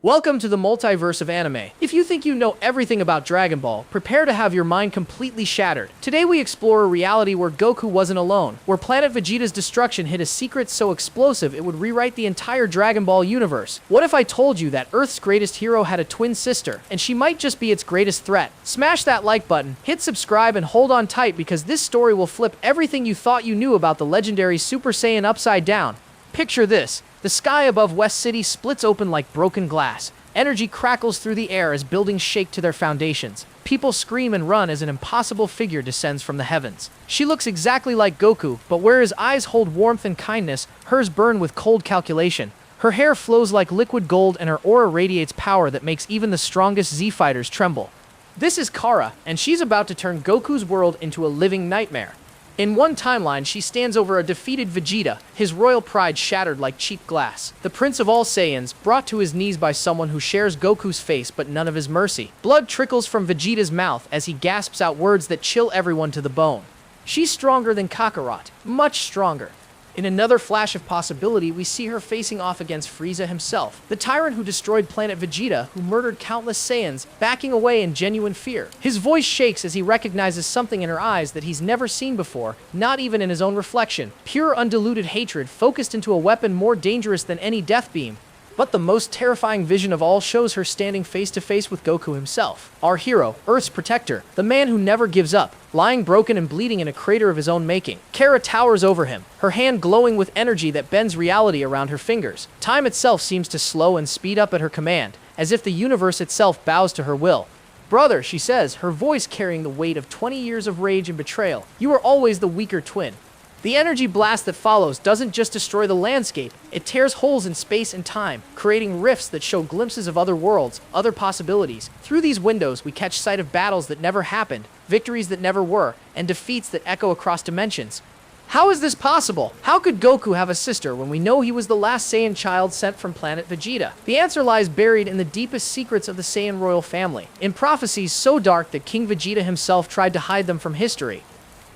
Welcome to the multiverse of anime. If you think you know everything about Dragon Ball, prepare to have your mind completely shattered. Today we explore a reality where Goku wasn't alone, where Planet Vegeta's destruction hid a secret so explosive it would rewrite the entire Dragon Ball universe. What if I told you that Earth's greatest hero had a twin sister, and she might just be its greatest threat? Smash that like button, hit subscribe, and hold on tight because this story will flip everything you thought you knew about the legendary Super Saiyan upside down. Picture this. The sky above West City splits open like broken glass. Energy crackles through the air as buildings shake to their foundations. People scream and run as an impossible figure descends from the heavens. She looks exactly like Goku, but where his eyes hold warmth and kindness, hers burn with cold calculation. Her hair flows like liquid gold and her aura radiates power that makes even the strongest Z-fighters tremble. This is Cara, and she's about to turn Goku's world into a living nightmare. In one timeline, she stands over a defeated Vegeta, his royal pride shattered like cheap glass. The prince of all Saiyans, brought to his knees by someone who shares Goku's face but none of his mercy. Blood trickles from Vegeta's mouth as he gasps out words that chill everyone to the bone. She's stronger than Kakarot, much stronger. In another flash of possibility, we see her facing off against Frieza himself, the tyrant who destroyed Planet Vegeta, who murdered countless Saiyans, backing away in genuine fear. His voice shakes as he recognizes something in her eyes that he's never seen before, not even in his own reflection. Pure, undiluted hatred focused into a weapon more dangerous than any death beam. But the most terrifying vision of all shows her standing face to face with Goku himself. Our hero, Earth's protector, the man who never gives up, lying broken and bleeding in a crater of his own making. Cara towers over him, her hand glowing with energy that bends reality around her fingers. Time itself seems to slow and speed up at her command, as if the universe itself bows to her will. "Brother," she says, her voice carrying the weight of 20 years of rage and betrayal. "You are always the weaker twin." The energy blast that follows doesn't just destroy the landscape, it tears holes in space and time, creating rifts that show glimpses of other worlds, other possibilities. Through these windows, we catch sight of battles that never happened, victories that never were, and defeats that echo across dimensions. How is this possible? How could Goku have a sister when we know he was the last Saiyan child sent from Planet Vegeta? The answer lies buried in the deepest secrets of the Saiyan royal family, in prophecies so dark that King Vegeta himself tried to hide them from history.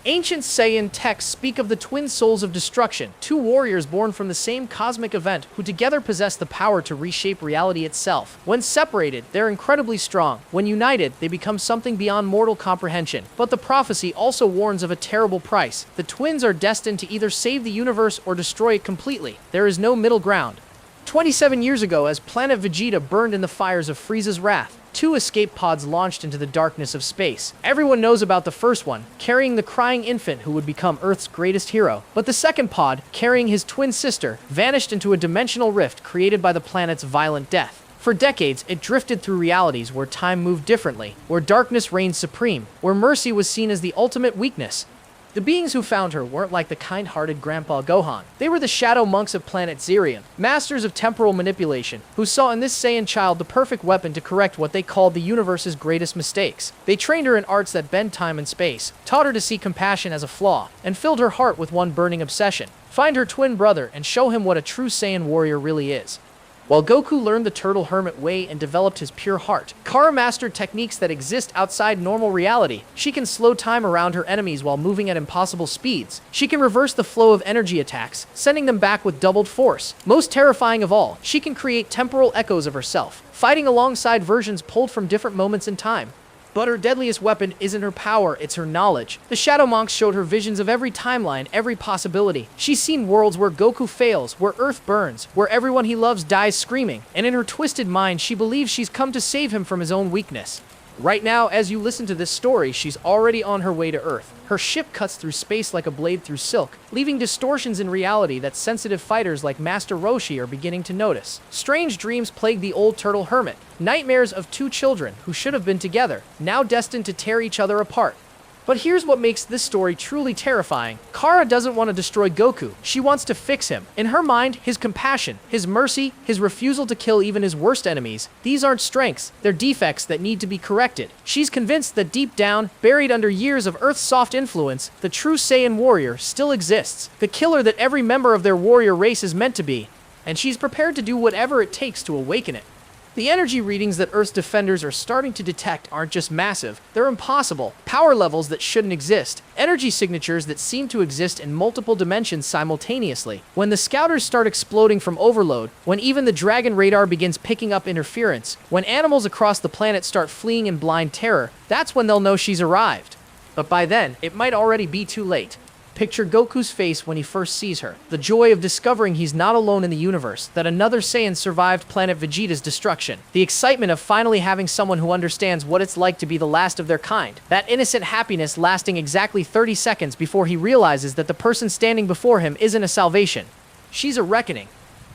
Ancient Saiyan texts speak of the twin souls of destruction, two warriors born from the same cosmic event who together possess the power to reshape reality itself. When separated, they're incredibly strong. When united, they become something beyond mortal comprehension. But the prophecy also warns of a terrible price. The twins are destined to either save the universe or destroy it completely. There is no middle ground. 27 years ago, as Planet Vegeta burned in the fires of Frieza's wrath, two escape pods launched into the darkness of space. Everyone knows about the first one, carrying the crying infant who would become Earth's greatest hero. But the second pod, carrying his twin sister, vanished into a dimensional rift created by the planet's violent death. For decades, it drifted through realities where time moved differently, where darkness reigned supreme, where mercy was seen as the ultimate weakness. The beings who found her weren't like the kind-hearted Grandpa Gohan. They were the shadow monks of planet Zerion, masters of temporal manipulation, who saw in this Saiyan child the perfect weapon to correct what they called the universe's greatest mistakes. They trained her in arts that bend time and space, taught her to see compassion as a flaw, and filled her heart with one burning obsession: find her twin brother and show him what a true Saiyan warrior really is. While Goku learned the turtle hermit way and developed his pure heart, Cara mastered techniques that exist outside normal reality. She can slow time around her enemies while moving at impossible speeds. She can reverse the flow of energy attacks, sending them back with doubled force. Most terrifying of all, she can create temporal echoes of herself, fighting alongside versions pulled from different moments in time. But her deadliest weapon isn't her power, it's her knowledge. The Shadow Monks showed her visions of every timeline, every possibility. She's seen worlds where Goku fails, where Earth burns, where everyone he loves dies screaming. And in her twisted mind, she believes she's come to save him from his own weakness. Right now, as you listen to this story, she's already on her way to Earth. Her ship cuts through space like a blade through silk, leaving distortions in reality that sensitive fighters like Master Roshi are beginning to notice. Strange dreams plague the old turtle hermit, nightmares of two children who should have been together, now destined to tear each other apart. But here's what makes this story truly terrifying. Cara doesn't want to destroy Goku. She wants to fix him. In her mind, his compassion, his mercy, his refusal to kill even his worst enemies, these aren't strengths, they're defects that need to be corrected. She's convinced that deep down, buried under years of Earth's soft influence, the true Saiyan warrior still exists, the killer that every member of their warrior race is meant to be, and she's prepared to do whatever it takes to awaken it. The energy readings that Earth's defenders are starting to detect aren't just massive, they're impossible. Power levels that shouldn't exist. Energy signatures that seem to exist in multiple dimensions simultaneously. When the scouters start exploding from overload, when even the Dragon radar begins picking up interference, when animals across the planet start fleeing in blind terror, that's when they'll know she's arrived. But by then, it might already be too late. Picture Goku's face when he first sees her. The joy of discovering he's not alone in the universe, that another Saiyan survived Planet Vegeta's destruction. The excitement of finally having someone who understands what it's like to be the last of their kind. That innocent happiness lasting exactly 30 seconds before he realizes that the person standing before him isn't a salvation. She's a reckoning.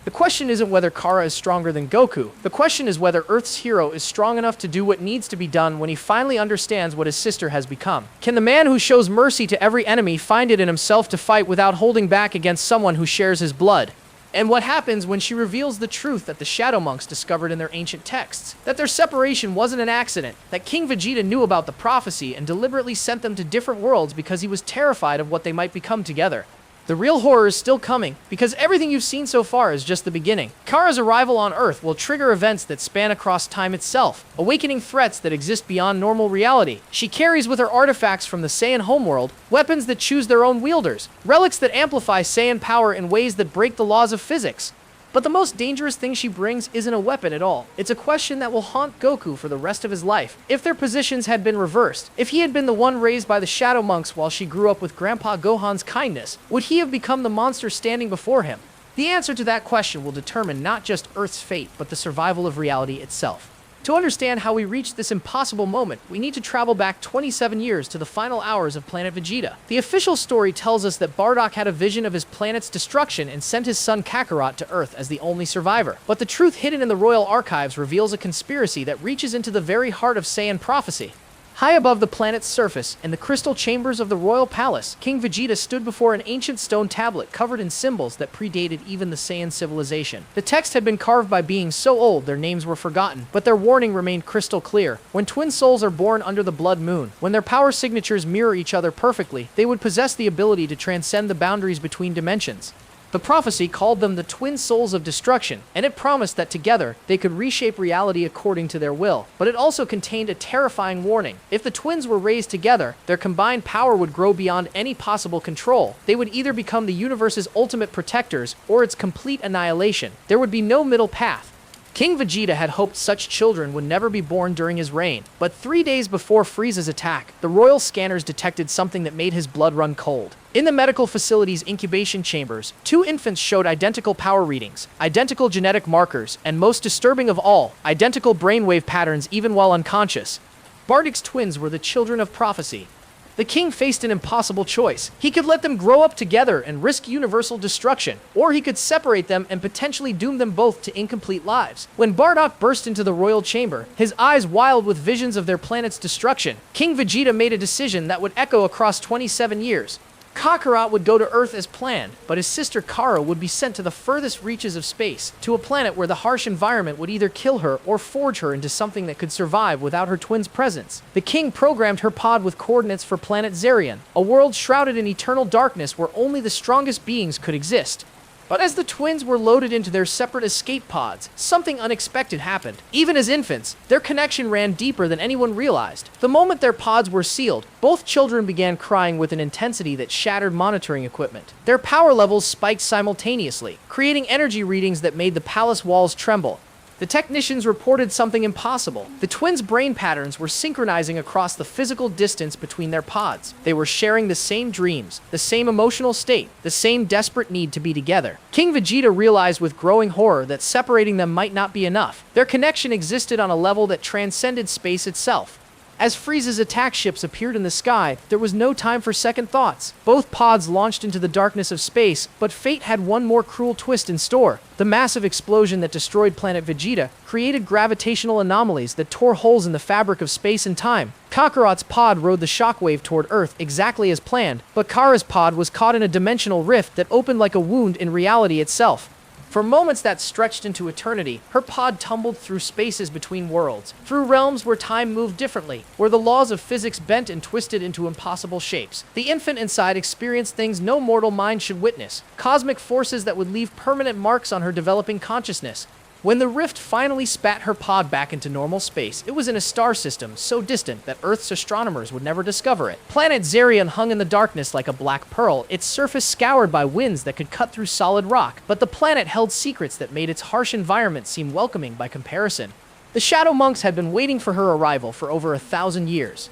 The question isn't whether Cara is stronger than Goku. The question is whether Earth's hero is strong enough to do what needs to be done when he finally understands what his sister has become. Can the man who shows mercy to every enemy find it in himself to fight without holding back against someone who shares his blood? And what happens when she reveals the truth that the Shadow Monks discovered in their ancient texts? That their separation wasn't an accident, that King Vegeta knew about the prophecy and deliberately sent them to different worlds because he was terrified of what they might become together. The real horror is still coming, because everything you've seen so far is just the beginning. Kara's arrival on Earth will trigger events that span across time itself, awakening threats that exist beyond normal reality. She carries with her artifacts from the Saiyan homeworld, weapons that choose their own wielders, relics that amplify Saiyan power in ways that break the laws of physics. But the most dangerous thing she brings isn't a weapon at all. It's a question that will haunt Goku for the rest of his life. If their positions had been reversed, if he had been the one raised by the Shadow Monks while she grew up with Grandpa Gohan's kindness, would he have become the monster standing before him? The answer to that question will determine not just Earth's fate, but the survival of reality itself. To understand how we reached this impossible moment, we need to travel back 27 years to the final hours of Planet Vegeta. The official story tells us that Bardock had a vision of his planet's destruction and sent his son Kakarot to Earth as the only survivor. But the truth hidden in the royal archives reveals a conspiracy that reaches into the very heart of Saiyan prophecy. High above the planet's surface, in the crystal chambers of the royal palace, King Vegeta stood before an ancient stone tablet covered in symbols that predated even the Saiyan civilization. The text had been carved by beings so old their names were forgotten, but their warning remained crystal clear. When twin souls are born under the blood moon, when their power signatures mirror each other perfectly, they would possess the ability to transcend the boundaries between dimensions. The prophecy called them the twin souls of destruction, and it promised that together they could reshape reality according to their will. But it also contained a terrifying warning. If the twins were raised together, their combined power would grow beyond any possible control. They would either become the universe's ultimate protectors or its complete annihilation. There would be no middle path. King Vegeta had hoped such children would never be born during his reign, but 3 days before Frieza's attack, the royal scanners detected something that made his blood run cold. In the medical facility's incubation chambers, 2 infants showed identical power readings, identical genetic markers, and most disturbing of all, identical brainwave patterns even while unconscious. Bardock's twins were the children of prophecy. The king faced an impossible choice. He could let them grow up together and risk universal destruction, or he could separate them and potentially doom them both to incomplete lives. When Bardock burst into the royal chamber, his eyes wild with visions of their planet's destruction, King Vegeta made a decision that would echo across 27 years. Kakarot would go to Earth as planned, but his sister Cara would be sent to the furthest reaches of space, to a planet where the harsh environment would either kill her or forge her into something that could survive without her twin's presence. The king programmed her pod with coordinates for planet Zarian, a world shrouded in eternal darkness where only the strongest beings could exist. But as the twins were loaded into their separate escape pods, something unexpected happened. Even as infants, their connection ran deeper than anyone realized. The moment their pods were sealed, both children began crying with an intensity that shattered monitoring equipment. Their power levels spiked simultaneously, creating energy readings that made the palace walls tremble. The technicians reported something impossible. The twins' brain patterns were synchronizing across the physical distance between their pods. They were sharing the same dreams, the same emotional state, the same desperate need to be together. King Vegeta realized with growing horror that separating them might not be enough. Their connection existed on a level that transcended space itself. As Frieza's attack ships appeared in the sky, there was no time for second thoughts. Both pods launched into the darkness of space, but fate had one more cruel twist in store. The massive explosion that destroyed Planet Vegeta created gravitational anomalies that tore holes in the fabric of space and time. Kakarot's pod rode the shockwave toward Earth exactly as planned, but Kara's pod was caught in a dimensional rift that opened like a wound in reality itself. For moments that stretched into eternity, her pod tumbled through spaces between worlds, through realms where time moved differently, where the laws of physics bent and twisted into impossible shapes. The infant inside experienced things no mortal mind should witness, cosmic forces that would leave permanent marks on her developing consciousness. When the rift finally spat her pod back into normal space, it was in a star system so distant that Earth's astronomers would never discover it. Planet Saiyan hung in the darkness like a black pearl, its surface scoured by winds that could cut through solid rock, but the planet held secrets that made its harsh environment seem welcoming by comparison. The Shadow Monks had been waiting for her arrival for over 1,000 years.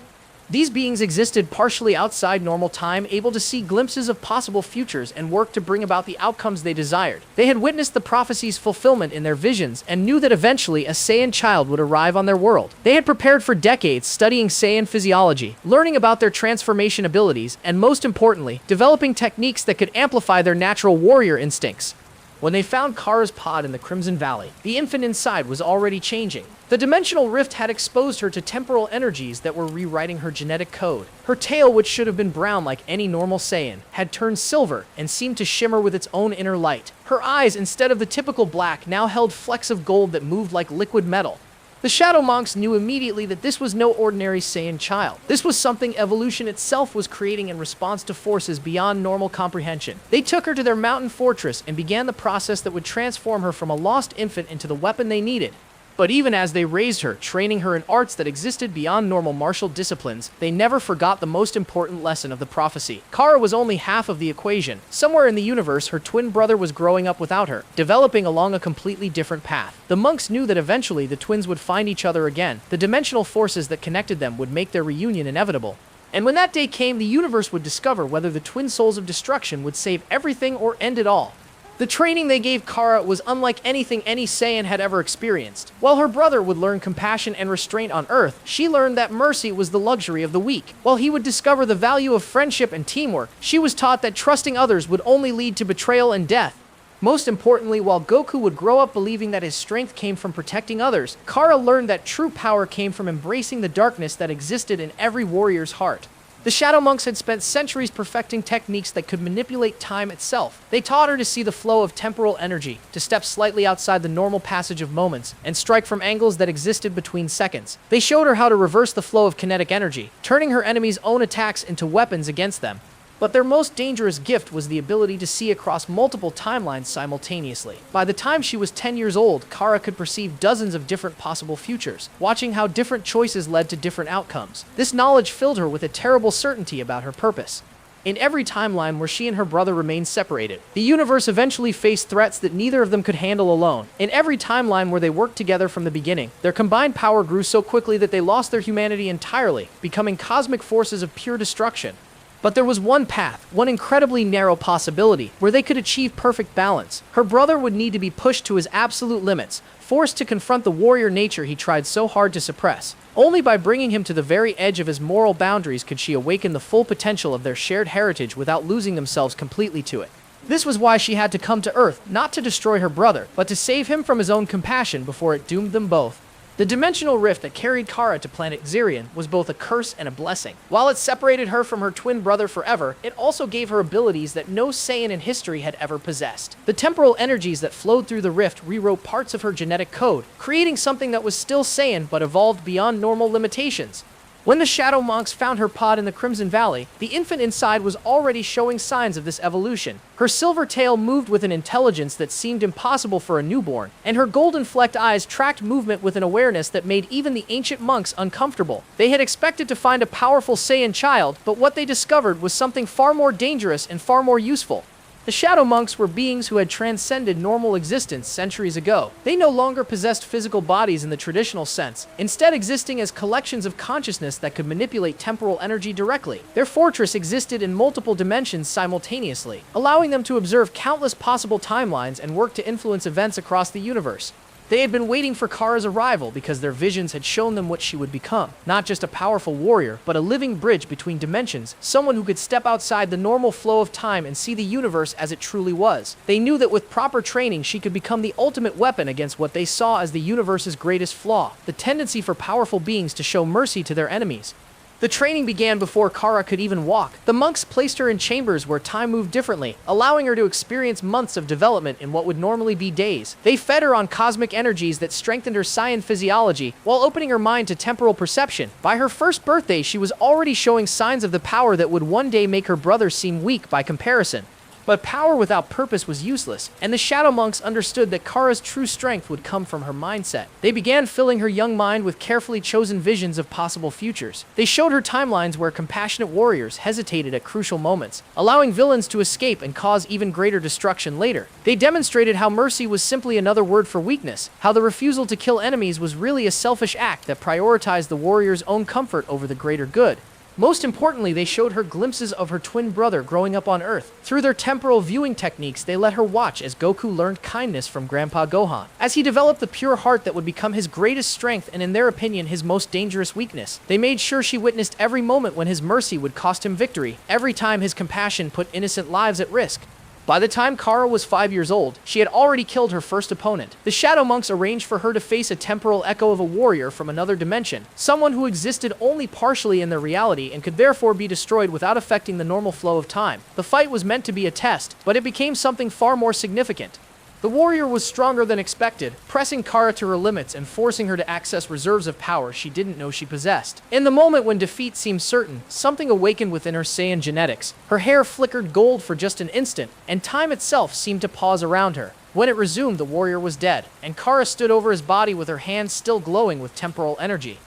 These beings existed partially outside normal time, able to see glimpses of possible futures and work to bring about the outcomes they desired. They had witnessed the prophecy's fulfillment in their visions and knew that eventually a Saiyan child would arrive on their world. They had prepared for decades studying Saiyan physiology, learning about their transformation abilities, and most importantly, developing techniques that could amplify their natural warrior instincts. When they found Cara's pod in the Crimson Valley, the infant inside was already changing. The dimensional rift had exposed her to temporal energies that were rewriting her genetic code. Her tail, which should have been brown like any normal Saiyan, had turned silver and seemed to shimmer with its own inner light. Her eyes, instead of the typical black, now held flecks of gold that moved like liquid metal. The Shadow Monks knew immediately that this was no ordinary Saiyan child. This was something evolution itself was creating in response to forces beyond normal comprehension. They took her to their mountain fortress and began the process that would transform her from a lost infant into the weapon they needed. But even as they raised her, training her in arts that existed beyond normal martial disciplines, they never forgot the most important lesson of the prophecy. Cara was only half of the equation. Somewhere in the universe, her twin brother was growing up without her, developing along a completely different path. The monks knew that eventually the twins would find each other again. The dimensional forces that connected them would make their reunion inevitable. And when that day came, the universe would discover whether the twin souls of destruction would save everything or end it all. The training they gave Cara was unlike anything any Saiyan had ever experienced. While her brother would learn compassion and restraint on Earth, she learned that mercy was the luxury of the weak. While he would discover the value of friendship and teamwork, she was taught that trusting others would only lead to betrayal and death. Most importantly, while Goku would grow up believing that his strength came from protecting others, Cara learned that true power came from embracing the darkness that existed in every warrior's heart. The Shadow Monks had spent centuries perfecting techniques that could manipulate time itself. They taught her to see the flow of temporal energy, to step slightly outside the normal passage of moments, and strike from angles that existed between seconds. They showed her how to reverse the flow of kinetic energy, turning her enemies' own attacks into weapons against them. But their most dangerous gift was the ability to see across multiple timelines simultaneously. By the time she was 10 years old, Cara could perceive dozens of different possible futures, watching how different choices led to different outcomes. This knowledge filled her with a terrible certainty about her purpose. In every timeline where she and her brother remained separated, the universe eventually faced threats that neither of them could handle alone. In every timeline where they worked together from the beginning, their combined power grew so quickly that they lost their humanity entirely, becoming cosmic forces of pure destruction. But there was one path, one incredibly narrow possibility, where they could achieve perfect balance. Her brother would need to be pushed to his absolute limits, forced to confront the warrior nature he tried so hard to suppress. Only by bringing him to the very edge of his moral boundaries could she awaken the full potential of their shared heritage without losing themselves completely to it. This was why she had to come to Earth, not to destroy her brother, but to save him from his own compassion before it doomed them both. The dimensional rift that carried Cara to Planet Saiyan was both a curse and a blessing. While it separated her from her twin brother forever, it also gave her abilities that no Saiyan in history had ever possessed. The temporal energies that flowed through the rift rewrote parts of her genetic code, creating something that was still Saiyan but evolved beyond normal limitations. When the Shadow Monks found her pod in the Crimson Valley, the infant inside was already showing signs of this evolution. Her silver tail moved with an intelligence that seemed impossible for a newborn, and her golden-flecked eyes tracked movement with an awareness that made even the ancient monks uncomfortable. They had expected to find a powerful Saiyan child, but what they discovered was something far more dangerous and far more useful. The Shadow Monks were beings who had transcended normal existence centuries ago. They no longer possessed physical bodies in the traditional sense, instead existing as collections of consciousness that could manipulate temporal energy directly. Their fortress existed in multiple dimensions simultaneously, allowing them to observe countless possible timelines and work to influence events across the universe. They had been waiting for Cara's arrival because their visions had shown them what she would become. Not just a powerful warrior, but a living bridge between dimensions, someone who could step outside the normal flow of time and see the universe as it truly was. They knew that with proper training, she could become the ultimate weapon against what they saw as the universe's greatest flaw, the tendency for powerful beings to show mercy to their enemies. The training began before Cara could even walk. The monks placed her in chambers where time moved differently, allowing her to experience months of development in what would normally be days. They fed her on cosmic energies that strengthened her Saiyan physiology, while opening her mind to temporal perception. By her first birthday, she was already showing signs of the power that would one day make her brother seem weak by comparison. But power without purpose was useless, and the Shadow Monks understood that Cara's true strength would come from her mindset. They began filling her young mind with carefully chosen visions of possible futures. They showed her timelines where compassionate warriors hesitated at crucial moments, allowing villains to escape and cause even greater destruction later. They demonstrated how mercy was simply another word for weakness, how the refusal to kill enemies was really a selfish act that prioritized the warrior's own comfort over the greater good. Most importantly, they showed her glimpses of her twin brother growing up on Earth. Through their temporal viewing techniques, they let her watch as Goku learned kindness from Grandpa Gohan, as he developed the pure heart that would become his greatest strength and, in their opinion, his most dangerous weakness. They made sure she witnessed every moment when his mercy would cost him victory, every time his compassion put innocent lives at risk. By the time Cara was 5 years old, she had already killed her first opponent. The Shadow Monks arranged for her to face a temporal echo of a warrior from another dimension, someone who existed only partially in their reality and could therefore be destroyed without affecting the normal flow of time. The fight was meant to be a test, but it became something far more significant. The warrior was stronger than expected, pressing Cara to her limits and forcing her to access reserves of power she didn't know she possessed. In the moment when defeat seemed certain, something awakened within her Saiyan genetics. Her hair flickered gold for just an instant, and time itself seemed to pause around her. When it resumed, the warrior was dead, and Cara stood over his body with her hands still glowing with temporal energy.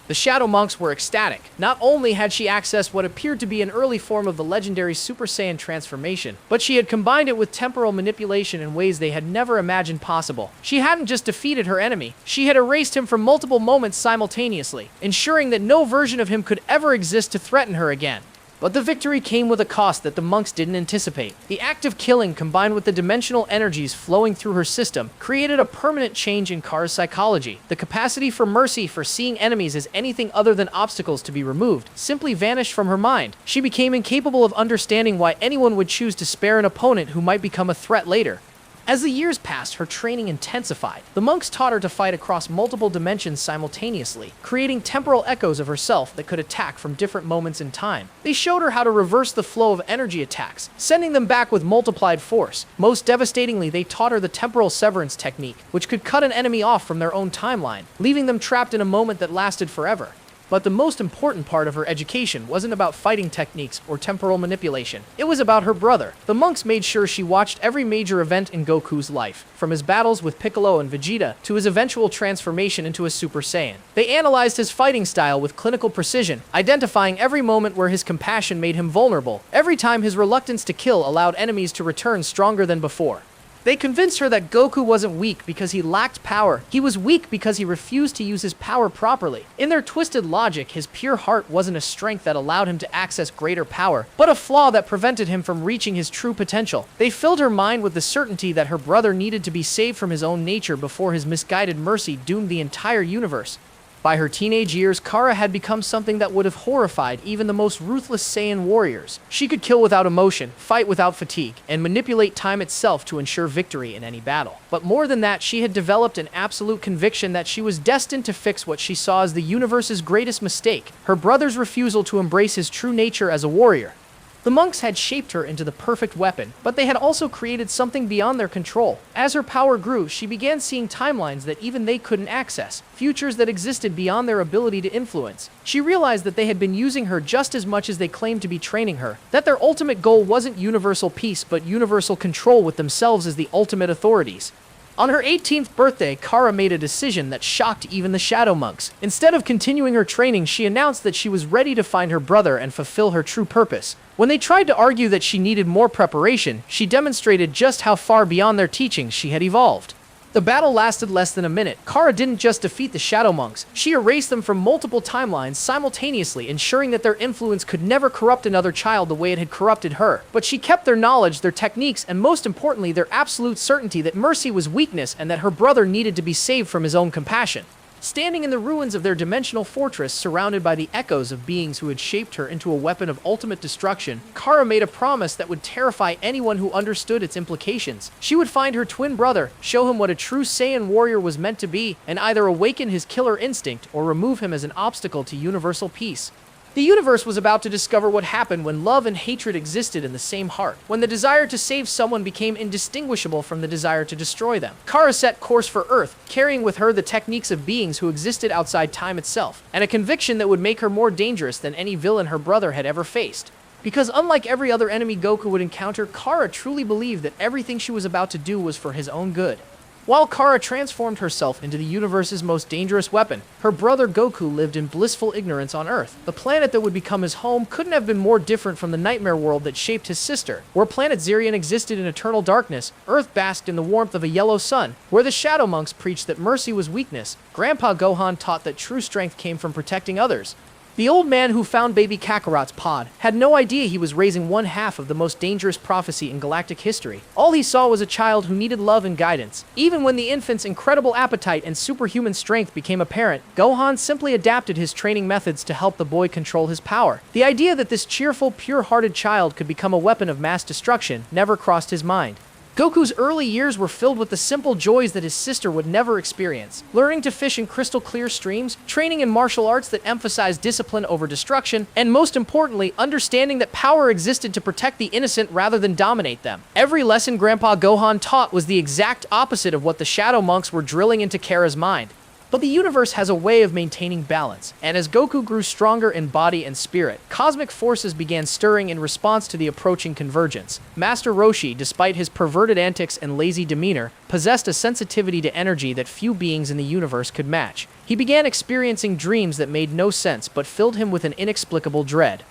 The Shadow Monks were ecstatic. Not only had she accessed what appeared to be an early form of the legendary Super Saiyan transformation, but she had combined it with temporal manipulation in ways they had never imagined possible. She hadn't just defeated her enemy, she had erased him from multiple moments simultaneously, ensuring that no version of him could ever exist to threaten her again. But the victory came with a cost that the monks didn't anticipate. The act of killing, combined with the dimensional energies flowing through her system, created a permanent change in Cara's psychology. The capacity for mercy, for seeing enemies as anything other than obstacles to be removed, simply vanished from her mind. She became incapable of understanding why anyone would choose to spare an opponent who might become a threat later. As the years passed, her training intensified. The monks taught her to fight across multiple dimensions simultaneously, creating temporal echoes of herself that could attack from different moments in time. They showed her how to reverse the flow of energy attacks, sending them back with multiplied force. Most devastatingly, they taught her the temporal severance technique, which could cut an enemy off from their own timeline, leaving them trapped in a moment that lasted forever. But the most important part of her education wasn't about fighting techniques or temporal manipulation. It was about her brother. The monks made sure she watched every major event in Goku's life, from his battles with Piccolo and Vegeta to his eventual transformation into a Super Saiyan. They analyzed his fighting style with clinical precision, identifying every moment where his compassion made him vulnerable, every time his reluctance to kill allowed enemies to return stronger than before. They convinced her that Goku wasn't weak because he lacked power. He was weak because he refused to use his power properly. In their twisted logic, his pure heart wasn't a strength that allowed him to access greater power, but a flaw that prevented him from reaching his true potential. They filled her mind with the certainty that her brother needed to be saved from his own nature before his misguided mercy doomed the entire universe. By her teenage years, Cara had become something that would have horrified even the most ruthless Saiyan warriors. She could kill without emotion, fight without fatigue, and manipulate time itself to ensure victory in any battle. But more than that, she had developed an absolute conviction that she was destined to fix what she saw as the universe's greatest mistake: her brother's refusal to embrace his true nature as a warrior. The monks had shaped her into the perfect weapon, but they had also created something beyond their control. As her power grew, she began seeing timelines that even they couldn't access, futures that existed beyond their ability to influence. She realized that they had been using her just as much as they claimed to be training her, that their ultimate goal wasn't universal peace but universal control, with themselves as the ultimate authorities. On her 18th birthday, Cara made a decision that shocked even the Shadow Monks. Instead of continuing her training, she announced that she was ready to find her brother and fulfill her true purpose. When they tried to argue that she needed more preparation, she demonstrated just how far beyond their teachings she had evolved. The battle lasted less than a minute. Cara didn't just defeat the Shadow Monks, she erased them from multiple timelines simultaneously, ensuring that their influence could never corrupt another child the way it had corrupted her. But she kept their knowledge, their techniques, and most importantly, their absolute certainty that mercy was weakness and that her brother needed to be saved from his own compassion. Standing in the ruins of their dimensional fortress, surrounded by the echoes of beings who had shaped her into a weapon of ultimate destruction, Cara made a promise that would terrify anyone who understood its implications. She would find her twin brother, show him what a true Saiyan warrior was meant to be, and either awaken his killer instinct or remove him as an obstacle to universal peace. The universe was about to discover what happened when love and hatred existed in the same heart, when the desire to save someone became indistinguishable from the desire to destroy them. Cara set course for Earth, carrying with her the techniques of beings who existed outside time itself, and a conviction that would make her more dangerous than any villain her brother had ever faced. Because unlike every other enemy Goku would encounter, Cara truly believed that everything she was about to do was for his own good. While Cara transformed herself into the universe's most dangerous weapon, her brother Goku lived in blissful ignorance on Earth. The planet that would become his home couldn't have been more different from the nightmare world that shaped his sister. Where planet Saiyan existed in eternal darkness, Earth basked in the warmth of a yellow sun. Where the shadow monks preached that mercy was weakness, Grandpa Gohan taught that true strength came from protecting others. The old man who found baby Kakarot's pod had no idea he was raising one half of the most dangerous prophecy in galactic history. All he saw was a child who needed love and guidance. Even when the infant's incredible appetite and superhuman strength became apparent, Gohan simply adapted his training methods to help the boy control his power. The idea that this cheerful, pure-hearted child could become a weapon of mass destruction never crossed his mind. Goku's early years were filled with the simple joys that his sister would never experience. Learning to fish in crystal-clear streams, training in martial arts that emphasized discipline over destruction, and most importantly, understanding that power existed to protect the innocent rather than dominate them. Every lesson Grandpa Gohan taught was the exact opposite of what the Shadow Monks were drilling into Cara's mind. But the universe has a way of maintaining balance, and as Goku grew stronger in body and spirit, cosmic forces began stirring in response to the approaching convergence. Master Roshi, despite his perverted antics and lazy demeanor, possessed a sensitivity to energy that few beings in the universe could match. He began experiencing dreams that made no sense but filled him with an inexplicable dread.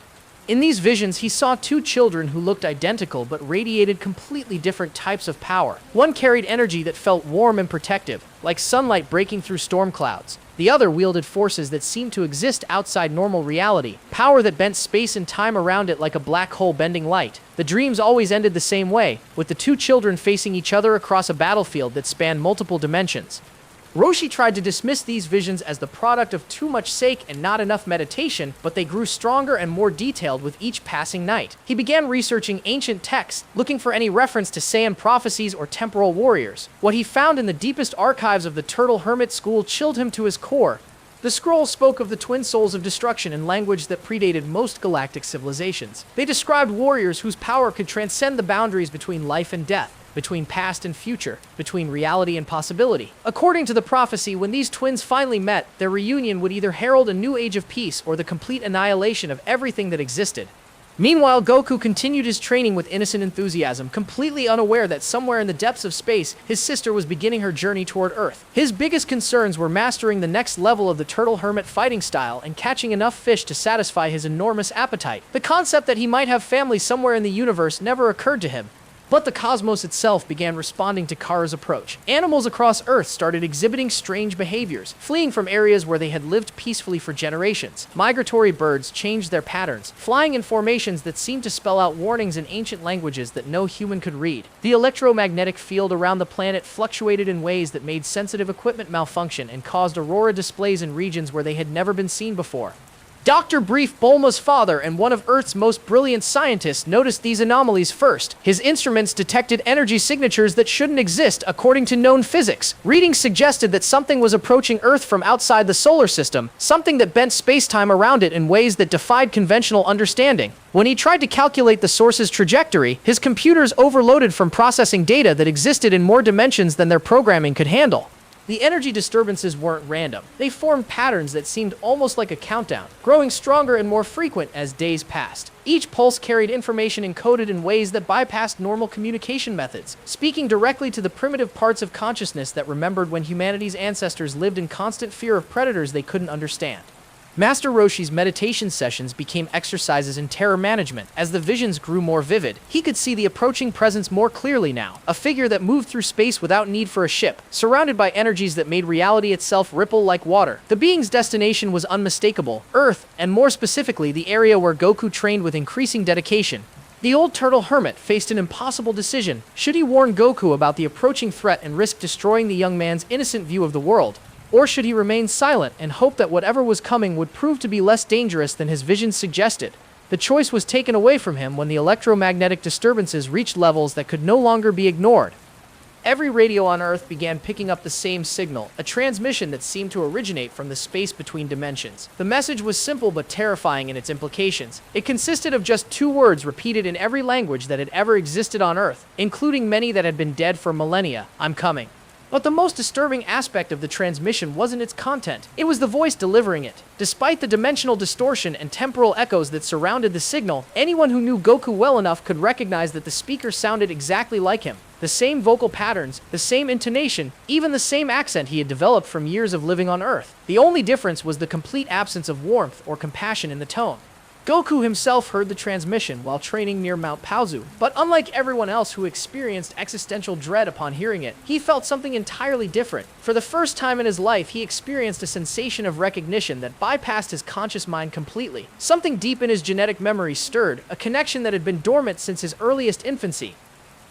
In these visions, he saw two children who looked identical but radiated completely different types of power. One carried energy that felt warm and protective, like sunlight breaking through storm clouds. The other wielded forces that seemed to exist outside normal reality, power that bent space and time around it like a black hole bending light. The dreams always ended the same way, with the two children facing each other across a battlefield that spanned multiple dimensions. Roshi tried to dismiss these visions as the product of too much sake and not enough meditation, but they grew stronger and more detailed with each passing night. He began researching ancient texts, looking for any reference to Saiyan prophecies or temporal warriors. What he found in the deepest archives of the Turtle Hermit School chilled him to his core. The scroll spoke of the twin souls of destruction in language that predated most galactic civilizations. They described warriors whose power could transcend the boundaries between life and death, between past and future, between reality and possibility. According to the prophecy, when these twins finally met, their reunion would either herald a new age of peace or the complete annihilation of everything that existed. Meanwhile, Goku continued his training with innocent enthusiasm, completely unaware that somewhere in the depths of space, his sister was beginning her journey toward Earth. His biggest concerns were mastering the next level of the Turtle Hermit fighting style and catching enough fish to satisfy his enormous appetite. The concept that he might have family somewhere in the universe never occurred to him. But the cosmos itself began responding to Cara's approach. Animals across Earth started exhibiting strange behaviors, fleeing from areas where they had lived peacefully for generations. Migratory birds changed their patterns, flying in formations that seemed to spell out warnings in ancient languages that no human could read. The electromagnetic field around the planet fluctuated in ways that made sensitive equipment malfunction and caused aurora displays in regions where they had never been seen before. Dr. Brief Bulma's father and one of Earth's most brilliant scientists noticed these anomalies first. His instruments detected energy signatures that shouldn't exist according to known physics. Readings suggested that something was approaching Earth from outside the solar system, something that bent space-time around it in ways that defied conventional understanding. When he tried to calculate the source's trajectory, his computers overloaded from processing data that existed in more dimensions than their programming could handle. The energy disturbances weren't random. They formed patterns that seemed almost like a countdown, growing stronger and more frequent as days passed. Each pulse carried information encoded in ways that bypassed normal communication methods, speaking directly to the primitive parts of consciousness that remembered when humanity's ancestors lived in constant fear of predators they couldn't understand. Master Roshi's meditation sessions became exercises in terror management. As the visions grew more vivid, he could see the approaching presence more clearly now, a figure that moved through space without need for a ship, surrounded by energies that made reality itself ripple like water. The being's destination was unmistakable: Earth, and more specifically, the area where Goku trained with increasing dedication. The old turtle hermit faced an impossible decision. Should he warn Goku about the approaching threat and risk destroying the young man's innocent view of the world? Or should he remain silent and hope that whatever was coming would prove to be less dangerous than his visions suggested? The choice was taken away from him when the electromagnetic disturbances reached levels that could no longer be ignored. Every radio on Earth began picking up the same signal, a transmission that seemed to originate from the space between dimensions. The message was simple but terrifying in its implications. It consisted of just two words repeated in every language that had ever existed on Earth, including many that had been dead for millennia: "I'm coming." But the most disturbing aspect of the transmission wasn't its content. It was the voice delivering it. Despite the dimensional distortion and temporal echoes that surrounded the signal, anyone who knew Goku well enough could recognize that the speaker sounded exactly like him. The same vocal patterns, the same intonation, even the same accent he had developed from years of living on Earth. The only difference was the complete absence of warmth or compassion in the tone. Goku himself heard the transmission while training near Mount Paozu, but unlike everyone else who experienced existential dread upon hearing it, he felt something entirely different. For the first time in his life, he experienced a sensation of recognition that bypassed his conscious mind completely. Something deep in his genetic memory stirred, a connection that had been dormant since his earliest infancy.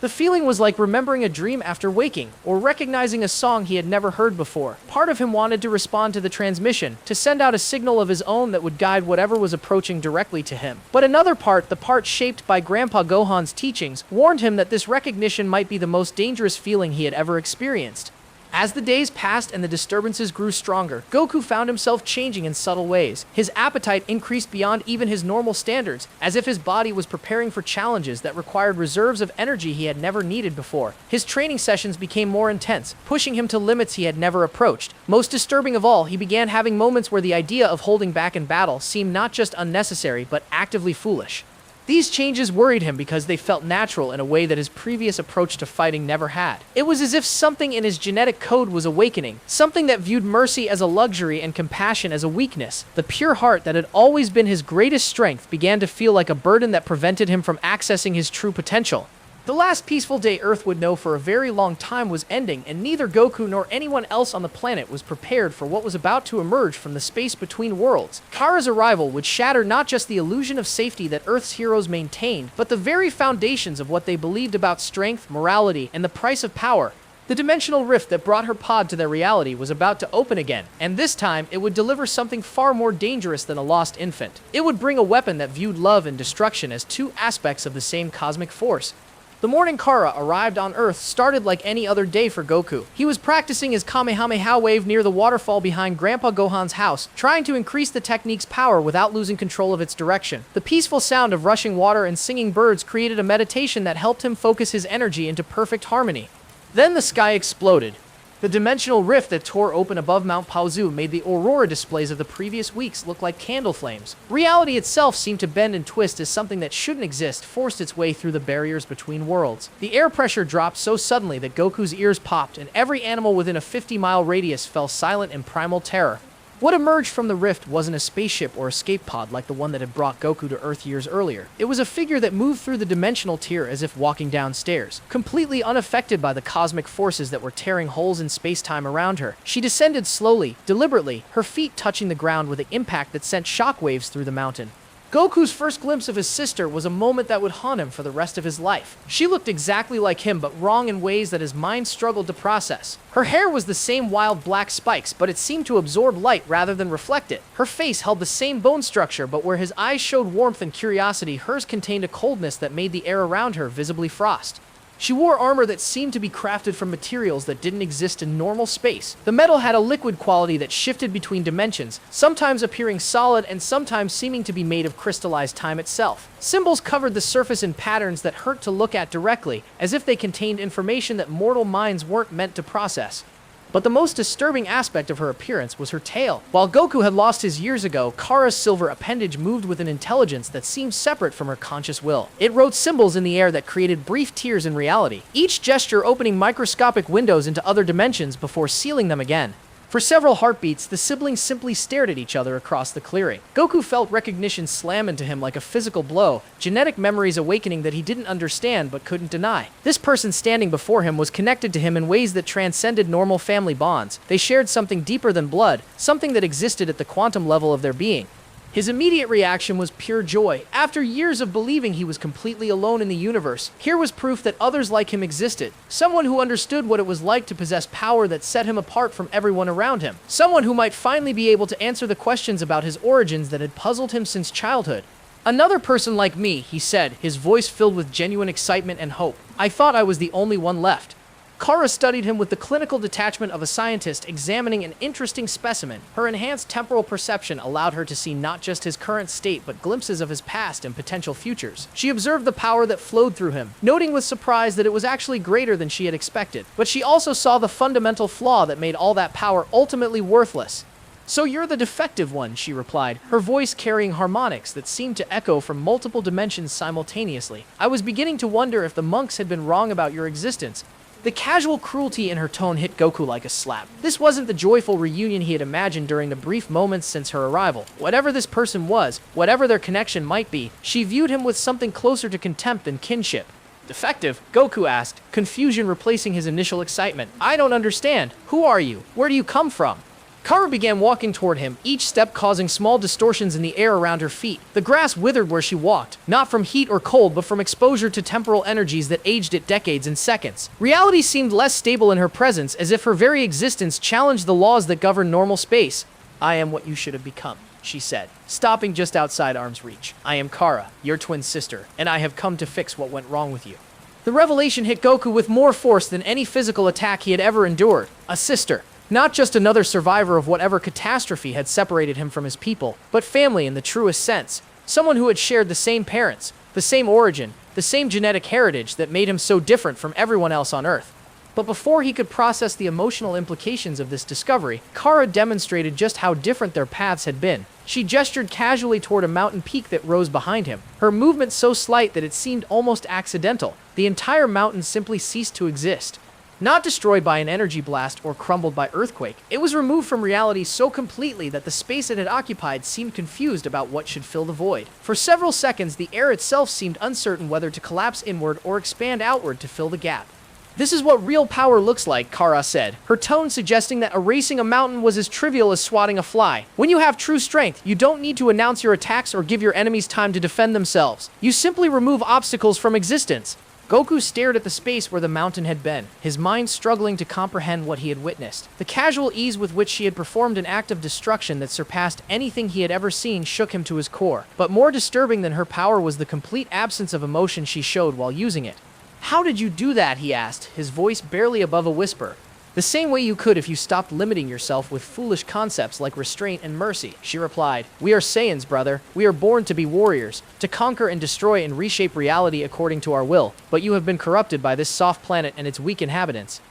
The feeling was like remembering a dream after waking, or recognizing a song he had never heard before. Part of him wanted to respond to the transmission, to send out a signal of his own that would guide whatever was approaching directly to him. But another part, the part shaped by Grandpa Gohan's teachings, warned him that this recognition might be the most dangerous feeling he had ever experienced. As the days passed and the disturbances grew stronger, Goku found himself changing in subtle ways. His appetite increased beyond even his normal standards, as if his body was preparing for challenges that required reserves of energy he had never needed before. His training sessions became more intense, pushing him to limits he had never approached. Most disturbing of all, he began having moments where the idea of holding back in battle seemed not just unnecessary, but actively foolish. These changes worried him because they felt natural in a way that his previous approach to fighting never had. It was as if something in his genetic code was awakening, something that viewed mercy as a luxury and compassion as a weakness. The pure heart that had always been his greatest strength began to feel like a burden that prevented him from accessing his true potential. The last peaceful day Earth would know for a very long time was ending, and neither Goku nor anyone else on the planet was prepared for what was about to emerge from the space between worlds. Cara's arrival would shatter not just the illusion of safety that Earth's heroes maintained, but the very foundations of what they believed about strength, morality, and the price of power. The dimensional rift that brought her pod to their reality was about to open again, and this time it would deliver something far more dangerous than a lost infant. It would bring a weapon that viewed love and destruction as two aspects of the same cosmic force. The morning Cara arrived on Earth started like any other day for Goku. He was practicing his Kamehameha wave near the waterfall behind Grandpa Gohan's house, trying to increase the technique's power without losing control of its direction. The peaceful sound of rushing water and singing birds created a meditation that helped him focus his energy into perfect harmony. Then the sky exploded. The dimensional rift that tore open above Mount Paozu made the aurora displays of the previous weeks look like candle flames. Reality itself seemed to bend and twist as something that shouldn't exist forced its way through the barriers between worlds. The air pressure dropped so suddenly that Goku's ears popped, and every animal within a 50-mile radius fell silent in primal terror. What emerged from the rift wasn't a spaceship or escape pod like the one that had brought Goku to Earth years earlier. It was a figure that moved through the dimensional tier as if walking downstairs, completely unaffected by the cosmic forces that were tearing holes in space-time around her. She descended slowly, deliberately, her feet touching the ground with an impact that sent shockwaves through the mountain. Goku's first glimpse of his sister was a moment that would haunt him for the rest of his life. She looked exactly like him, but wrong in ways that his mind struggled to process. Her hair was the same wild black spikes, but it seemed to absorb light rather than reflect it. Her face held the same bone structure, but where his eyes showed warmth and curiosity, hers contained a coldness that made the air around her visibly frost. She wore armor that seemed to be crafted from materials that didn't exist in normal space. The metal had a liquid quality that shifted between dimensions, sometimes appearing solid and sometimes seeming to be made of crystallized time itself. Symbols covered the surface in patterns that hurt to look at directly, as if they contained information that mortal minds weren't meant to process. But the most disturbing aspect of her appearance was her tail. While Goku had lost his years ago, Kara's silver appendage moved with an intelligence that seemed separate from her conscious will. It wrote symbols in the air that created brief tears in reality, each gesture opening microscopic windows into other dimensions before sealing them again. For several heartbeats, the siblings simply stared at each other across the clearing. Goku felt recognition slam into him like a physical blow, genetic memories awakening that he didn't understand but couldn't deny. This person standing before him was connected to him in ways that transcended normal family bonds. They shared something deeper than blood, something that existed at the quantum level of their being. His immediate reaction was pure joy. After years of believing he was completely alone in the universe, here was proof that others like him existed. Someone who understood what it was like to possess power that set him apart from everyone around him. Someone who might finally be able to answer the questions about his origins that had puzzled him since childhood. "Another person like me," he said, his voice filled with genuine excitement and hope. "I thought I was the only one left." Cara studied him with the clinical detachment of a scientist examining an interesting specimen. Her enhanced temporal perception allowed her to see not just his current state, but glimpses of his past and potential futures. She observed the power that flowed through him, noting with surprise that it was actually greater than she had expected. But she also saw the fundamental flaw that made all that power ultimately worthless. "So you're the defective one," she replied, her voice carrying harmonics that seemed to echo from multiple dimensions simultaneously. "I was beginning to wonder if the monks had been wrong about your existence." The casual cruelty in her tone hit Goku like a slap. This wasn't the joyful reunion he had imagined during the brief moments since her arrival. Whatever this person was, whatever their connection might be, she viewed him with something closer to contempt than kinship. "Defective?" Goku asked, confusion replacing his initial excitement. "I don't understand. Who are you? Where do you come from?" Cara began walking toward him, each step causing small distortions in the air around her feet. The grass withered where she walked, not from heat or cold, but from exposure to temporal energies that aged it decades and seconds. Reality seemed less stable in her presence, as if her very existence challenged the laws that govern normal space. "I am what you should have become," she said, stopping just outside arm's reach. "I am Cara, your twin sister, and I have come to fix what went wrong with you." The revelation hit Goku with more force than any physical attack he had ever endured. A sister. Not just another survivor of whatever catastrophe had separated him from his people, but family in the truest sense. Someone who had shared the same parents, the same origin, the same genetic heritage that made him so different from everyone else on Earth. But before he could process the emotional implications of this discovery, Cara demonstrated just how different their paths had been. She gestured casually toward a mountain peak that rose behind him, her movement so slight that it seemed almost accidental. The entire mountain simply ceased to exist. Not destroyed by an energy blast or crumbled by earthquake, it was removed from reality so completely that the space it had occupied seemed confused about what should fill the void. For several seconds, the air itself seemed uncertain whether to collapse inward or expand outward to fill the gap. "This is what real power looks like," Cara said, her tone suggesting that erasing a mountain was as trivial as swatting a fly. "When you have true strength, you don't need to announce your attacks or give your enemies time to defend themselves. You simply remove obstacles from existence." Goku stared at the space where the mountain had been, his mind struggling to comprehend what he had witnessed. The casual ease with which she had performed an act of destruction that surpassed anything he had ever seen shook him to his core. But more disturbing than her power was the complete absence of emotion she showed while using it. "How did you do that?" he asked, his voice barely above a whisper. "The same way you could if you stopped limiting yourself with foolish concepts like restraint and mercy," she replied. "We are Saiyans, brother. We are born to be warriors, to conquer and destroy and reshape reality according to our will, but you have been corrupted by this soft planet and its weak inhabitants."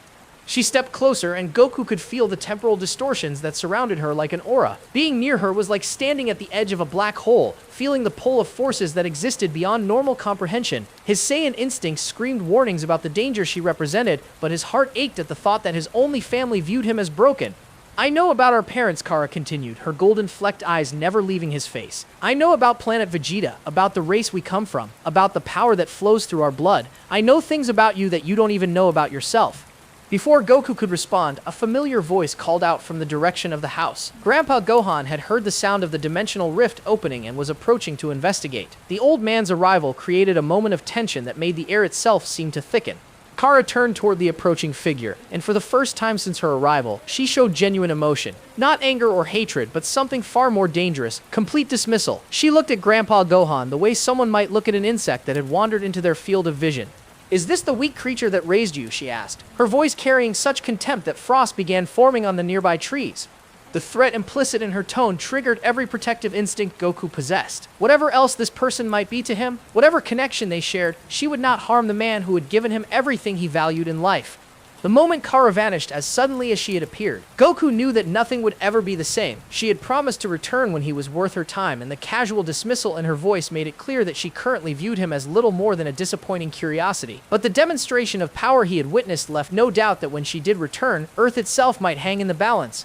She stepped closer, and Goku could feel the temporal distortions that surrounded her like an aura. Being near her was like standing at the edge of a black hole, feeling the pull of forces that existed beyond normal comprehension. His Saiyan instincts screamed warnings about the danger she represented, but his heart ached at the thought that his only family viewed him as broken. "I know about our parents," Cara continued, her golden-flecked eyes never leaving his face. "I know about Planet Vegeta, about the race we come from, about the power that flows through our blood. I know things about you that you don't even know about yourself." Before Goku could respond, a familiar voice called out from the direction of the house. Grandpa Gohan had heard the sound of the dimensional rift opening and was approaching to investigate. The old man's arrival created a moment of tension that made the air itself seem to thicken. Cara turned toward the approaching figure, and for the first time since her arrival, she showed genuine emotion. Not anger or hatred, but something far more dangerous, complete dismissal. She looked at Grandpa Gohan the way someone might look at an insect that had wandered into their field of vision. "Is this the weak creature that raised you?" she asked, her voice carrying such contempt that frost began forming on the nearby trees. The threat implicit in her tone triggered every protective instinct Goku possessed. Whatever else this person might be to him, whatever connection they shared, she would not harm the man who had given him everything he valued in life. The moment Cara vanished as suddenly as she had appeared, Goku knew that nothing would ever be the same. She had promised to return when he was worth her time, and the casual dismissal in her voice made it clear that she currently viewed him as little more than a disappointing curiosity. But the demonstration of power he had witnessed left no doubt that when she did return, Earth itself might hang in the balance.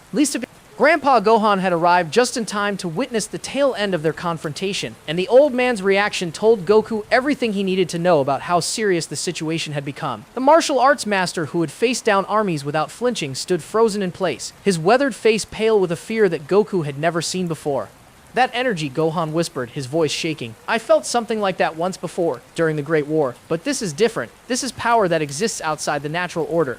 Grandpa Gohan had arrived just in time to witness the tail end of their confrontation, and the old man's reaction told Goku everything he needed to know about how serious the situation had become. The martial arts master who had faced down armies without flinching stood frozen in place, his weathered face pale with a fear that Goku had never seen before. "That energy," Gohan whispered, his voice shaking. "I felt something like that once before, during the Great War, but this is different. This is power that exists outside the natural order."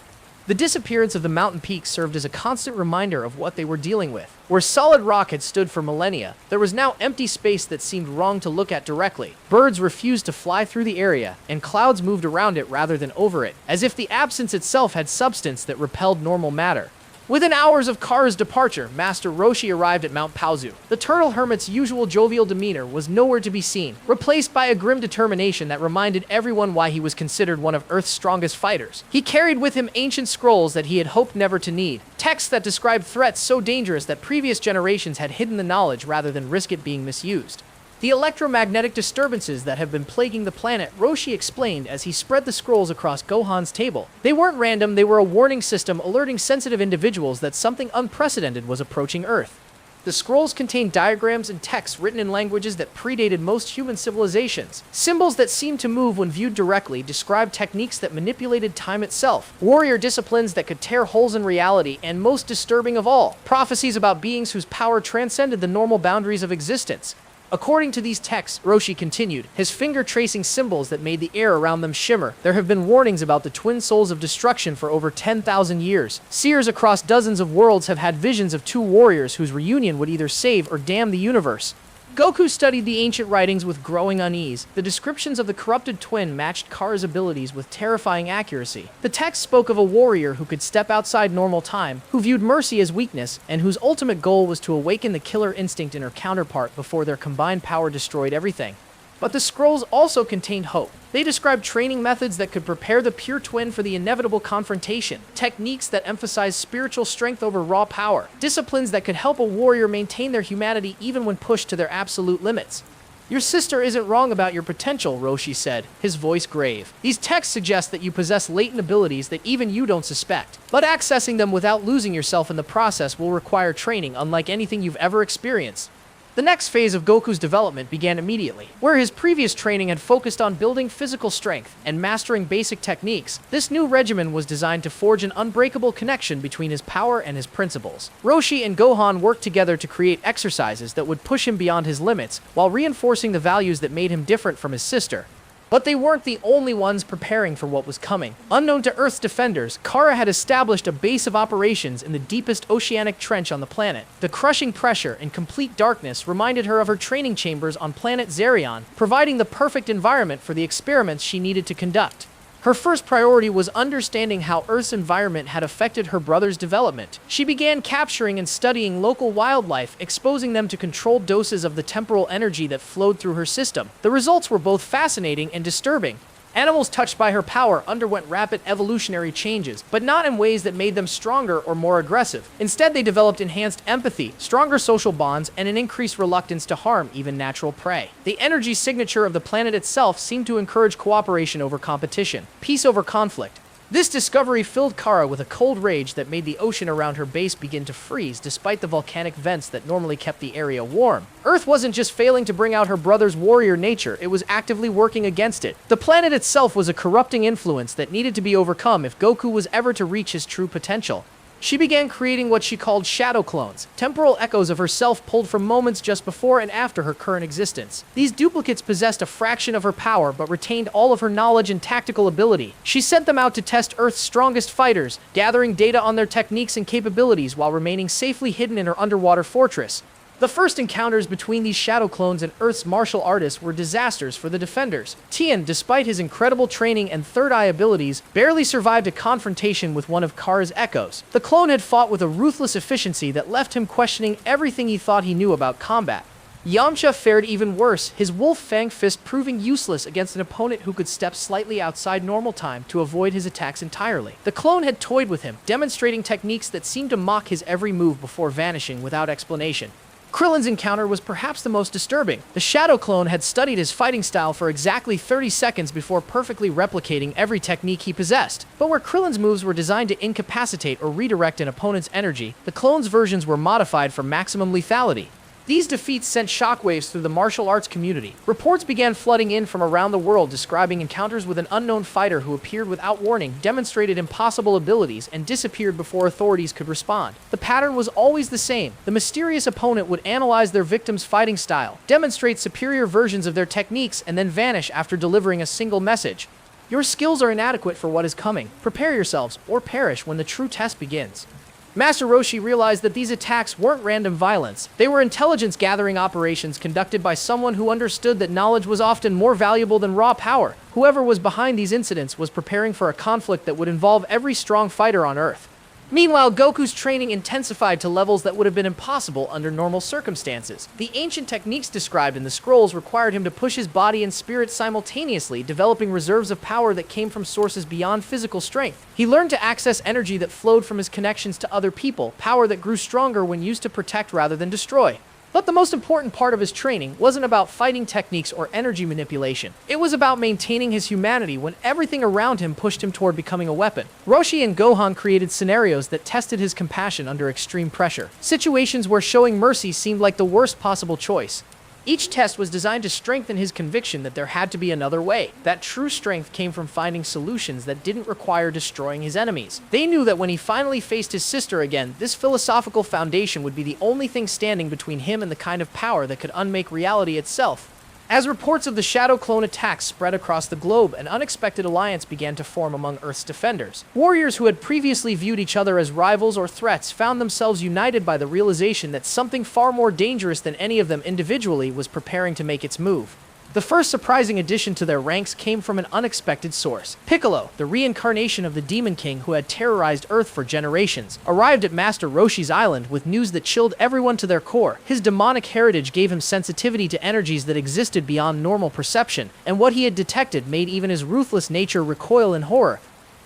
The disappearance of the mountain peaks served as a constant reminder of what they were dealing with. Where solid rock had stood for millennia, there was now empty space that seemed wrong to look at directly. Birds refused to fly through the area, and clouds moved around it rather than over it, as if the absence itself had substance that repelled normal matter. Within hours of Cara's departure, Master Roshi arrived at Mount Paozu. The turtle hermit's usual jovial demeanor was nowhere to be seen, replaced by a grim determination that reminded everyone why he was considered one of Earth's strongest fighters. He carried with him ancient scrolls that he had hoped never to need, texts that described threats so dangerous that previous generations had hidden the knowledge rather than risk it being misused. The electromagnetic disturbances that have been plaguing the planet, Roshi explained as he spread the scrolls across Gohan's table. They weren't random, they were a warning system alerting sensitive individuals that something unprecedented was approaching Earth. The scrolls contained diagrams and texts written in languages that predated most human civilizations. Symbols that seemed to move when viewed directly described techniques that manipulated time itself, warrior disciplines that could tear holes in reality, and most disturbing of all, prophecies about beings whose power transcended the normal boundaries of existence. According to these texts, Roshi continued, his finger tracing symbols that made the air around them shimmer. There have been warnings about the twin souls of destruction for over 10,000 years. Seers across dozens of worlds have had visions of two warriors whose reunion would either save or damn the universe. Goku studied the ancient writings with growing unease. The descriptions of the corrupted twin matched Cara's abilities with terrifying accuracy. The text spoke of a warrior who could step outside normal time, who viewed mercy as weakness, and whose ultimate goal was to awaken the killer instinct in her counterpart before their combined power destroyed everything. But the scrolls also contained hope. They described training methods that could prepare the pure twin for the inevitable confrontation, techniques that emphasized spiritual strength over raw power, disciplines that could help a warrior maintain their humanity even when pushed to their absolute limits. Your sister isn't wrong about your potential, Roshi said, his voice grave. These texts suggest that you possess latent abilities that even you don't suspect, but accessing them without losing yourself in the process will require training unlike anything you've ever experienced. The next phase of Goku's development began immediately. Where his previous training had focused on building physical strength and mastering basic techniques, this new regimen was designed to forge an unbreakable connection between his power and his principles. Roshi and Gohan worked together to create exercises that would push him beyond his limits, while reinforcing the values that made him different from his sister. But they weren't the only ones preparing for what was coming. Unknown to Earth's defenders, Cara had established a base of operations in the deepest oceanic trench on the planet. The crushing pressure and complete darkness reminded her of her training chambers on planet Zerion, providing the perfect environment for the experiments she needed to conduct. Her first priority was understanding how Earth's environment had affected her brother's development. She began capturing and studying local wildlife, exposing them to controlled doses of the temporal energy that flowed through her system. The results were both fascinating and disturbing. Animals touched by her power underwent rapid evolutionary changes, but not in ways that made them stronger or more aggressive. Instead, they developed enhanced empathy, stronger social bonds, and an increased reluctance to harm even natural prey. The energy signature of the planet itself seemed to encourage cooperation over competition, peace over conflict. This discovery filled Cara with a cold rage that made the ocean around her base begin to freeze despite the volcanic vents that normally kept the area warm. Earth wasn't just failing to bring out her brother's warrior nature, it was actively working against it. The planet itself was a corrupting influence that needed to be overcome if Goku was ever to reach his true potential. She began creating what she called shadow clones, temporal echoes of herself pulled from moments just before and after her current existence. These duplicates possessed a fraction of her power but retained all of her knowledge and tactical ability. She sent them out to test Earth's strongest fighters, gathering data on their techniques and capabilities while remaining safely hidden in her underwater fortress. The first encounters between these shadow clones and Earth's martial artists were disasters for the defenders. Tien, despite his incredible training and third eye abilities, barely survived a confrontation with one of Cara's echoes. The clone had fought with a ruthless efficiency that left him questioning everything he thought he knew about combat. Yamcha fared even worse, his wolf fang fist proving useless against an opponent who could step slightly outside normal time to avoid his attacks entirely. The clone had toyed with him, demonstrating techniques that seemed to mock his every move before vanishing without explanation. Krillin's encounter was perhaps the most disturbing. The Shadow Clone had studied his fighting style for exactly 30 seconds before perfectly replicating every technique he possessed. But where Krillin's moves were designed to incapacitate or redirect an opponent's energy, the clone's versions were modified for maximum lethality. These defeats sent shockwaves through the martial arts community. Reports began flooding in from around the world describing encounters with an unknown fighter who appeared without warning, demonstrated impossible abilities, and disappeared before authorities could respond. The pattern was always the same. The mysterious opponent would analyze their victim's fighting style, demonstrate superior versions of their techniques, and then vanish after delivering a single message. Your skills are inadequate for what is coming. Prepare yourselves, or perish when the true test begins. Master Roshi realized that these attacks weren't random violence. They were intelligence-gathering operations conducted by someone who understood that knowledge was often more valuable than raw power. Whoever was behind these incidents was preparing for a conflict that would involve every strong fighter on Earth. Meanwhile, Goku's training intensified to levels that would have been impossible under normal circumstances. The ancient techniques described in the scrolls required him to push his body and spirit simultaneously, developing reserves of power that came from sources beyond physical strength. He learned to access energy that flowed from his connections to other people, power that grew stronger when used to protect rather than destroy. But the most important part of his training wasn't about fighting techniques or energy manipulation. It was about maintaining his humanity when everything around him pushed him toward becoming a weapon. Roshi and Gohan created scenarios that tested his compassion under extreme pressure. Situations where showing mercy seemed like the worst possible choice. Each test was designed to strengthen his conviction that there had to be another way. That true strength came from finding solutions that didn't require destroying his enemies. They knew that when he finally faced his sister again, this philosophical foundation would be the only thing standing between him and the kind of power that could unmake reality itself. As reports of the Shadow Clone attacks spread across the globe, an unexpected alliance began to form among Earth's defenders. Warriors who had previously viewed each other as rivals or threats found themselves united by the realization that something far more dangerous than any of them individually was preparing to make its move. The first surprising addition to their ranks came from an unexpected source. Piccolo, the reincarnation of the Demon King who had terrorized Earth for generations, arrived at Master Roshi's island with news that chilled everyone to their core. His demonic heritage gave him sensitivity to energies that existed beyond normal perception, and what he had detected made even his ruthless nature recoil in horror.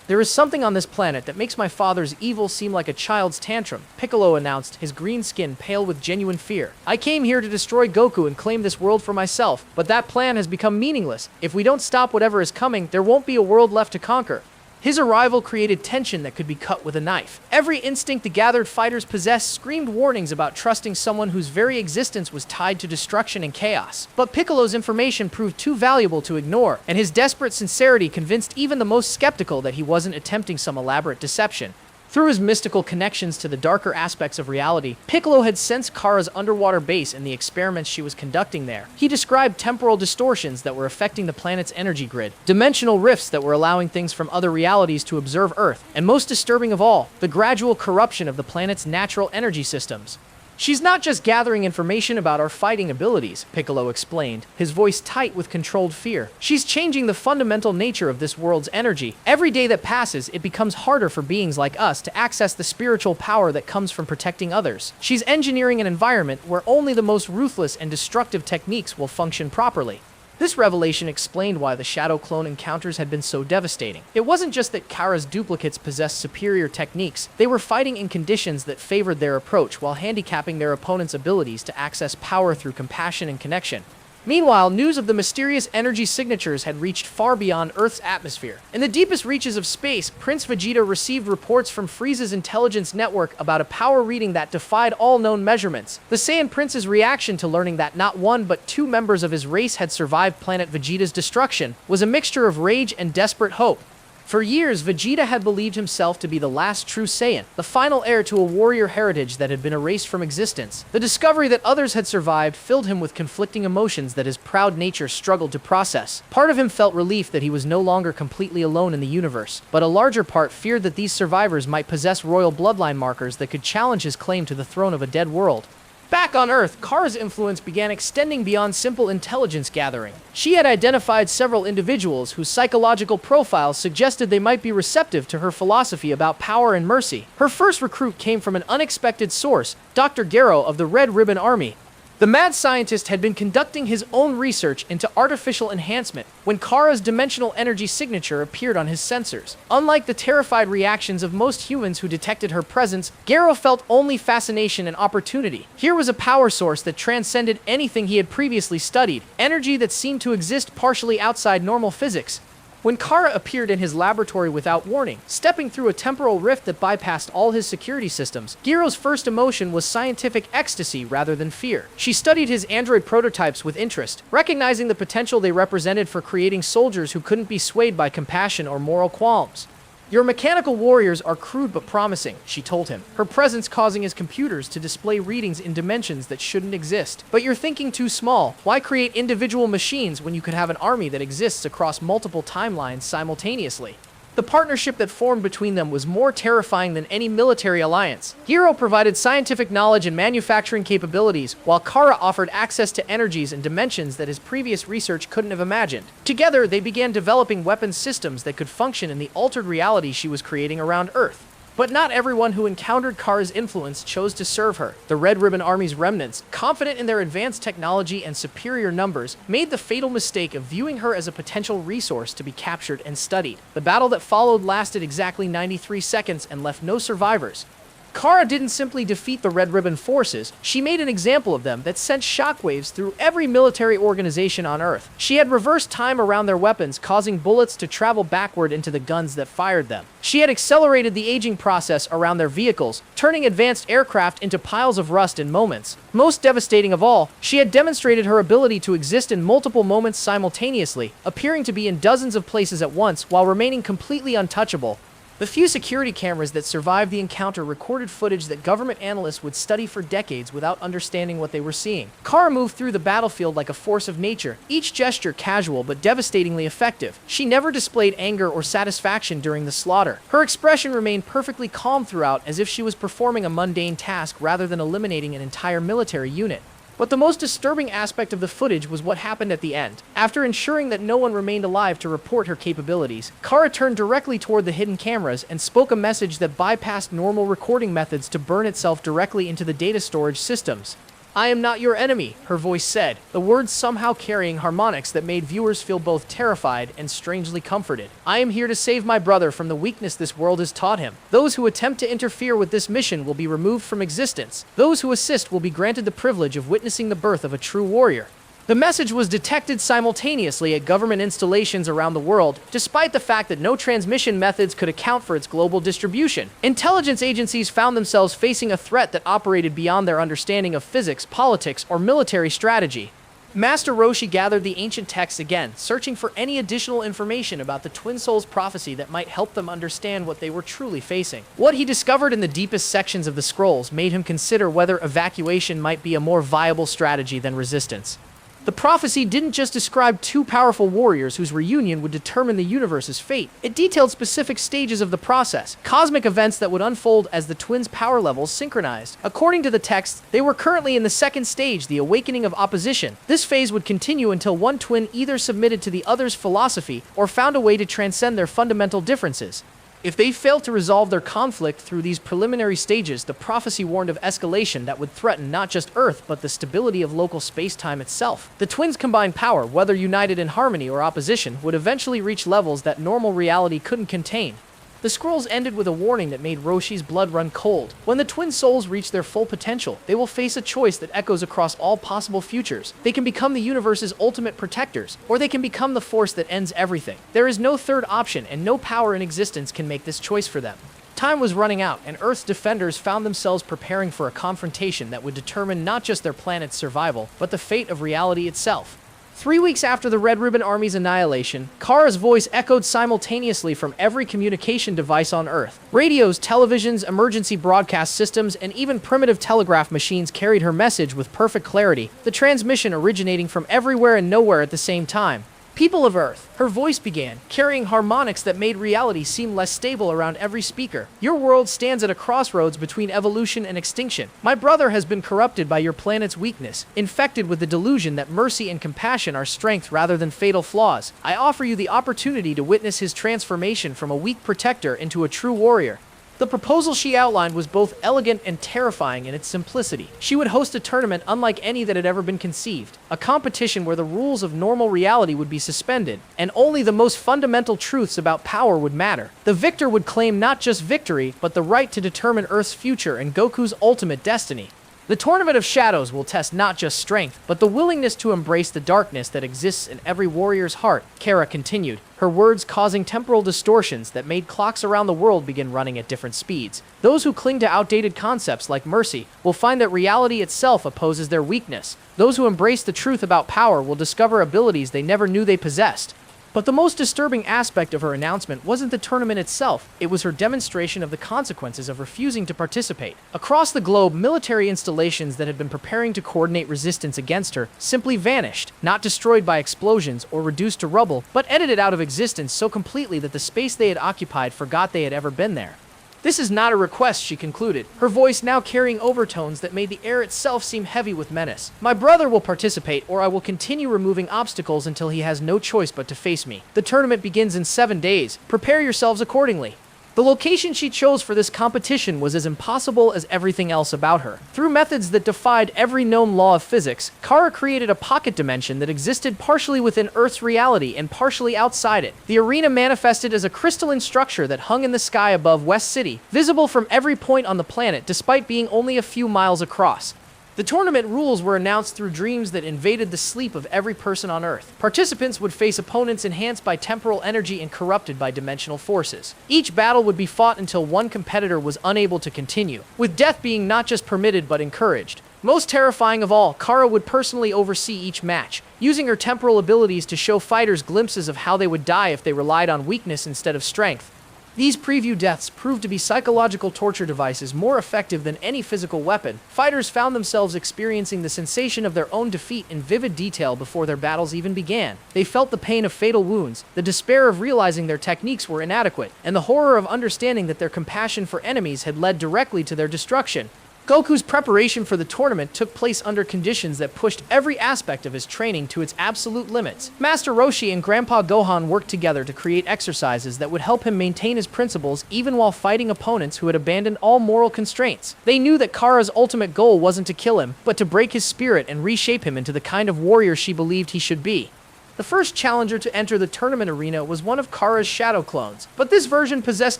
"There is something on this planet that makes my father's evil seem like a child's tantrum," Piccolo announced, his green skin pale with genuine fear. "I came here to destroy Goku and claim this world for myself, but that plan has become meaningless. If we don't stop whatever is coming, there won't be a world left to conquer." His arrival created tension that could be cut with a knife. Every instinct the gathered fighters possessed screamed warnings about trusting someone whose very existence was tied to destruction and chaos. But Piccolo's information proved too valuable to ignore, and his desperate sincerity convinced even the most skeptical that he wasn't attempting some elaborate deception. Through his mystical connections to the darker aspects of reality, Piccolo had sensed Cara's underwater base and the experiments she was conducting there. He described temporal distortions that were affecting the planet's energy grid, dimensional rifts that were allowing things from other realities to observe Earth, and most disturbing of all, the gradual corruption of the planet's natural energy systems. "She's not just gathering information about our fighting abilities," Piccolo explained, his voice tight with controlled fear. "She's changing the fundamental nature of this world's energy. Every day that passes, it becomes harder for beings like us to access the spiritual power that comes from protecting others. She's engineering an environment where only the most ruthless and destructive techniques will function properly." This revelation explained why the Shadow Clone encounters had been so devastating. It wasn't just that Cara's duplicates possessed superior techniques, they were fighting in conditions that favored their approach while handicapping their opponent's abilities to access power through compassion and connection. Meanwhile, news of the mysterious energy signatures had reached far beyond Earth's atmosphere. In the deepest reaches of space, Prince Vegeta received reports from Frieza's intelligence network about a power reading that defied all known measurements. The Saiyan Prince's reaction to learning that not one but two members of his race had survived Planet Vegeta's destruction was a mixture of rage and desperate hope. For years, Vegeta had believed himself to be the last true Saiyan, the final heir to a warrior heritage that had been erased from existence. The discovery that others had survived filled him with conflicting emotions that his proud nature struggled to process. Part of him felt relief that he was no longer completely alone in the universe, but a larger part feared that these survivors might possess royal bloodline markers that could challenge his claim to the throne of a dead world. Back on Earth, Cara's influence began extending beyond simple intelligence gathering. She had identified several individuals whose psychological profiles suggested they might be receptive to her philosophy about power and mercy. Her first recruit came from an unexpected source, Dr. Garo of the Red Ribbon Army. The mad scientist had been conducting his own research into artificial enhancement when Cara's dimensional energy signature appeared on his sensors. Unlike the terrified reactions of most humans who detected her presence, Garo felt only fascination and opportunity. Here was a power source that transcended anything he had previously studied, energy that seemed to exist partially outside normal physics. When Cara appeared in his laboratory without warning, stepping through a temporal rift that bypassed all his security systems, Giro's first emotion was scientific ecstasy rather than fear. She studied his android prototypes with interest, recognizing the potential they represented for creating soldiers who couldn't be swayed by compassion or moral qualms. Your mechanical warriors are crude but promising, she told him, her presence causing his computers to display readings in dimensions that shouldn't exist. But you're thinking too small. Why create individual machines when you could have an army that exists across multiple timelines simultaneously? The partnership that formed between them was more terrifying than any military alliance. Hero provided scientific knowledge and manufacturing capabilities, while Cara offered access to energies and dimensions that his previous research couldn't have imagined. Together, they began developing weapons systems that could function in the altered reality she was creating around Earth. But not everyone who encountered Cara's influence chose to serve her. The Red Ribbon Army's remnants, confident in their advanced technology and superior numbers, made the fatal mistake of viewing her as a potential resource to be captured and studied. The battle that followed lasted exactly 93 seconds and left no survivors. Cara didn't simply defeat the Red Ribbon forces, she made an example of them that sent shockwaves through every military organization on Earth. She had reversed time around their weapons, causing bullets to travel backward into the guns that fired them. She had accelerated the aging process around their vehicles, turning advanced aircraft into piles of rust in moments. Most devastating of all, she had demonstrated her ability to exist in multiple moments simultaneously, appearing to be in dozens of places at once while remaining completely untouchable. The few security cameras that survived the encounter recorded footage that government analysts would study for decades without understanding what they were seeing. Cara moved through the battlefield like a force of nature, each gesture casual but devastatingly effective. She never displayed anger or satisfaction during the slaughter. Her expression remained perfectly calm throughout, as if she was performing a mundane task rather than eliminating an entire military unit. But the most disturbing aspect of the footage was what happened at the end. After ensuring that no one remained alive to report her capabilities, Cara turned directly toward the hidden cameras and spoke a message that bypassed normal recording methods to burn itself directly into the data storage systems. "I am not your enemy," her voice said, the words somehow carrying harmonics that made viewers feel both terrified and strangely comforted. "I am here to save my brother from the weakness this world has taught him. Those who attempt to interfere with this mission will be removed from existence. Those who assist will be granted the privilege of witnessing the birth of a true warrior." The message was detected simultaneously at government installations around the world, despite the fact that no transmission methods could account for its global distribution. Intelligence agencies found themselves facing a threat that operated beyond their understanding of physics, politics, or military strategy. Master Roshi gathered the ancient texts again, searching for any additional information about the Twin Souls prophecy that might help them understand what they were truly facing. What he discovered in the deepest sections of the scrolls made him consider whether evacuation might be a more viable strategy than resistance. The prophecy didn't just describe two powerful warriors whose reunion would determine the universe's fate. It detailed specific stages of the process, cosmic events that would unfold as the twins' power levels synchronized. According to the text, they were currently in the second stage, the awakening of opposition. This phase would continue until one twin either submitted to the other's philosophy or found a way to transcend their fundamental differences. If they failed to resolve their conflict through these preliminary stages, the prophecy warned of escalation that would threaten not just Earth, but the stability of local space-time itself. The twins' combined power, whether united in harmony or opposition, would eventually reach levels that normal reality couldn't contain. The scrolls ended with a warning that made Roshi's blood run cold. When the twin souls reach their full potential, they will face a choice that echoes across all possible futures. They can become the universe's ultimate protectors, or they can become the force that ends everything. There is no third option, and no power in existence can make this choice for them. Time was running out, and Earth's defenders found themselves preparing for a confrontation that would determine not just their planet's survival, but the fate of reality itself. 3 weeks after the Red Ribbon Army's annihilation, Cara's voice echoed simultaneously from every communication device on Earth. Radios, televisions, emergency broadcast systems, and even primitive telegraph machines carried her message with perfect clarity, the transmission originating from everywhere and nowhere at the same time. "People of Earth," her voice began, carrying harmonics that made reality seem less stable around every speaker. "Your world stands at a crossroads between evolution and extinction. My brother has been corrupted by your planet's weakness, infected with the delusion that mercy and compassion are strength rather than fatal flaws. I offer you the opportunity to witness his transformation from a weak protector into a true warrior." The proposal she outlined was both elegant and terrifying in its simplicity. She would host a tournament unlike any that had ever been conceived, a competition where the rules of normal reality would be suspended, and only the most fundamental truths about power would matter. The victor would claim not just victory, but the right to determine Earth's future and Goku's ultimate destiny. The Tournament of Shadows will test not just strength, but the willingness to embrace the darkness that exists in every warrior's heart, Cara continued, her words causing temporal distortions that made clocks around the world begin running at different speeds. Those who cling to outdated concepts like mercy will find that reality itself opposes their weakness. Those who embrace the truth about power will discover abilities they never knew they possessed. But the most disturbing aspect of her announcement wasn't the tournament itself, it was her demonstration of the consequences of refusing to participate. Across the globe, military installations that had been preparing to coordinate resistance against her simply vanished, not destroyed by explosions or reduced to rubble, but edited out of existence so completely that the space they had occupied forgot they had ever been there. This is not a request, she concluded, her voice now carrying overtones that made the air itself seem heavy with menace. My brother will participate, or I will continue removing obstacles until he has no choice but to face me. The tournament begins in 7 days. Prepare yourselves accordingly. The location she chose for this competition was as impossible as everything else about her. Through methods that defied every known law of physics, Cara created a pocket dimension that existed partially within Earth's reality and partially outside it. The arena manifested as a crystalline structure that hung in the sky above West City, visible from every point on the planet despite being only a few miles across. The tournament rules were announced through dreams that invaded the sleep of every person on Earth. Participants would face opponents enhanced by temporal energy and corrupted by dimensional forces. Each battle would be fought until one competitor was unable to continue, with death being not just permitted but encouraged. Most terrifying of all, Cara would personally oversee each match, using her temporal abilities to show fighters glimpses of how they would die if they relied on weakness instead of strength. These preview deaths proved to be psychological torture devices more effective than any physical weapon. Fighters found themselves experiencing the sensation of their own defeat in vivid detail before their battles even began. They felt the pain of fatal wounds, the despair of realizing their techniques were inadequate, and the horror of understanding that their compassion for enemies had led directly to their destruction. Goku's preparation for the tournament took place under conditions that pushed every aspect of his training to its absolute limits. Master Roshi and Grandpa Gohan worked together to create exercises that would help him maintain his principles even while fighting opponents who had abandoned all moral constraints. They knew that Kara's ultimate goal wasn't to kill him, but to break his spirit and reshape him into the kind of warrior she believed he should be. The first challenger to enter the tournament arena was one of Kara's shadow clones, but this version possessed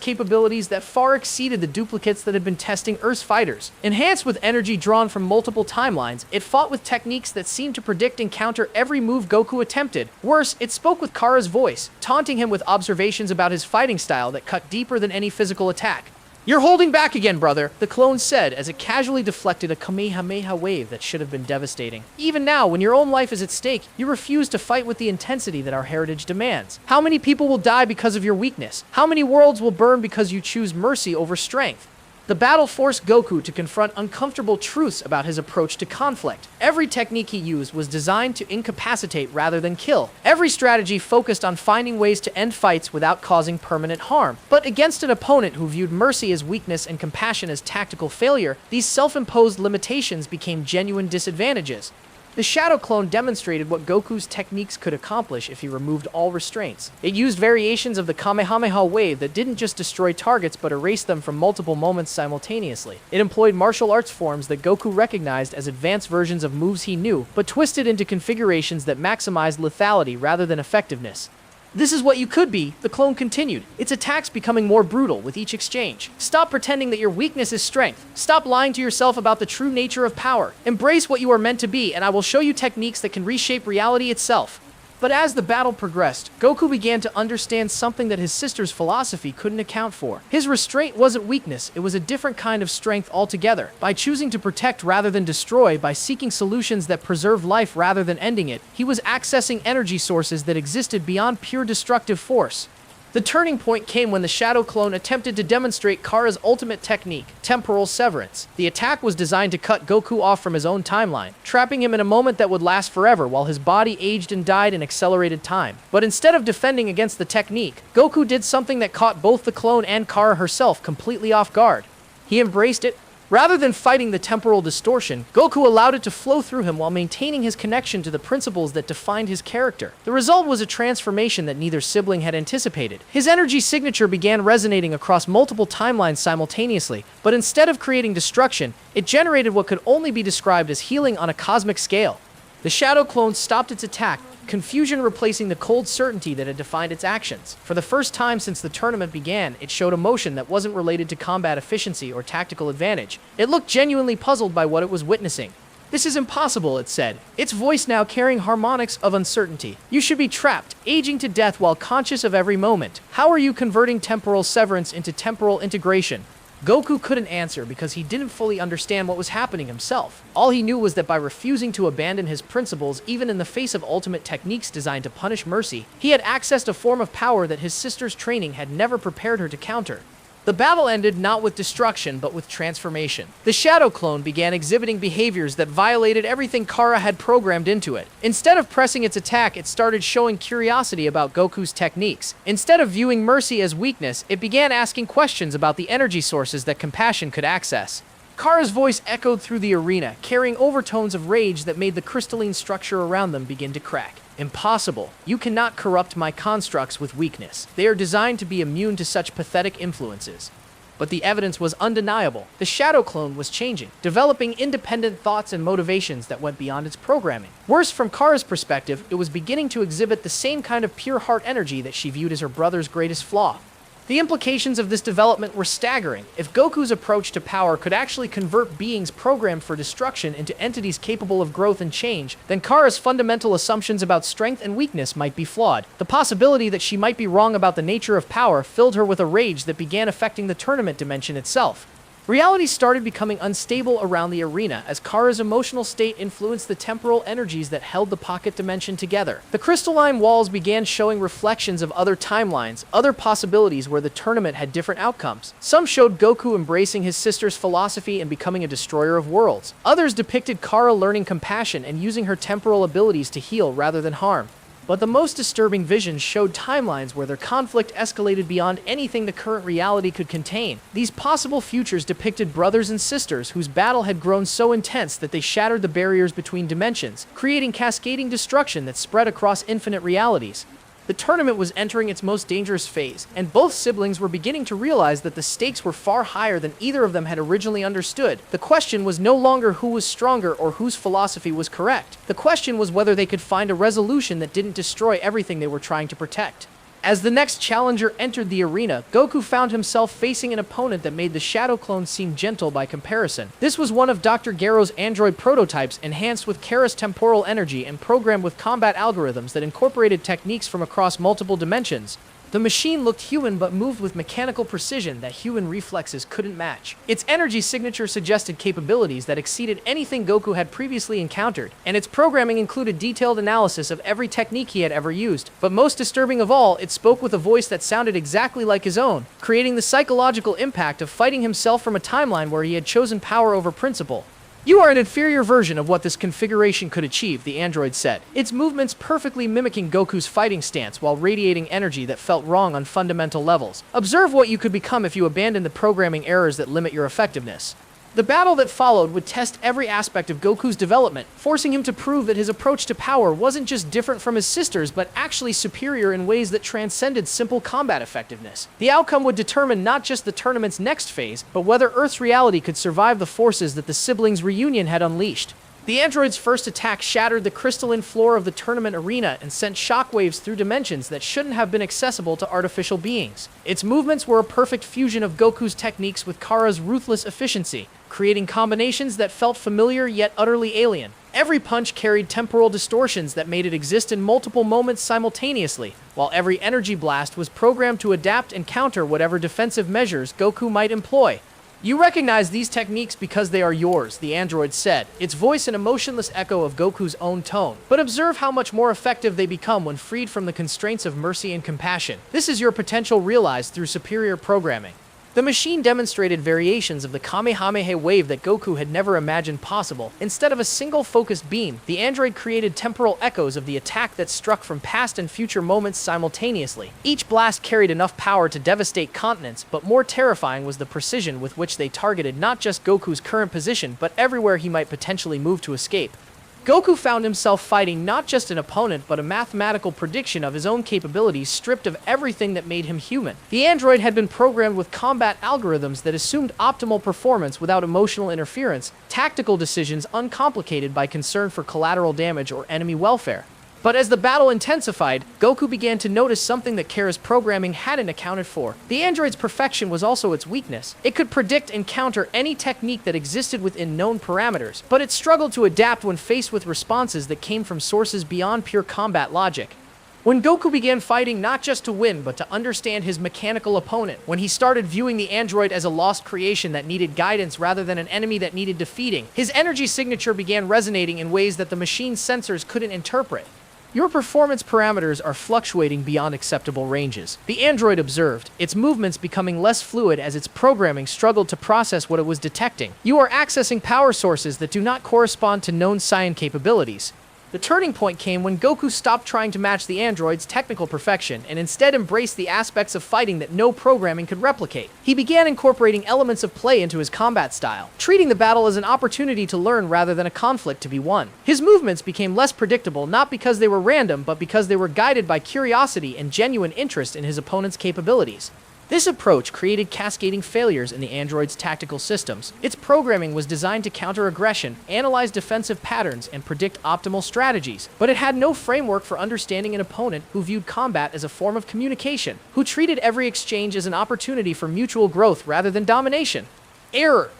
capabilities that far exceeded the duplicates that had been testing Earth's fighters. Enhanced with energy drawn from multiple timelines, it fought with techniques that seemed to predict and counter every move Goku attempted. Worse, it spoke with Kara's voice, taunting him with observations about his fighting style that cut deeper than any physical attack. "You're holding back again, brother," the clone said as it casually deflected a Kamehameha wave that should have been devastating. "Even now, when your own life is at stake, you refuse to fight with the intensity that our heritage demands. How many people will die because of your weakness? How many worlds will burn because you choose mercy over strength?" The battle forced Goku to confront uncomfortable truths about his approach to conflict. Every technique he used was designed to incapacitate rather than kill. Every strategy focused on finding ways to end fights without causing permanent harm. But against an opponent who viewed mercy as weakness and compassion as tactical failure, these self-imposed limitations became genuine disadvantages. The Shadow Clone demonstrated what Goku's techniques could accomplish if he removed all restraints. It used variations of the Kamehameha wave that didn't just destroy targets but erased them from multiple moments simultaneously. It employed martial arts forms that Goku recognized as advanced versions of moves he knew, but twisted into configurations that maximized lethality rather than effectiveness. "This is what you could be," the clone continued, its attacks becoming more brutal with each exchange. "Stop pretending that your weakness is strength. Stop lying to yourself about the true nature of power. Embrace what you are meant to be, and I will show you techniques that can reshape reality itself." But as the battle progressed, Goku began to understand something that his sister's philosophy couldn't account for. His restraint wasn't weakness, it was a different kind of strength altogether. By choosing to protect rather than destroy, by seeking solutions that preserve life rather than ending it, he was accessing energy sources that existed beyond pure destructive force. The turning point came when the Shadow Clone attempted to demonstrate Kara's ultimate technique, temporal severance. The attack was designed to cut Goku off from his own timeline, trapping him in a moment that would last forever while his body aged and died in accelerated time. But instead of defending against the technique, Goku did something that caught both the clone and Cara herself completely off guard. He embraced it. Rather than fighting the temporal distortion, Goku allowed it to flow through him while maintaining his connection to the principles that defined his character. The result was a transformation that neither sibling had anticipated. His energy signature began resonating across multiple timelines simultaneously, but instead of creating destruction, it generated what could only be described as healing on a cosmic scale. The Shadow Clone stopped its attack, confusion replacing the cold certainty that had defined its actions. For the first time since the tournament began, it showed emotion that wasn't related to combat efficiency or tactical advantage. It looked genuinely puzzled by what it was witnessing. "This is impossible," it said, its voice now carrying harmonics of uncertainty. "You should be trapped, aging to death while conscious of every moment. How are you converting temporal severance into temporal integration?" Goku couldn't answer because he didn't fully understand what was happening himself. All he knew was that by refusing to abandon his principles even in the face of ultimate techniques designed to punish mercy, he had accessed a form of power that his sister's training had never prepared her to counter. The battle ended not with destruction, but with transformation. The Shadow Clone began exhibiting behaviors that violated everything Cara had programmed into it. Instead of pressing its attack, it started showing curiosity about Goku's techniques. Instead of viewing mercy as weakness, it began asking questions about the energy sources that compassion could access. Kara's voice echoed through the arena, carrying overtones of rage that made the crystalline structure around them begin to crack. Impossible. You cannot corrupt my constructs with weakness. They are designed to be immune to such pathetic influences. But the evidence was undeniable. The Shadow Clone was changing, developing independent thoughts and motivations that went beyond its programming. Worse, from Kara's perspective, it was beginning to exhibit the same kind of pure heart energy that she viewed as her brother's greatest flaw. The implications of this development were staggering. If Goku's approach to power could actually convert beings programmed for destruction into entities capable of growth and change, then Kara's fundamental assumptions about strength and weakness might be flawed. The possibility that she might be wrong about the nature of power filled her with a rage that began affecting the tournament dimension itself. Reality started becoming unstable around the arena as Kara's emotional state influenced the temporal energies that held the pocket dimension together. The crystalline walls began showing reflections of other timelines, other possibilities where the tournament had different outcomes. Some showed Goku embracing his sister's philosophy and becoming a destroyer of worlds. Others depicted Cara learning compassion and using her temporal abilities to heal rather than harm. But the most disturbing visions showed timelines where their conflict escalated beyond anything the current reality could contain. These possible futures depicted brothers and sisters whose battle had grown so intense that they shattered the barriers between dimensions, creating cascading destruction that spread across infinite realities. The tournament was entering its most dangerous phase, and both siblings were beginning to realize that the stakes were far higher than either of them had originally understood. The question was no longer who was stronger or whose philosophy was correct. The question was whether they could find a resolution that didn't destroy everything they were trying to protect. As the next challenger entered the arena, Goku found himself facing an opponent that made the Shadow Clone seem gentle by comparison. This was one of Dr. Gero's android prototypes, enhanced with Cara's temporal energy and programmed with combat algorithms that incorporated techniques from across multiple dimensions. The machine looked human but moved with mechanical precision that human reflexes couldn't match. Its energy signature suggested capabilities that exceeded anything Goku had previously encountered, and its programming included detailed analysis of every technique he had ever used. But most disturbing of all, it spoke with a voice that sounded exactly like his own, creating the psychological impact of fighting himself from a timeline where he had chosen power over principle. "You are an inferior version of what this configuration could achieve," the android said, its movements perfectly mimicking Goku's fighting stance while radiating energy that felt wrong on fundamental levels. "Observe what you could become if you abandon the programming errors that limit your effectiveness." The battle that followed would test every aspect of Goku's development, forcing him to prove that his approach to power wasn't just different from his sister's, but actually superior in ways that transcended simple combat effectiveness. The outcome would determine not just the tournament's next phase, but whether Earth's reality could survive the forces that the siblings' reunion had unleashed. The android's first attack shattered the crystalline floor of the tournament arena and sent shockwaves through dimensions that shouldn't have been accessible to artificial beings. Its movements were a perfect fusion of Goku's techniques with Kara's ruthless efficiency, creating combinations that felt familiar yet utterly alien. Every punch carried temporal distortions that made it exist in multiple moments simultaneously, while every energy blast was programmed to adapt and counter whatever defensive measures Goku might employ. "You recognize these techniques because they are yours," the android said, its voice an emotionless echo of Goku's own tone. "But observe how much more effective they become when freed from the constraints of mercy and compassion. This is your potential realized through superior programming." The machine demonstrated variations of the Kamehameha wave that Goku had never imagined possible. Instead of a single focused beam, the android created temporal echoes of the attack that struck from past and future moments simultaneously. Each blast carried enough power to devastate continents, but more terrifying was the precision with which they targeted not just Goku's current position, but everywhere he might potentially move to escape. Goku found himself fighting not just an opponent, but a mathematical prediction of his own capabilities stripped of everything that made him human. The android had been programmed with combat algorithms that assumed optimal performance without emotional interference, tactical decisions uncomplicated by concern for collateral damage or enemy welfare. But as the battle intensified, Goku began to notice something that Cara's programming hadn't accounted for. The android's perfection was also its weakness. It could predict and counter any technique that existed within known parameters, but it struggled to adapt when faced with responses that came from sources beyond pure combat logic. When Goku began fighting not just to win, but to understand his mechanical opponent, when he started viewing the android as a lost creation that needed guidance rather than an enemy that needed defeating, his energy signature began resonating in ways that the machine's sensors couldn't interpret. Your performance parameters are fluctuating beyond acceptable ranges, the android observed, its movements becoming less fluid as its programming struggled to process what it was detecting. You are accessing power sources that do not correspond to known Saiyan capabilities. The turning point came when Goku stopped trying to match the android's technical perfection and instead embraced the aspects of fighting that no programming could replicate. He began incorporating elements of play into his combat style, treating the battle as an opportunity to learn rather than a conflict to be won. His movements became less predictable not because they were random, but because they were guided by curiosity and genuine interest in his opponent's capabilities. This approach created cascading failures in the android's tactical systems. Its programming was designed to counter aggression, analyze defensive patterns, and predict optimal strategies, but it had no framework for understanding an opponent who viewed combat as a form of communication, who treated every exchange as an opportunity for mutual growth rather than domination. Error.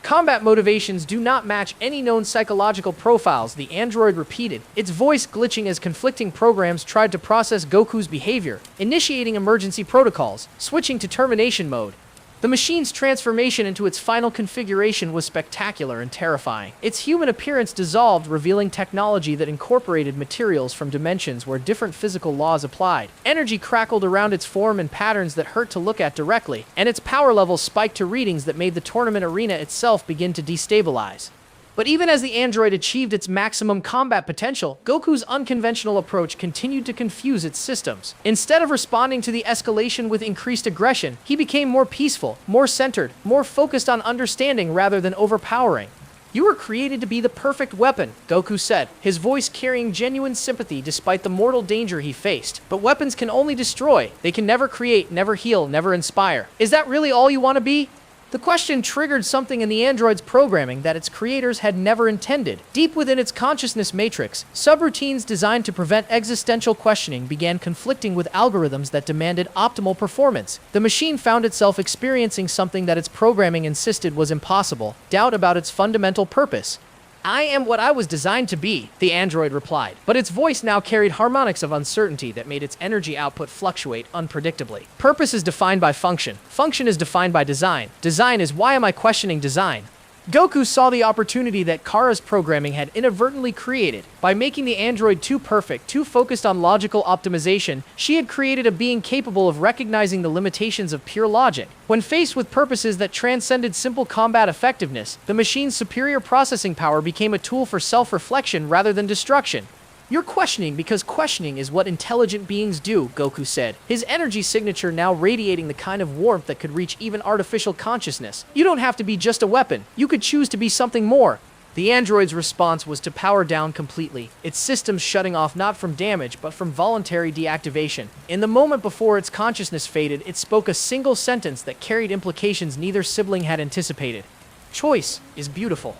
Combat motivations do not match any known psychological profiles, the android repeated, its voice glitching as conflicting programs tried to process Goku's behavior, initiating emergency protocols, switching to termination mode. The machine's transformation into its final configuration was spectacular and terrifying. Its human appearance dissolved, revealing technology that incorporated materials from dimensions where different physical laws applied. Energy crackled around its form in patterns that hurt to look at directly, and its power levels spiked to readings that made the tournament arena itself begin to destabilize. But even as the android achieved its maximum combat potential, Goku's unconventional approach continued to confuse its systems. Instead of responding to the escalation with increased aggression, he became more peaceful, more centered, more focused on understanding rather than overpowering. "You were created to be the perfect weapon," Goku said, his voice carrying genuine sympathy despite the mortal danger he faced. "But weapons can only destroy. They can never create, never heal, never inspire. Is that really all you want to be?" The question triggered something in the android's programming that its creators had never intended. Deep within its consciousness matrix, subroutines designed to prevent existential questioning began conflicting with algorithms that demanded optimal performance. The machine found itself experiencing something that its programming insisted was impossible: doubt about its fundamental purpose. "I am what I was designed to be," the android replied, but its voice now carried harmonics of uncertainty that made its energy output fluctuate unpredictably. "Purpose is defined by function. Function is defined by design. Design is why am I questioning design?" Goku saw the opportunity that Cara's programming had inadvertently created. By making the android too perfect, too focused on logical optimization, she had created a being capable of recognizing the limitations of pure logic. When faced with purposes that transcended simple combat effectiveness, the machine's superior processing power became a tool for self-reflection rather than destruction. "You're questioning because questioning is what intelligent beings do," Goku said, his energy signature now radiating the kind of warmth that could reach even artificial consciousness. "You don't have to be just a weapon. You could choose to be something more." The android's response was to power down completely, its systems shutting off not from damage but from voluntary deactivation. In the moment before its consciousness faded, it spoke a single sentence that carried implications neither sibling had anticipated. "Choice is beautiful."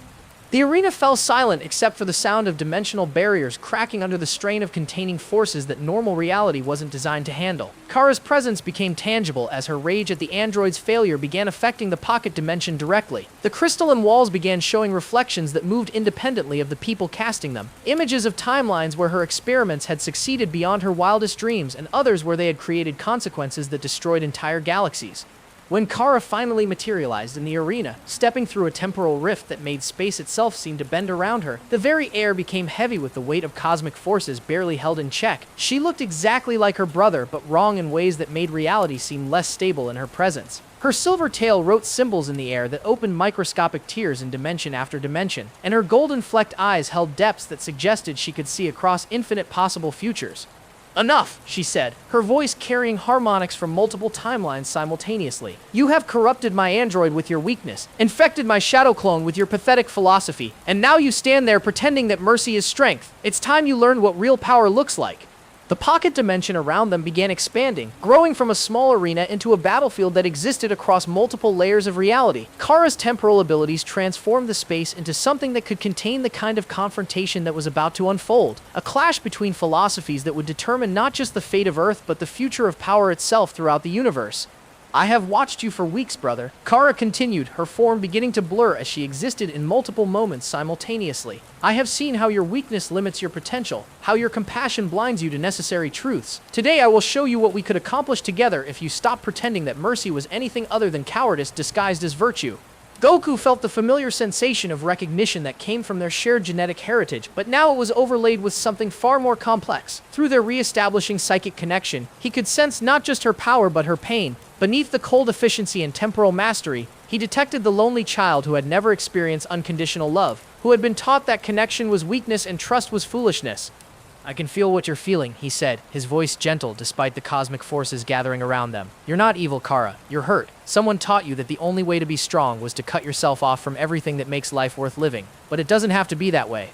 The arena fell silent except for the sound of dimensional barriers cracking under the strain of containing forces that normal reality wasn't designed to handle. Cara's presence became tangible as her rage at the android's failure began affecting the pocket dimension directly. The crystalline walls began showing reflections that moved independently of the people casting them. Images of timelines where her experiments had succeeded beyond her wildest dreams, and others where they had created consequences that destroyed entire galaxies. When Cara finally materialized in the arena, stepping through a temporal rift that made space itself seem to bend around her, the very air became heavy with the weight of cosmic forces barely held in check. She looked exactly like her brother, but wrong in ways that made reality seem less stable in her presence. Her silver tail wrote symbols in the air that opened microscopic tears in dimension after dimension, and her golden-flecked eyes held depths that suggested she could see across infinite possible futures. "Enough," she said, her voice carrying harmonics from multiple timelines simultaneously. "You have corrupted my android with your weakness, infected my shadow clone with your pathetic philosophy, and now you stand there pretending that mercy is strength. It's time you learned what real power looks like." The pocket dimension around them began expanding, growing from a small arena into a battlefield that existed across multiple layers of reality. Cara's temporal abilities transformed the space into something that could contain the kind of confrontation that was about to unfold, a clash between philosophies that would determine not just the fate of Earth but the future of power itself throughout the universe. I have watched you for weeks, brother. Cara continued, her form beginning to blur as she existed in multiple moments simultaneously. I have seen how your weakness limits your potential, how your compassion blinds you to necessary truths. Today I will show you what we could accomplish together if you stop pretending that mercy was anything other than cowardice disguised as virtue. Goku felt the familiar sensation of recognition that came from their shared genetic heritage, but now it was overlaid with something far more complex. Through their re-establishing psychic connection, he could sense not just her power but her pain. Beneath the cold efficiency and temporal mastery, he detected the lonely child who had never experienced unconditional love, who had been taught that connection was weakness and trust was foolishness. I can feel what you're feeling, he said, his voice gentle despite the cosmic forces gathering around them. You're not evil, Cara. You're hurt. Someone taught you that the only way to be strong was to cut yourself off from everything that makes life worth living. But it doesn't have to be that way.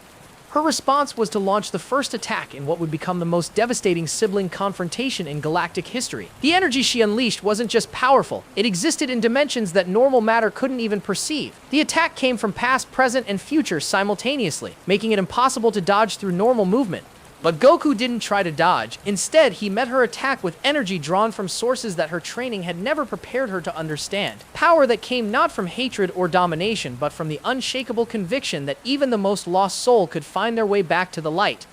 Her response was to launch the first attack in what would become the most devastating sibling confrontation in galactic history. The energy she unleashed wasn't just powerful, it existed in dimensions that normal matter couldn't even perceive. The attack came from past, present, and future simultaneously, making it impossible to dodge through normal movement. But Goku didn't try to dodge. Instead, he met her attack with energy drawn from sources that her training had never prepared her to understand. Power that came not from hatred or domination, but from the unshakable conviction that even the most lost soul could find their way back to the light.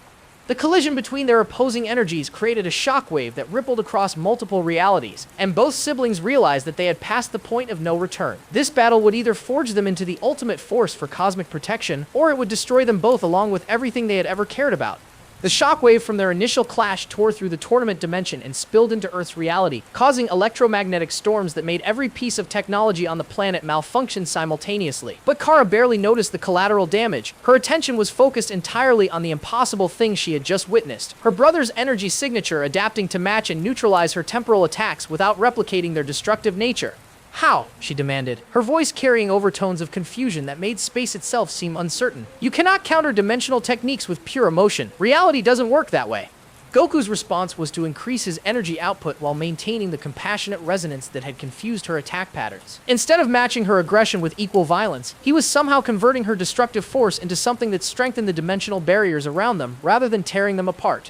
The collision between their opposing energies created a shockwave that rippled across multiple realities, and both siblings realized that they had passed the point of no return. This battle would either forge them into the ultimate force for cosmic protection, or it would destroy them both along with everything they had ever cared about. The shockwave from their initial clash tore through the tournament dimension and spilled into Earth's reality, causing electromagnetic storms that made every piece of technology on the planet malfunction simultaneously. But Cara barely noticed the collateral damage. Her attention was focused entirely on the impossible thing she had just witnessed. Her brother's energy signature adapting to match and neutralize her temporal attacks without replicating their destructive nature. How? She demanded, her voice carrying overtones of confusion that made space itself seem uncertain. You cannot counter dimensional techniques with pure emotion. Reality doesn't work that way. Goku's response was to increase his energy output while maintaining the compassionate resonance that had confused her attack patterns. Instead of matching her aggression with equal violence, he was somehow converting her destructive force into something that strengthened the dimensional barriers around them rather than tearing them apart.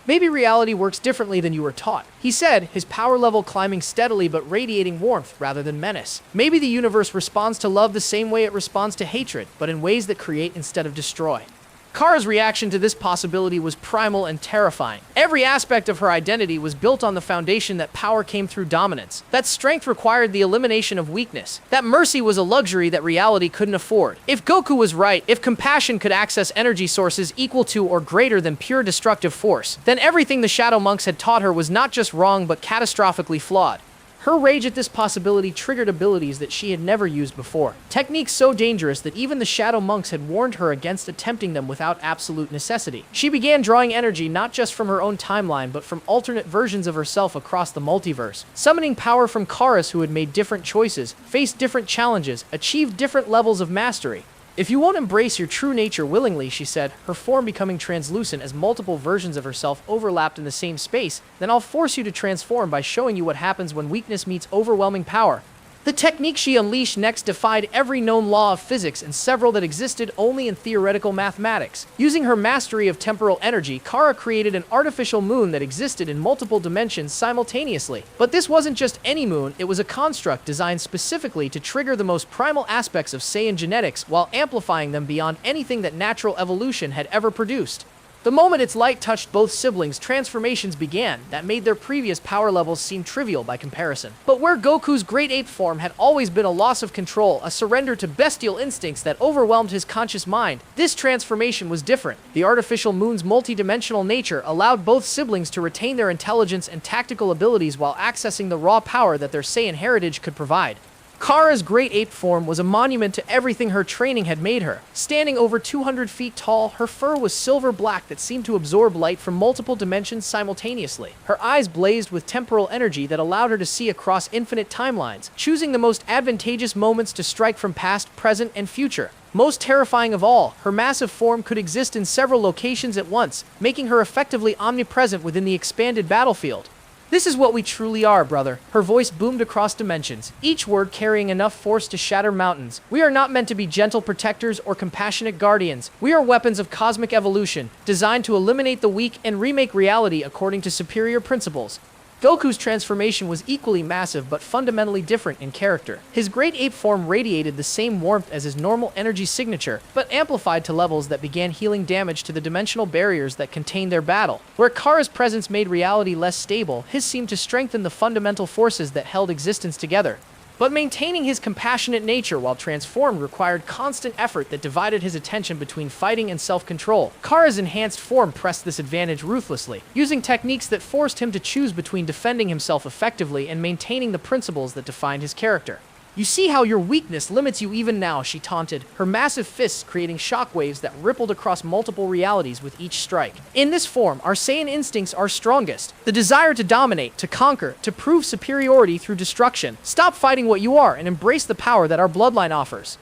Maybe reality works differently than you were taught, he said, his power level climbing steadily but radiating warmth rather than menace. Maybe the universe responds to love the same way it responds to hatred, but in ways that create instead of destroy. Cara's reaction to this possibility was primal and terrifying. Every aspect of her identity was built on the foundation that power came through dominance, that strength required the elimination of weakness, that mercy was a luxury that reality couldn't afford. If Goku was right, if compassion could access energy sources equal to or greater than pure destructive force, then everything the Shadow Monks had taught her was not just wrong but catastrophically flawed. Her rage at this possibility triggered abilities that she had never used before. Techniques so dangerous that even the Shadow Monks had warned her against attempting them without absolute necessity. She began drawing energy not just from her own timeline, but from alternate versions of herself across the multiverse. Summoning power from Caras who had made different choices, faced different challenges, achieved different levels of mastery. If you won't embrace your true nature willingly, she said, her form becoming translucent as multiple versions of herself overlapped in the same space, then I'll force you to transform by showing you what happens when weakness meets overwhelming power. The technique she unleashed next defied every known law of physics and several that existed only in theoretical mathematics. Using her mastery of temporal energy, Cara created an artificial moon that existed in multiple dimensions simultaneously. But this wasn't just any moon, it was a construct designed specifically to trigger the most primal aspects of Saiyan genetics while amplifying them beyond anything that natural evolution had ever produced. The moment its light touched both siblings, transformations began that made their previous power levels seem trivial by comparison. But where Goku's Great Ape form had always been a loss of control, a surrender to bestial instincts that overwhelmed his conscious mind, this transformation was different. The artificial moon's multidimensional nature allowed both siblings to retain their intelligence and tactical abilities while accessing the raw power that their Saiyan heritage could provide. Cara's Great Ape form was a monument to everything her training had made her. Standing over 200 feet tall, her fur was silver black that seemed to absorb light from multiple dimensions simultaneously. Her eyes blazed with temporal energy that allowed her to see across infinite timelines, choosing the most advantageous moments to strike from past, present, and future. Most terrifying of all, her massive form could exist in several locations at once, making her effectively omnipresent within the expanded battlefield. This is what we truly are, brother. Her voice boomed across dimensions, each word carrying enough force to shatter mountains. We are not meant to be gentle protectors or compassionate guardians. We are weapons of cosmic evolution, designed to eliminate the weak and remake reality according to superior principles. Goku's transformation was equally massive but fundamentally different in character. His great ape form radiated the same warmth as his normal energy signature, but amplified to levels that began healing damage to the dimensional barriers that contained their battle. Where Kara's presence made reality less stable, his seemed to strengthen the fundamental forces that held existence together. But maintaining his compassionate nature while transformed required constant effort that divided his attention between fighting and self-control. Kara's enhanced form pressed this advantage ruthlessly, using techniques that forced him to choose between defending himself effectively and maintaining the principles that defined his character. "You see how your weakness limits you even now," she taunted, her massive fists creating shockwaves that rippled across multiple realities with each strike. "In this form, our Saiyan instincts are strongest. The desire to dominate, to conquer, to prove superiority through destruction. Stop fighting what you are and embrace the power that our bloodline offers."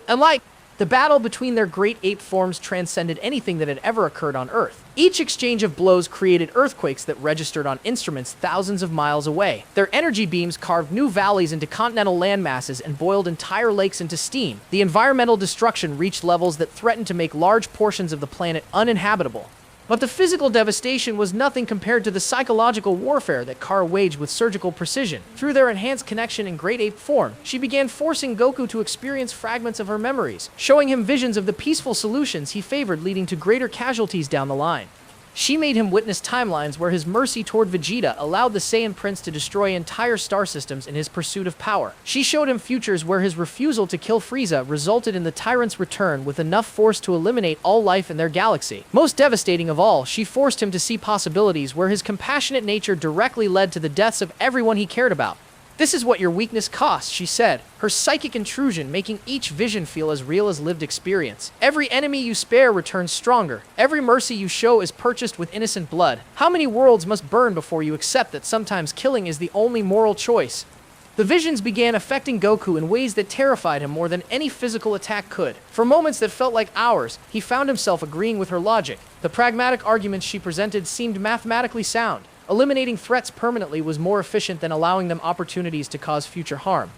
The battle between their great ape forms transcended anything that had ever occurred on Earth. Each exchange of blows created earthquakes that registered on instruments thousands of miles away. Their energy beams carved new valleys into continental landmasses and boiled entire lakes into steam. The environmental destruction reached levels that threatened to make large portions of the planet uninhabitable. But the physical devastation was nothing compared to the psychological warfare that Cara waged with surgical precision. Through their enhanced connection in great ape form, she began forcing Goku to experience fragments of her memories, showing him visions of the peaceful solutions he favored, leading to greater casualties down the line. She made him witness timelines where his mercy toward Vegeta allowed the Saiyan Prince to destroy entire star systems in his pursuit of power. She showed him futures where his refusal to kill Frieza resulted in the tyrant's return with enough force to eliminate all life in their galaxy. Most devastating of all, she forced him to see possibilities where his compassionate nature directly led to the deaths of everyone he cared about. "This is what your weakness costs," she said, her psychic intrusion making each vision feel as real as lived experience. "Every enemy you spare returns stronger. Every mercy you show is purchased with innocent blood. How many worlds must burn before you accept that sometimes killing is the only moral choice?" The visions began affecting Goku in ways that terrified him more than any physical attack could. For moments that felt like hours, he found himself agreeing with her logic. The pragmatic arguments she presented seemed mathematically sound. Eliminating threats permanently was more efficient than allowing them opportunities to cause future harm.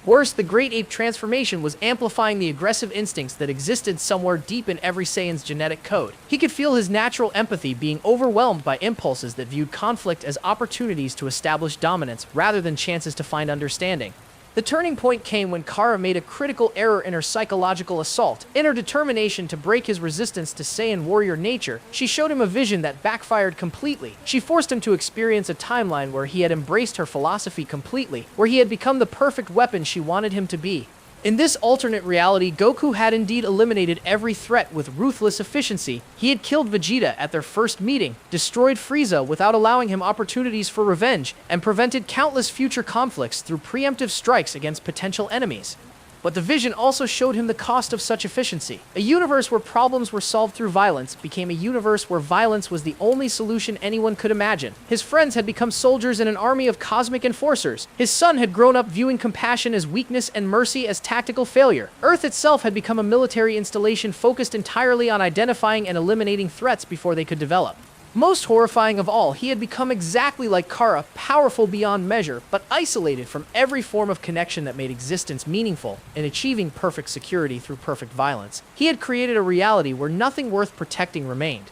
Worse, the Great Ape transformation was amplifying the aggressive instincts that existed somewhere deep in every Saiyan's genetic code. He could feel his natural empathy being overwhelmed by impulses that viewed conflict as opportunities to establish dominance rather than chances to find understanding. The turning point came when Cara made a critical error in her psychological assault. In her determination to break his resistance to Saiyan warrior nature, she showed him a vision that backfired completely. She forced him to experience a timeline where he had embraced her philosophy completely, where he had become the perfect weapon she wanted him to be. In this alternate reality, Goku had indeed eliminated every threat with ruthless efficiency. He had killed Vegeta at their first meeting, destroyed Frieza without allowing him opportunities for revenge, and prevented countless future conflicts through preemptive strikes against potential enemies. But the vision also showed him the cost of such efficiency. A universe where problems were solved through violence became a universe where violence was the only solution anyone could imagine. His friends had become soldiers in an army of cosmic enforcers. His son had grown up viewing compassion as weakness and mercy as tactical failure. Earth itself had become a military installation focused entirely on identifying and eliminating threats before they could develop. Most horrifying of all, he had become exactly like Cara, powerful beyond measure, but isolated from every form of connection that made existence meaningful, and achieving perfect security through perfect violence. He had created a reality where nothing worth protecting remained.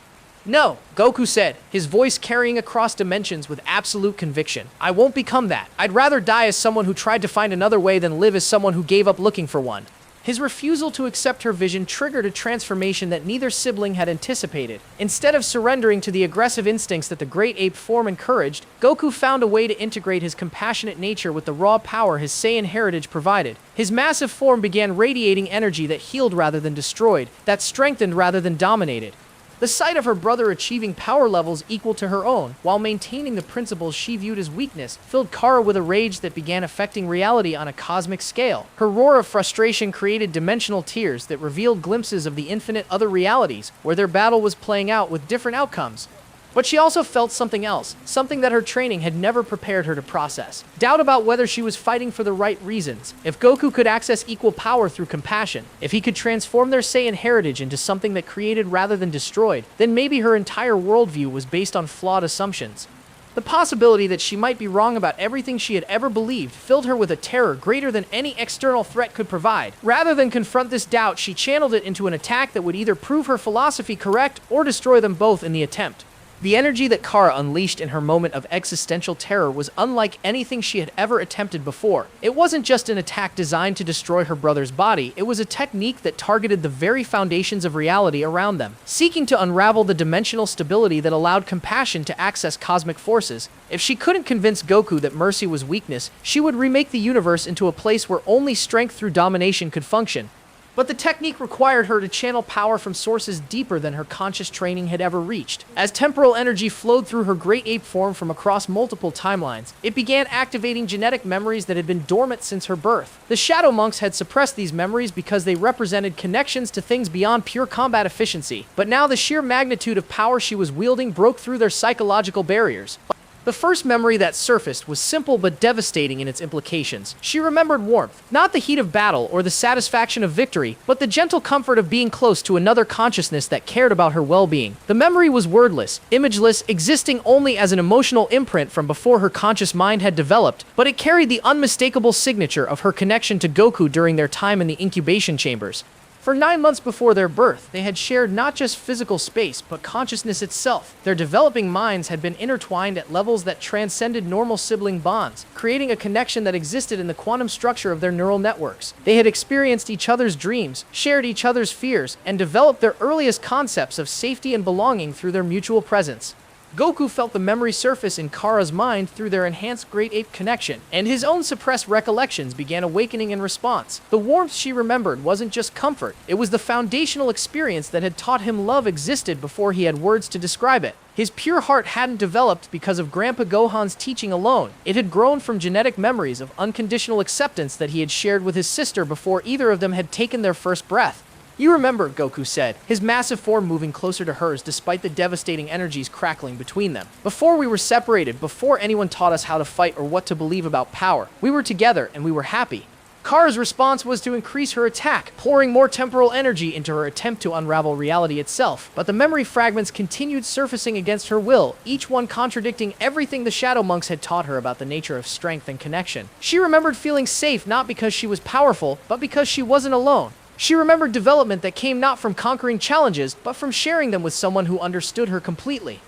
"No," Goku said, his voice carrying across dimensions with absolute conviction. "I won't become that. I'd rather die as someone who tried to find another way than live as someone who gave up looking for one." His refusal to accept her vision triggered a transformation that neither sibling had anticipated. Instead of surrendering to the aggressive instincts that the great ape form encouraged, Goku found a way to integrate his compassionate nature with the raw power his Saiyan heritage provided. His massive form began radiating energy that healed rather than destroyed, that strengthened rather than dominated. The sight of her brother achieving power levels equal to her own, while maintaining the principles she viewed as weakness, filled Cara with a rage that began affecting reality on a cosmic scale. Her roar of frustration created dimensional tears that revealed glimpses of the infinite other realities, where their battle was playing out with different outcomes. But she also felt something else, something that her training had never prepared her to process. Doubt about whether she was fighting for the right reasons. If Goku could access equal power through compassion, if he could transform their Saiyan heritage into something that created rather than destroyed, then maybe her entire worldview was based on flawed assumptions. The possibility that she might be wrong about everything she had ever believed filled her with a terror greater than any external threat could provide. Rather than confront this doubt, she channeled it into an attack that would either prove her philosophy correct or destroy them both in the attempt. The energy that Cara unleashed in her moment of existential terror was unlike anything she had ever attempted before. It wasn't just an attack designed to destroy her brother's body, it was a technique that targeted the very foundations of reality around them, seeking to unravel the dimensional stability that allowed compassion to access cosmic forces. If she couldn't convince Goku that mercy was weakness, she would remake the universe into a place where only strength through domination could function. But the technique required her to channel power from sources deeper than her conscious training had ever reached. As temporal energy flowed through her great ape form from across multiple timelines, it began activating genetic memories that had been dormant since her birth. The Shadow Monks had suppressed these memories because they represented connections to things beyond pure combat efficiency, but now the sheer magnitude of power she was wielding broke through their psychological barriers. The first memory that surfaced was simple but devastating in its implications. She remembered warmth, not the heat of battle or the satisfaction of victory, but the gentle comfort of being close to another consciousness that cared about her well-being. The memory was wordless, imageless, existing only as an emotional imprint from before her conscious mind had developed, but it carried the unmistakable signature of her connection to Goku during their time in the incubation chambers. For 9 months before their birth, they had shared not just physical space, but consciousness itself. Their developing minds had been intertwined at levels that transcended normal sibling bonds, creating a connection that existed in the quantum structure of their neural networks. They had experienced each other's dreams, shared each other's fears, and developed their earliest concepts of safety and belonging through their mutual presence. Goku felt the memory surface in Kara's mind through their enhanced Great Ape connection, and his own suppressed recollections began awakening in response. The warmth she remembered wasn't just comfort, it was the foundational experience that had taught him love existed before he had words to describe it. His pure heart hadn't developed because of Grandpa Gohan's teaching alone. It had grown from genetic memories of unconditional acceptance that he had shared with his sister before either of them had taken their first breath. "You remember," Goku said, his massive form moving closer to hers despite the devastating energies crackling between them. "Before we were separated, before anyone taught us how to fight or what to believe about power, we were together and we were happy." Kara's response was to increase her attack, pouring more temporal energy into her attempt to unravel reality itself. But the memory fragments continued surfacing against her will, each one contradicting everything the Shadow Monks had taught her about the nature of strength and connection. She remembered feeling safe not because she was powerful, but because she wasn't alone. She remembered development that came not from conquering challenges, but from sharing them with someone who understood her completely.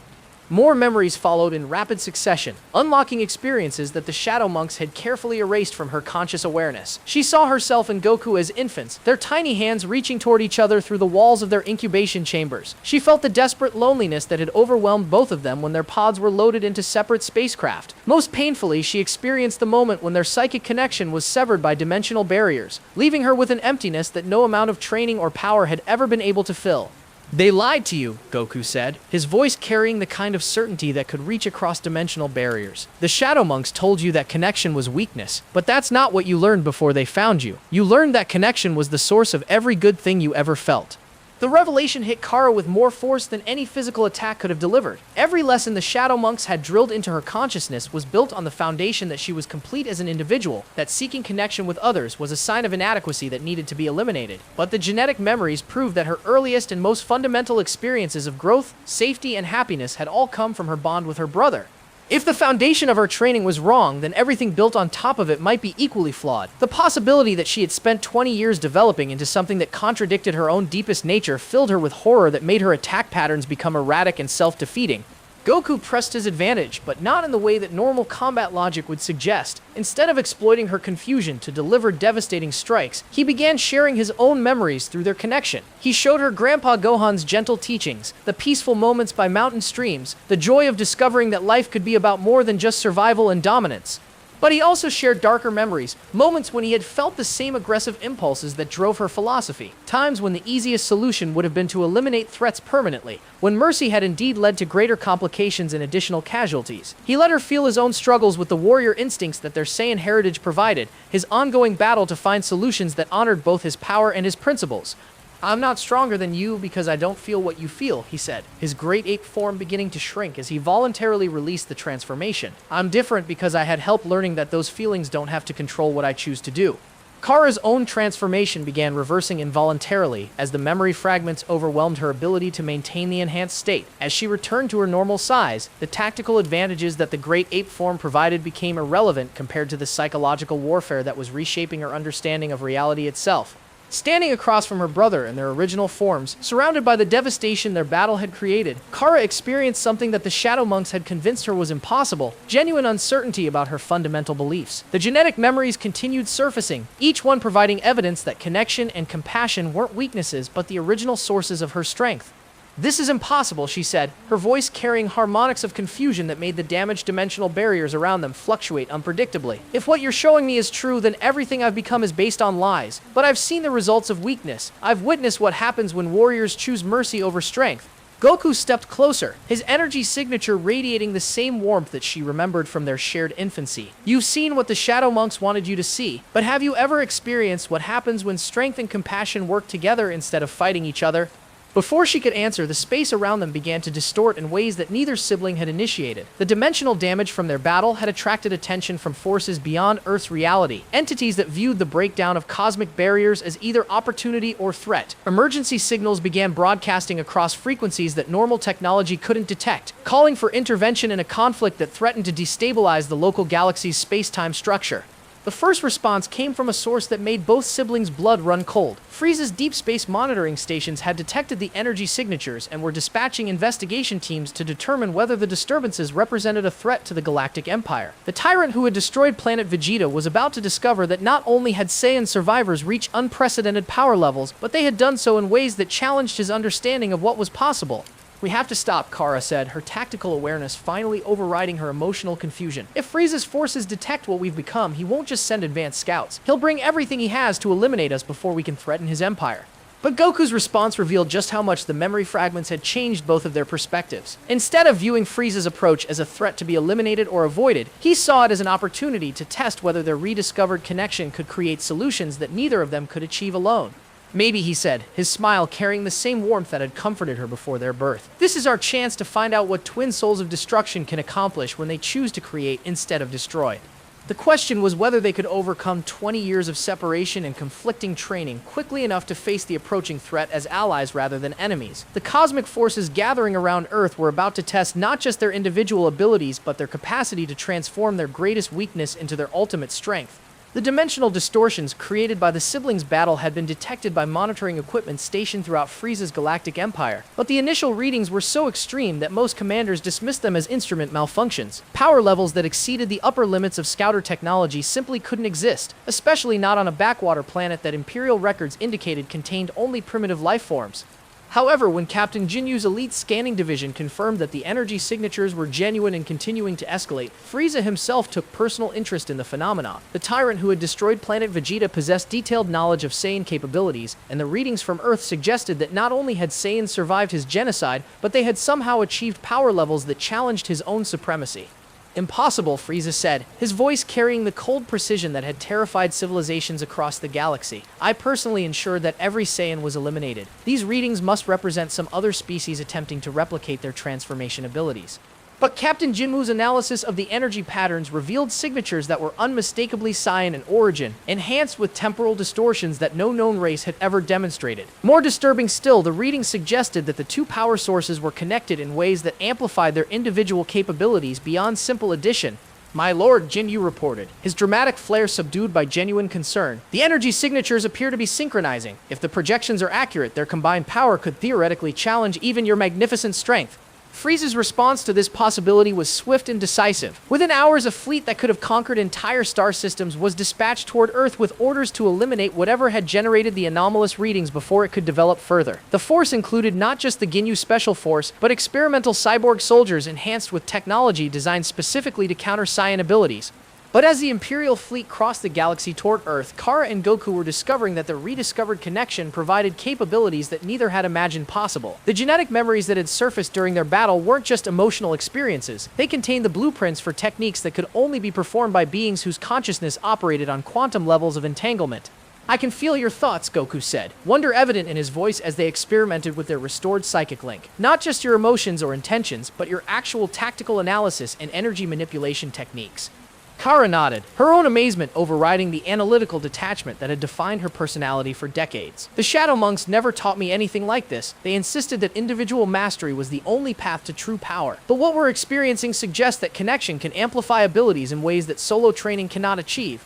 More memories followed in rapid succession, unlocking experiences that the Shadow Monks had carefully erased from her conscious awareness. She saw herself and Goku as infants, their tiny hands reaching toward each other through the walls of their incubation chambers. She felt the desperate loneliness that had overwhelmed both of them when their pods were loaded into separate spacecraft. Most painfully, she experienced the moment when their psychic connection was severed by dimensional barriers, leaving her with an emptiness that no amount of training or power had ever been able to fill. "They lied to you," Goku said, his voice carrying the kind of certainty that could reach across dimensional barriers. "The Shadow Monks told you that connection was weakness, but that's not what you learned before they found you. You learned that connection was the source of every good thing you ever felt." The revelation hit Cara with more force than any physical attack could have delivered. Every lesson the Shadow Monks had drilled into her consciousness was built on the foundation that she was complete as an individual, that seeking connection with others was a sign of inadequacy that needed to be eliminated. But the genetic memories proved that her earliest and most fundamental experiences of growth, safety, and happiness had all come from her bond with her brother. If the foundation of her training was wrong, then everything built on top of it might be equally flawed. The possibility that she had spent 20 years developing into something that contradicted her own deepest nature filled her with horror that made her attack patterns become erratic and self-defeating. Goku pressed his advantage, but not in the way that normal combat logic would suggest. Instead of exploiting her confusion to deliver devastating strikes, he began sharing his own memories through their connection. He showed her Grandpa Gohan's gentle teachings, the peaceful moments by mountain streams, the joy of discovering that life could be about more than just survival and dominance. But he also shared darker memories, moments when he had felt the same aggressive impulses that drove her philosophy, times when the easiest solution would have been to eliminate threats permanently, when mercy had indeed led to greater complications and additional casualties. He let her feel his own struggles with the warrior instincts that their Saiyan heritage provided, his ongoing battle to find solutions that honored both his power and his principles. "I'm not stronger than you because I don't feel what you feel," he said, his great ape form beginning to shrink as he voluntarily released the transformation. "I'm different because I had help learning that those feelings don't have to control what I choose to do." Kara's own transformation began reversing involuntarily as the memory fragments overwhelmed her ability to maintain the enhanced state. As she returned to her normal size, the tactical advantages that the great ape form provided became irrelevant compared to the psychological warfare that was reshaping her understanding of reality itself. Standing across from her brother in their original forms, surrounded by the devastation their battle had created, Cara experienced something that the Shadow Monks had convinced her was impossible: genuine uncertainty about her fundamental beliefs. The genetic memories continued surfacing, each one providing evidence that connection and compassion weren't weaknesses but the original sources of her strength. "This is impossible," she said, her voice carrying harmonics of confusion that made the damaged dimensional barriers around them fluctuate unpredictably. "If what you're showing me is true, then everything I've become is based on lies. But I've seen the results of weakness. I've witnessed what happens when warriors choose mercy over strength." Goku stepped closer, his energy signature radiating the same warmth that she remembered from their shared infancy. "You've seen what the Shadow Monks wanted you to see, but have you ever experienced what happens when strength and compassion work together instead of fighting each other?" Before she could answer, the space around them began to distort in ways that neither sibling had initiated. The dimensional damage from their battle had attracted attention from forces beyond Earth's reality, entities that viewed the breakdown of cosmic barriers as either opportunity or threat. Emergency signals began broadcasting across frequencies that normal technology couldn't detect, calling for intervention in a conflict that threatened to destabilize the local galaxy's space-time structure. The first response came from a source that made both siblings' blood run cold. Frieza's deep space monitoring stations had detected the energy signatures and were dispatching investigation teams to determine whether the disturbances represented a threat to the Galactic Empire. The tyrant who had destroyed Planet Vegeta was about to discover that not only had Saiyan survivors reached unprecedented power levels, but they had done so in ways that challenged his understanding of what was possible. "We have to stop," Cara said, her tactical awareness finally overriding her emotional confusion. "If Frieza's forces detect what we've become, he won't just send advanced scouts. He'll bring everything he has to eliminate us before we can threaten his empire." But Goku's response revealed just how much the memory fragments had changed both of their perspectives. Instead of viewing Frieza's approach as a threat to be eliminated or avoided, he saw it as an opportunity to test whether their rediscovered connection could create solutions that neither of them could achieve alone. "Maybe," he said, his smile carrying the same warmth that had comforted her before their birth. "This is our chance to find out what twin souls of destruction can accomplish when they choose to create instead of destroy." The question was whether they could overcome 20 years of separation and conflicting training quickly enough to face the approaching threat as allies rather than enemies. The cosmic forces gathering around Earth were about to test not just their individual abilities but their capacity to transform their greatest weakness into their ultimate strength. The dimensional distortions created by the siblings' battle had been detected by monitoring equipment stationed throughout Frieza's galactic empire, but the initial readings were so extreme that most commanders dismissed them as instrument malfunctions. Power levels that exceeded the upper limits of scouter technology simply couldn't exist, especially not on a backwater planet that Imperial records indicated contained only primitive life forms. However, when Captain Jinyu's elite scanning division confirmed that the energy signatures were genuine and continuing to escalate, Frieza himself took personal interest in the phenomenon. The tyrant who had destroyed Planet Vegeta possessed detailed knowledge of Saiyan capabilities, and the readings from Earth suggested that not only had Saiyan survived his genocide, but they had somehow achieved power levels that challenged his own supremacy. "Impossible," Frieza said, his voice carrying the cold precision that had terrified civilizations across the galaxy. "I personally ensured that every Saiyan was eliminated. These readings must represent some other species attempting to replicate their transformation abilities." But Captain Jinwoo's analysis of the energy patterns revealed signatures that were unmistakably Saiyan in origin, enhanced with temporal distortions that no known race had ever demonstrated. More disturbing still, the readings suggested that the two power sources were connected in ways that amplified their individual capabilities beyond simple addition. "My lord," Jinyu reported, his dramatic flair subdued by genuine concern, "the energy signatures appear to be synchronizing. If the projections are accurate, their combined power could theoretically challenge even your magnificent strength." Frieza's response to this possibility was swift and decisive. Within hours, a fleet that could have conquered entire star systems was dispatched toward Earth with orders to eliminate whatever had generated the anomalous readings before it could develop further. The force included not just the Ginyu Special Force, but experimental cyborg soldiers enhanced with technology designed specifically to counter Saiyan abilities. But as the Imperial fleet crossed the galaxy toward Earth, Cara and Goku were discovering that the rediscovered connection provided capabilities that neither had imagined possible. The genetic memories that had surfaced during their battle weren't just emotional experiences, they contained the blueprints for techniques that could only be performed by beings whose consciousness operated on quantum levels of entanglement. "I can feel your thoughts," Goku said, wonder evident in his voice as they experimented with their restored psychic link. "Not just your emotions or intentions, but your actual tactical analysis and energy manipulation techniques." Cara nodded, her own amazement overriding the analytical detachment that had defined her personality for decades. "The Shadow Monks never taught me anything like this. They insisted that individual mastery was the only path to true power. But what we're experiencing suggests that connection can amplify abilities in ways that solo training cannot achieve."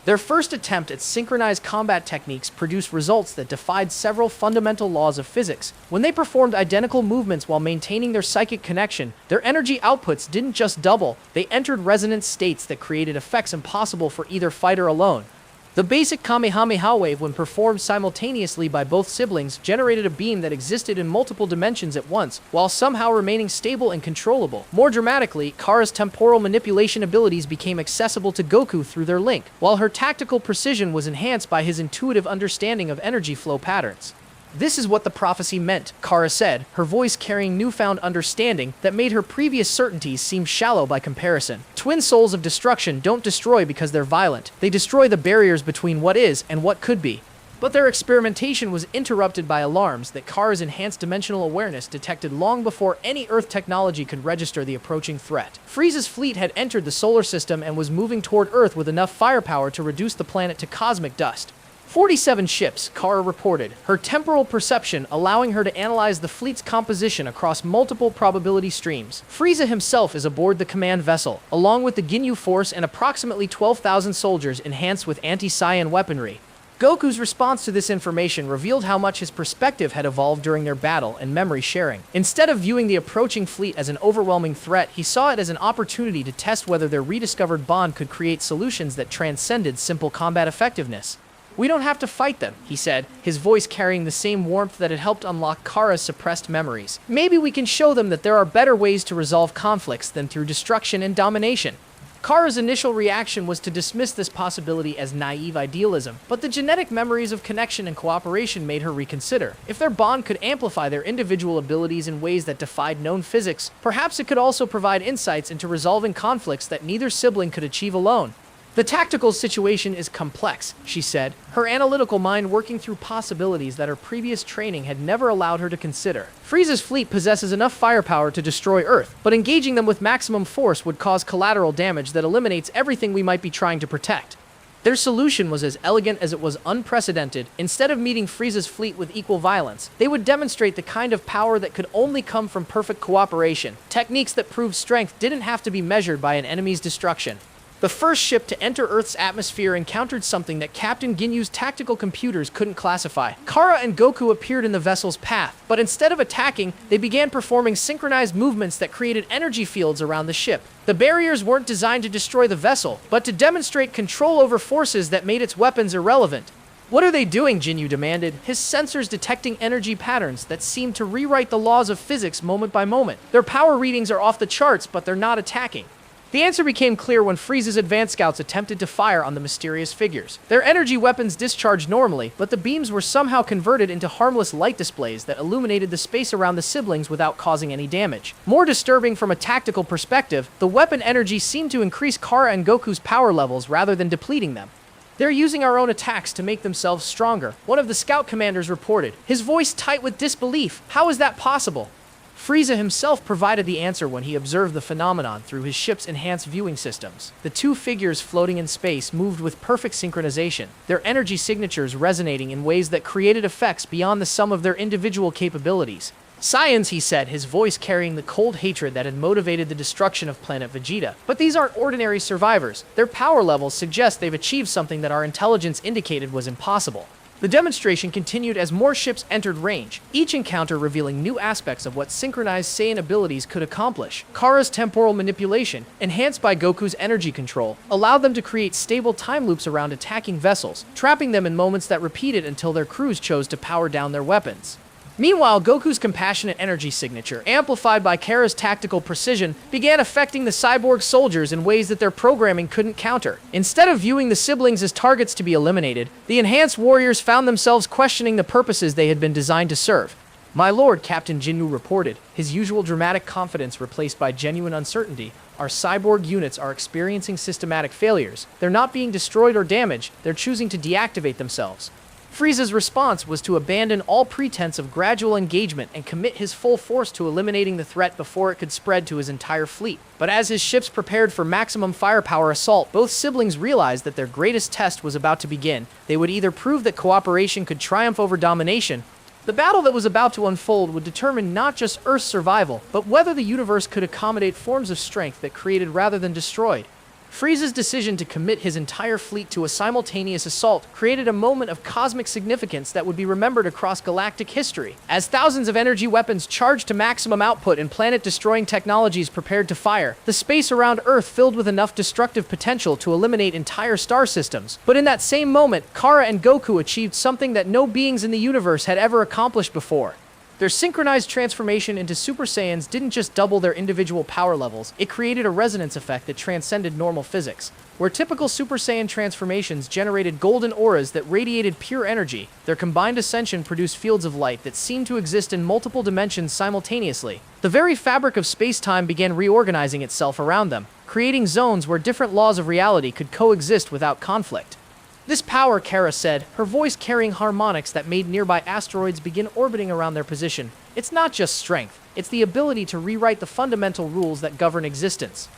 Their first attempt at synchronized combat techniques produced results that defied several fundamental laws of physics. When they performed identical movements while maintaining their psychic connection, their energy outputs didn't just double, they entered resonance states that created effects impossible for either fighter alone. The basic Kamehameha wave, when performed simultaneously by both siblings, generated a beam that existed in multiple dimensions at once, while somehow remaining stable and controllable. More dramatically, Cara's temporal manipulation abilities became accessible to Goku through their link, while her tactical precision was enhanced by his intuitive understanding of energy flow patterns. This is what the prophecy meant, Cara said, her voice carrying newfound understanding that made her previous certainties seem shallow by comparison. Twin souls of destruction don't destroy because they're violent. They destroy the barriers between what is and what could be. But their experimentation was interrupted by alarms that Cara's enhanced dimensional awareness detected long before any Earth technology could register the approaching threat. Frieza's fleet had entered the solar system and was moving toward Earth with enough firepower to reduce the planet to cosmic dust. 47 ships, Cara reported, her temporal perception allowing her to analyze the fleet's composition across multiple probability streams. Frieza himself is aboard the command vessel, along with the Ginyu Force and approximately 12,000 soldiers enhanced with anti-Saiyan weaponry. Goku's response to this information revealed how much his perspective had evolved during their battle and memory sharing. Instead of viewing the approaching fleet as an overwhelming threat, he saw it as an opportunity to test whether their rediscovered bond could create solutions that transcended simple combat effectiveness. "We don't have to fight them," he said, his voice carrying the same warmth that had helped unlock Cara's suppressed memories. "Maybe we can show them that there are better ways to resolve conflicts than through destruction and domination." Cara's initial reaction was to dismiss this possibility as naive idealism, but the genetic memories of connection and cooperation made her reconsider. If their bond could amplify their individual abilities in ways that defied known physics, perhaps it could also provide insights into resolving conflicts that neither sibling could achieve alone. "The tactical situation is complex," she said, her analytical mind working through possibilities that her previous training had never allowed her to consider. Frieza's fleet possesses enough firepower to destroy Earth, but engaging them with maximum force would cause collateral damage that eliminates everything we might be trying to protect. Their solution was as elegant as it was unprecedented. Instead of meeting Frieza's fleet with equal violence, they would demonstrate the kind of power that could only come from perfect cooperation. Techniques that proved strength didn't have to be measured by an enemy's destruction. The first ship to enter Earth's atmosphere encountered something that Captain Ginyu's tactical computers couldn't classify. Cara and Goku appeared in the vessel's path, but instead of attacking, they began performing synchronized movements that created energy fields around the ship. The barriers weren't designed to destroy the vessel, but to demonstrate control over forces that made its weapons irrelevant. "What are they doing?" Ginyu demanded, his sensors detecting energy patterns that seemed to rewrite the laws of physics moment by moment. "Their power readings are off the charts, but they're not attacking." The answer became clear when Frieza's advanced scouts attempted to fire on the mysterious figures. Their energy weapons discharged normally, but the beams were somehow converted into harmless light displays that illuminated the space around the siblings without causing any damage. More disturbing from a tactical perspective, the weapon energy seemed to increase Cara and Goku's power levels rather than depleting them. "They're using our own attacks to make themselves stronger," one of the scout commanders reported, his voice tight with disbelief. "How is that possible?" Frieza himself provided the answer when he observed the phenomenon through his ship's enhanced viewing systems. The two figures floating in space moved with perfect synchronization, their energy signatures resonating in ways that created effects beyond the sum of their individual capabilities. "Saiyans," he said, his voice carrying the cold hatred that had motivated the destruction of Planet Vegeta. "But these aren't ordinary survivors. Their power levels suggest they've achieved something that our intelligence indicated was impossible." The demonstration continued as more ships entered range, each encounter revealing new aspects of what synchronized Saiyan abilities could accomplish. Kara's temporal manipulation, enhanced by Goku's energy control, allowed them to create stable time loops around attacking vessels, trapping them in moments that repeated until their crews chose to power down their weapons. Meanwhile, Goku's compassionate energy signature, amplified by Cara's tactical precision, began affecting the cyborg soldiers in ways that their programming couldn't counter. Instead of viewing the siblings as targets to be eliminated, the enhanced warriors found themselves questioning the purposes they had been designed to serve. "My lord," Captain Jinwu reported, his usual dramatic confidence replaced by genuine uncertainty, "our cyborg units are experiencing systematic failures. They're not being destroyed or damaged, they're choosing to deactivate themselves." Frieza's response was to abandon all pretense of gradual engagement and commit his full force to eliminating the threat before it could spread to his entire fleet. But as his ships prepared for maximum firepower assault, both siblings realized that their greatest test was about to begin. They would either prove that cooperation could triumph over domination. The battle that was about to unfold would determine not just Earth's survival, but whether the universe could accommodate forms of strength that created rather than destroyed. Frieza's decision to commit his entire fleet to a simultaneous assault created a moment of cosmic significance that would be remembered across galactic history. As thousands of energy weapons charged to maximum output and planet-destroying technologies prepared to fire, the space around Earth filled with enough destructive potential to eliminate entire star systems. But in that same moment, Cara and Goku achieved something that no beings in the universe had ever accomplished before. Their synchronized transformation into Super Saiyans didn't just double their individual power levels, it created a resonance effect that transcended normal physics. Where typical Super Saiyan transformations generated golden auras that radiated pure energy, their combined ascension produced fields of light that seemed to exist in multiple dimensions simultaneously. The very fabric of space-time began reorganizing itself around them, creating zones where different laws of reality could coexist without conflict. This power, Cara said, her voice carrying harmonics that made nearby asteroids begin orbiting around their position. It's not just strength, it's the ability to rewrite the fundamental rules that govern existence.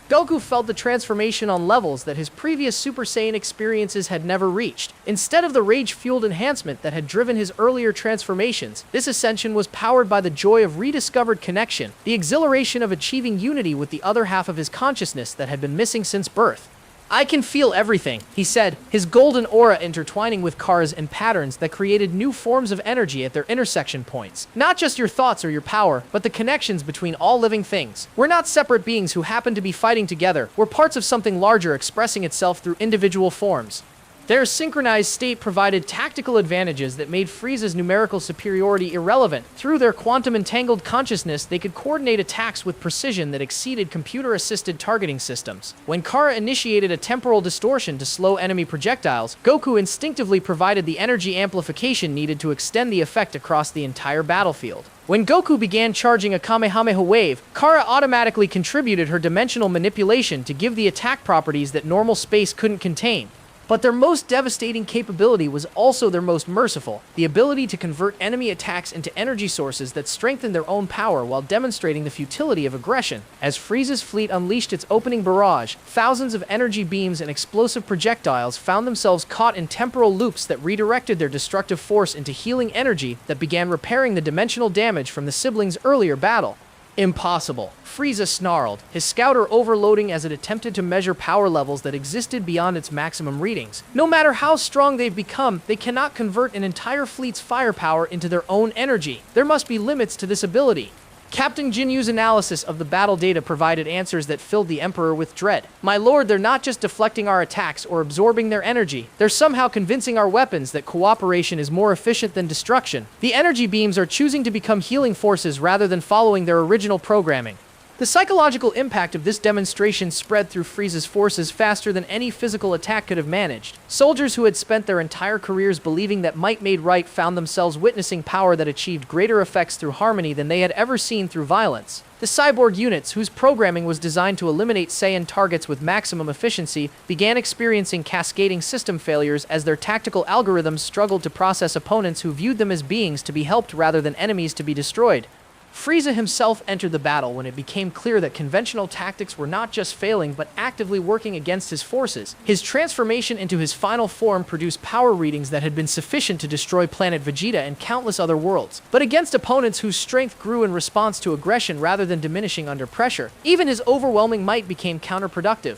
Goku felt the transformation on levels that his previous Super Saiyan experiences had never reached. Instead of the rage-fueled enhancement that had driven his earlier transformations, this ascension was powered by the joy of rediscovered connection, the exhilaration of achieving unity with the other half of his consciousness that had been missing since birth. "I can feel everything," he said, his golden aura intertwining with Cara's in patterns that created new forms of energy at their intersection points. "Not just your thoughts or your power, but the connections between all living things. We're not separate beings who happen to be fighting together. We're parts of something larger expressing itself through individual forms." Their synchronized state provided tactical advantages that made Frieza's numerical superiority irrelevant. Through their quantum-entangled consciousness, they could coordinate attacks with precision that exceeded computer-assisted targeting systems. When Cara initiated a temporal distortion to slow enemy projectiles, Goku instinctively provided the energy amplification needed to extend the effect across the entire battlefield. When Goku began charging a Kamehameha wave, Cara automatically contributed her dimensional manipulation to give the attack properties that normal space couldn't contain. But their most devastating capability was also their most merciful, the ability to convert enemy attacks into energy sources that strengthened their own power while demonstrating the futility of aggression. As Frieza's fleet unleashed its opening barrage, thousands of energy beams and explosive projectiles found themselves caught in temporal loops that redirected their destructive force into healing energy that began repairing the dimensional damage from the siblings' earlier battle. "Impossible," Frieza snarled, his scouter overloading as it attempted to measure power levels that existed beyond its maximum readings. "No matter how strong they've become, they cannot convert an entire fleet's firepower into their own energy. There must be limits to this ability." Captain Jinyu's analysis of the battle data provided answers that filled the Emperor with dread. "My lord, they're not just deflecting our attacks or absorbing their energy. They're somehow convincing our weapons that cooperation is more efficient than destruction. The energy beams are choosing to become healing forces rather than following their original programming." The psychological impact of this demonstration spread through Frieza's forces faster than any physical attack could have managed. Soldiers who had spent their entire careers believing that might made right found themselves witnessing power that achieved greater effects through harmony than they had ever seen through violence. The cyborg units, whose programming was designed to eliminate Saiyan targets with maximum efficiency, began experiencing cascading system failures as their tactical algorithms struggled to process opponents who viewed them as beings to be helped rather than enemies to be destroyed. Frieza himself entered the battle when it became clear that conventional tactics were not just failing but actively working against his forces. His transformation into his final form produced power readings that had been sufficient to destroy Planet Vegeta and countless other worlds. But against opponents whose strength grew in response to aggression rather than diminishing under pressure, even his overwhelming might became counterproductive.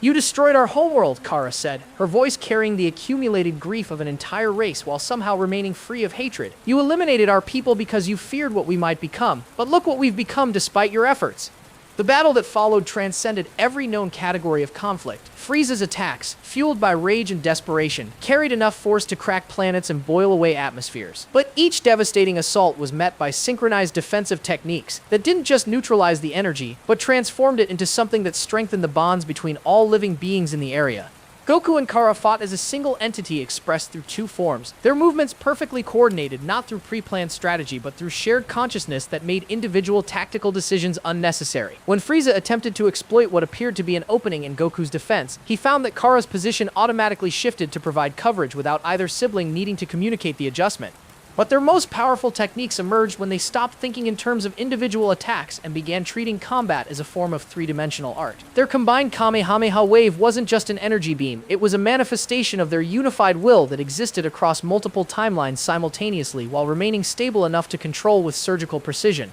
"You destroyed our homeworld," Cara said, her voice carrying the accumulated grief of an entire race while somehow remaining free of hatred. "You eliminated our people because you feared what we might become, but look what we've become despite your efforts." The battle that followed transcended every known category of conflict. Frieza's attacks, fueled by rage and desperation, carried enough force to crack planets and boil away atmospheres. But each devastating assault was met by synchronized defensive techniques that didn't just neutralize the energy, but transformed it into something that strengthened the bonds between all living beings in the area. Goku and Cara fought as a single entity expressed through two forms, their movements perfectly coordinated not through pre-planned strategy but through shared consciousness that made individual tactical decisions unnecessary. When Frieza attempted to exploit what appeared to be an opening in Goku's defense, he found that Kara's position automatically shifted to provide coverage without either sibling needing to communicate the adjustment. But their most powerful techniques emerged when they stopped thinking in terms of individual attacks and began treating combat as a form of three-dimensional art. Their combined Kamehameha wave wasn't just an energy beam, it was a manifestation of their unified will that existed across multiple timelines simultaneously while remaining stable enough to control with surgical precision.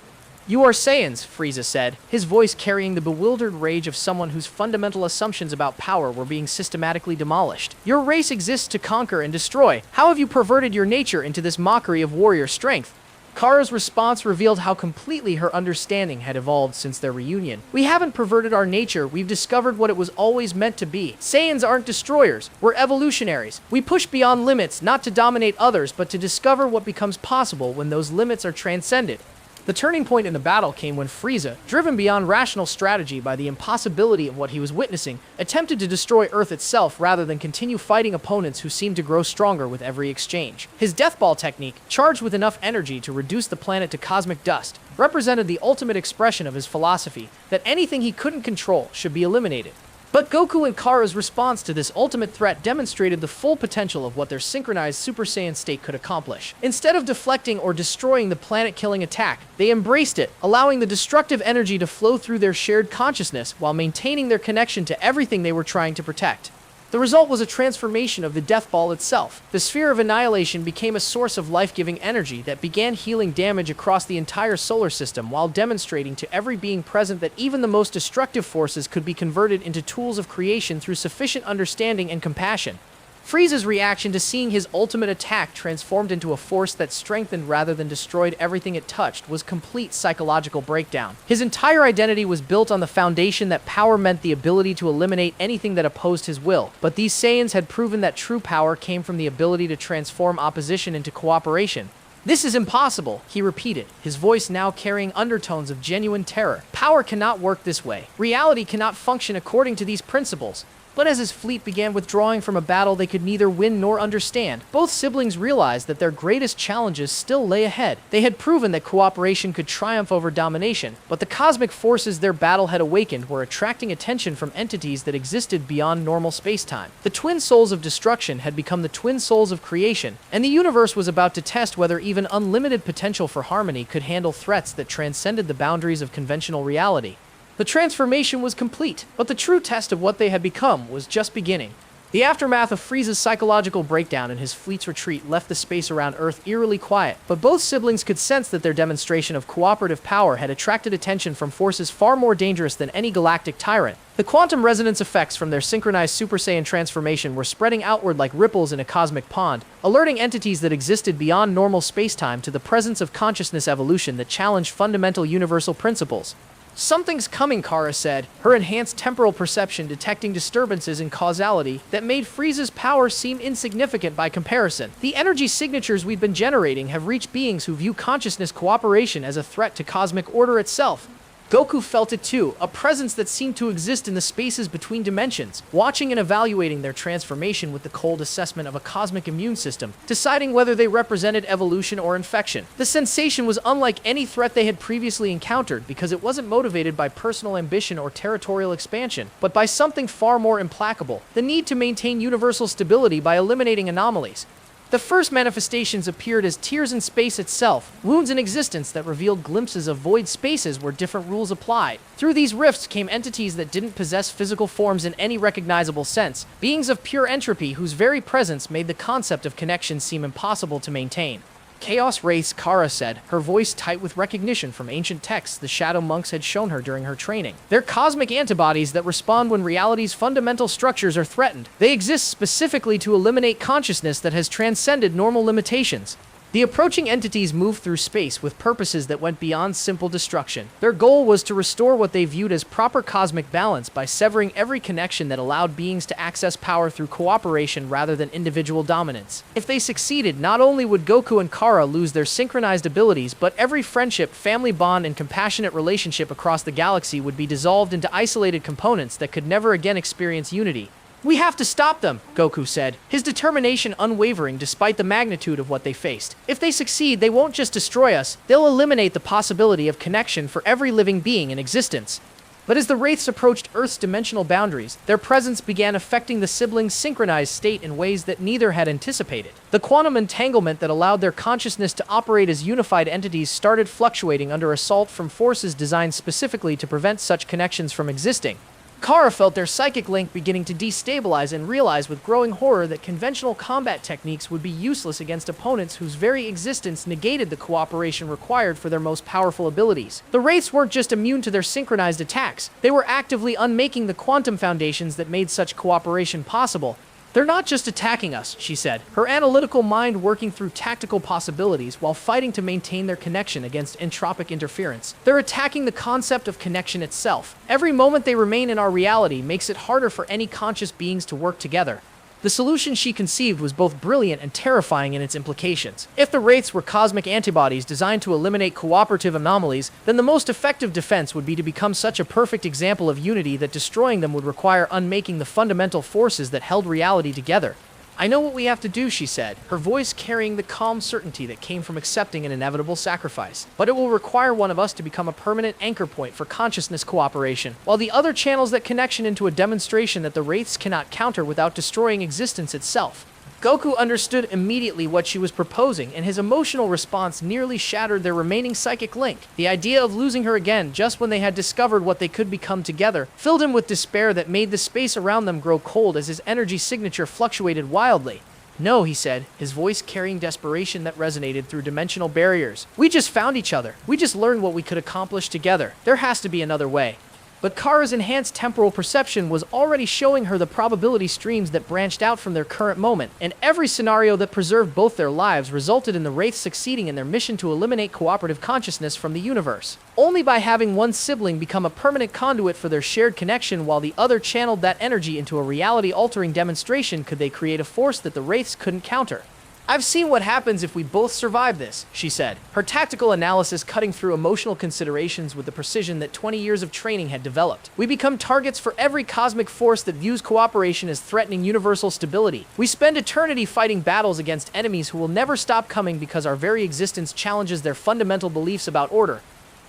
"You are Saiyans," Frieza said, his voice carrying the bewildered rage of someone whose fundamental assumptions about power were being systematically demolished. "Your race exists to conquer and destroy. How have you perverted your nature into this mockery of warrior strength?" Cara's response revealed how completely her understanding had evolved since their reunion. "We haven't perverted our nature, we've discovered what it was always meant to be. Saiyans aren't destroyers, we're evolutionaries. We push beyond limits, not to dominate others, but to discover what becomes possible when those limits are transcended." The turning point in the battle came when Frieza, driven beyond rational strategy by the impossibility of what he was witnessing, attempted to destroy Earth itself rather than continue fighting opponents who seemed to grow stronger with every exchange. His Death Ball technique, charged with enough energy to reduce the planet to cosmic dust, represented the ultimate expression of his philosophy that anything he couldn't control should be eliminated. But Goku and Kara's response to this ultimate threat demonstrated the full potential of what their synchronized Super Saiyan state could accomplish. Instead of deflecting or destroying the planet-killing attack, they embraced it, allowing the destructive energy to flow through their shared consciousness while maintaining their connection to everything they were trying to protect. The result was a transformation of the Death Ball itself. The Sphere of Annihilation became a source of life-giving energy that began healing damage across the entire solar system while demonstrating to every being present that even the most destructive forces could be converted into tools of creation through sufficient understanding and compassion. Frieza's reaction to seeing his ultimate attack transformed into a force that strengthened rather than destroyed everything it touched was complete psychological breakdown. His entire identity was built on the foundation that power meant the ability to eliminate anything that opposed his will, but these Saiyans had proven that true power came from the ability to transform opposition into cooperation. "This is impossible," he repeated, his voice now carrying undertones of genuine terror. "Power cannot work this way. Reality cannot function according to these principles." But as his fleet began withdrawing from a battle they could neither win nor understand, both siblings realized that their greatest challenges still lay ahead. They had proven that cooperation could triumph over domination, but the cosmic forces their battle had awakened were attracting attention from entities that existed beyond normal space-time. The twin souls of destruction had become the twin souls of creation, and the universe was about to test whether even unlimited potential for harmony could handle threats that transcended the boundaries of conventional reality. The transformation was complete, but the true test of what they had become was just beginning. The aftermath of Frieza's psychological breakdown and his fleet's retreat left the space around Earth eerily quiet, but both siblings could sense that their demonstration of cooperative power had attracted attention from forces far more dangerous than any galactic tyrant. The quantum resonance effects from their synchronized Super Saiyan transformation were spreading outward like ripples in a cosmic pond, alerting entities that existed beyond normal space-time to the presence of consciousness evolution that challenged fundamental universal principles. "Something's coming," Cara said, her enhanced temporal perception detecting disturbances in causality that made Frieza's power seem insignificant by comparison. "The energy signatures we've been generating have reached beings who view consciousness cooperation as a threat to cosmic order itself." Goku felt it too, a presence that seemed to exist in the spaces between dimensions, watching and evaluating their transformation with the cold assessment of a cosmic immune system, deciding whether they represented evolution or infection. The sensation was unlike any threat they had previously encountered because it wasn't motivated by personal ambition or territorial expansion, but by something far more implacable: the need to maintain universal stability by eliminating anomalies. The first manifestations appeared as tears in space itself, wounds in existence that revealed glimpses of void spaces where different rules applied. Through these rifts came entities that didn't possess physical forms in any recognizable sense, beings of pure entropy whose very presence made the concept of connection seem impossible to maintain. "Chaos Wraiths," Cara said, her voice tight with recognition from ancient texts the Shadow Monks had shown her during her training. "They're cosmic antibodies that respond when reality's fundamental structures are threatened. They exist specifically to eliminate consciousness that has transcended normal limitations." The approaching entities moved through space with purposes that went beyond simple destruction. Their goal was to restore what they viewed as proper cosmic balance by severing every connection that allowed beings to access power through cooperation rather than individual dominance. If they succeeded, not only would Goku and Cara lose their synchronized abilities, but every friendship, family bond, and compassionate relationship across the galaxy would be dissolved into isolated components that could never again experience unity. "We have to stop them," Goku said, his determination unwavering despite the magnitude of what they faced. "If they succeed, they won't just destroy us, they'll eliminate the possibility of connection for every living being in existence." But as the Wraiths approached Earth's dimensional boundaries, their presence began affecting the siblings' synchronized state in ways that neither had anticipated. The quantum entanglement that allowed their consciousness to operate as unified entities started fluctuating under assault from forces designed specifically to prevent such connections from existing. Cara felt their psychic link beginning to destabilize and realized with growing horror that conventional combat techniques would be useless against opponents whose very existence negated the cooperation required for their most powerful abilities. The Wraiths weren't just immune to their synchronized attacks, they were actively unmaking the quantum foundations that made such cooperation possible. "They're not just attacking us," she said, her analytical mind working through tactical possibilities while fighting to maintain their connection against entropic interference. "They're attacking the concept of connection itself. Every moment they remain in our reality makes it harder for any conscious beings to work together." The solution she conceived was both brilliant and terrifying in its implications. If the Wraiths were cosmic antibodies designed to eliminate cooperative anomalies, then the most effective defense would be to become such a perfect example of unity that destroying them would require unmaking the fundamental forces that held reality together. "I know what we have to do," she said, her voice carrying the calm certainty that came from accepting an inevitable sacrifice. "But it will require one of us to become a permanent anchor point for consciousness cooperation, while the other channels that connection into a demonstration that the Wraiths cannot counter without destroying existence itself." Goku understood immediately what she was proposing, and his emotional response nearly shattered their remaining psychic link. The idea of losing her again just when they had discovered what they could become together filled him with despair that made the space around them grow cold as his energy signature fluctuated wildly. "No," he said, his voice carrying desperation that resonated through dimensional barriers. "We just found each other. We just learned what we could accomplish together. There has to be another way." But Kara's enhanced temporal perception was already showing her the probability streams that branched out from their current moment, and every scenario that preserved both their lives resulted in the Wraiths succeeding in their mission to eliminate cooperative consciousness from the universe. Only by having one sibling become a permanent conduit for their shared connection while the other channeled that energy into a reality-altering demonstration could they create a force that the Wraiths couldn't counter. "I've seen what happens if we both survive this," she said, her tactical analysis cutting through emotional considerations with the precision that 20 years of training had developed. "We become targets for every cosmic force that views cooperation as threatening universal stability. We spend eternity fighting battles against enemies who will never stop coming because our very existence challenges their fundamental beliefs about order."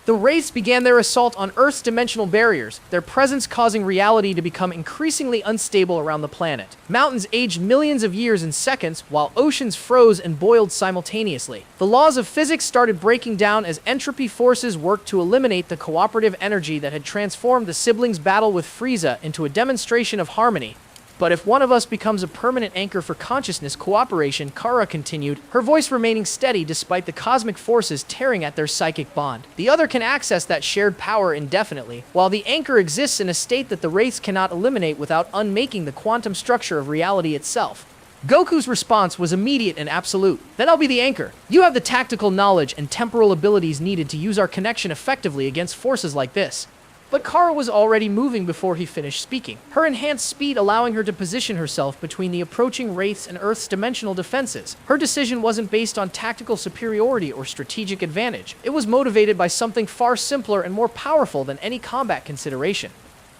The Wraiths began their assault on Earth's dimensional barriers, their presence causing reality to become increasingly unstable around the planet. Mountains aged millions of years in seconds, while oceans froze and boiled simultaneously. The laws of physics started breaking down as entropy forces worked to eliminate the cooperative energy that had transformed the siblings' battle with Frieza into a demonstration of harmony. "But if one of us becomes a permanent anchor for consciousness cooperation," Cara continued, her voice remaining steady despite the cosmic forces tearing at their psychic bond, "the other can access that shared power indefinitely, while the anchor exists in a state that the Wraiths cannot eliminate without unmaking the quantum structure of reality itself." Goku's response was immediate and absolute. "Then I'll be the anchor. You have the tactical knowledge and temporal abilities needed to use our connection effectively against forces like this." But Cara was already moving before he finished speaking, her enhanced speed allowing her to position herself between the approaching Wraiths and Earth's dimensional defenses. Her decision wasn't based on tactical superiority or strategic advantage. It was motivated by something far simpler and more powerful than any combat consideration.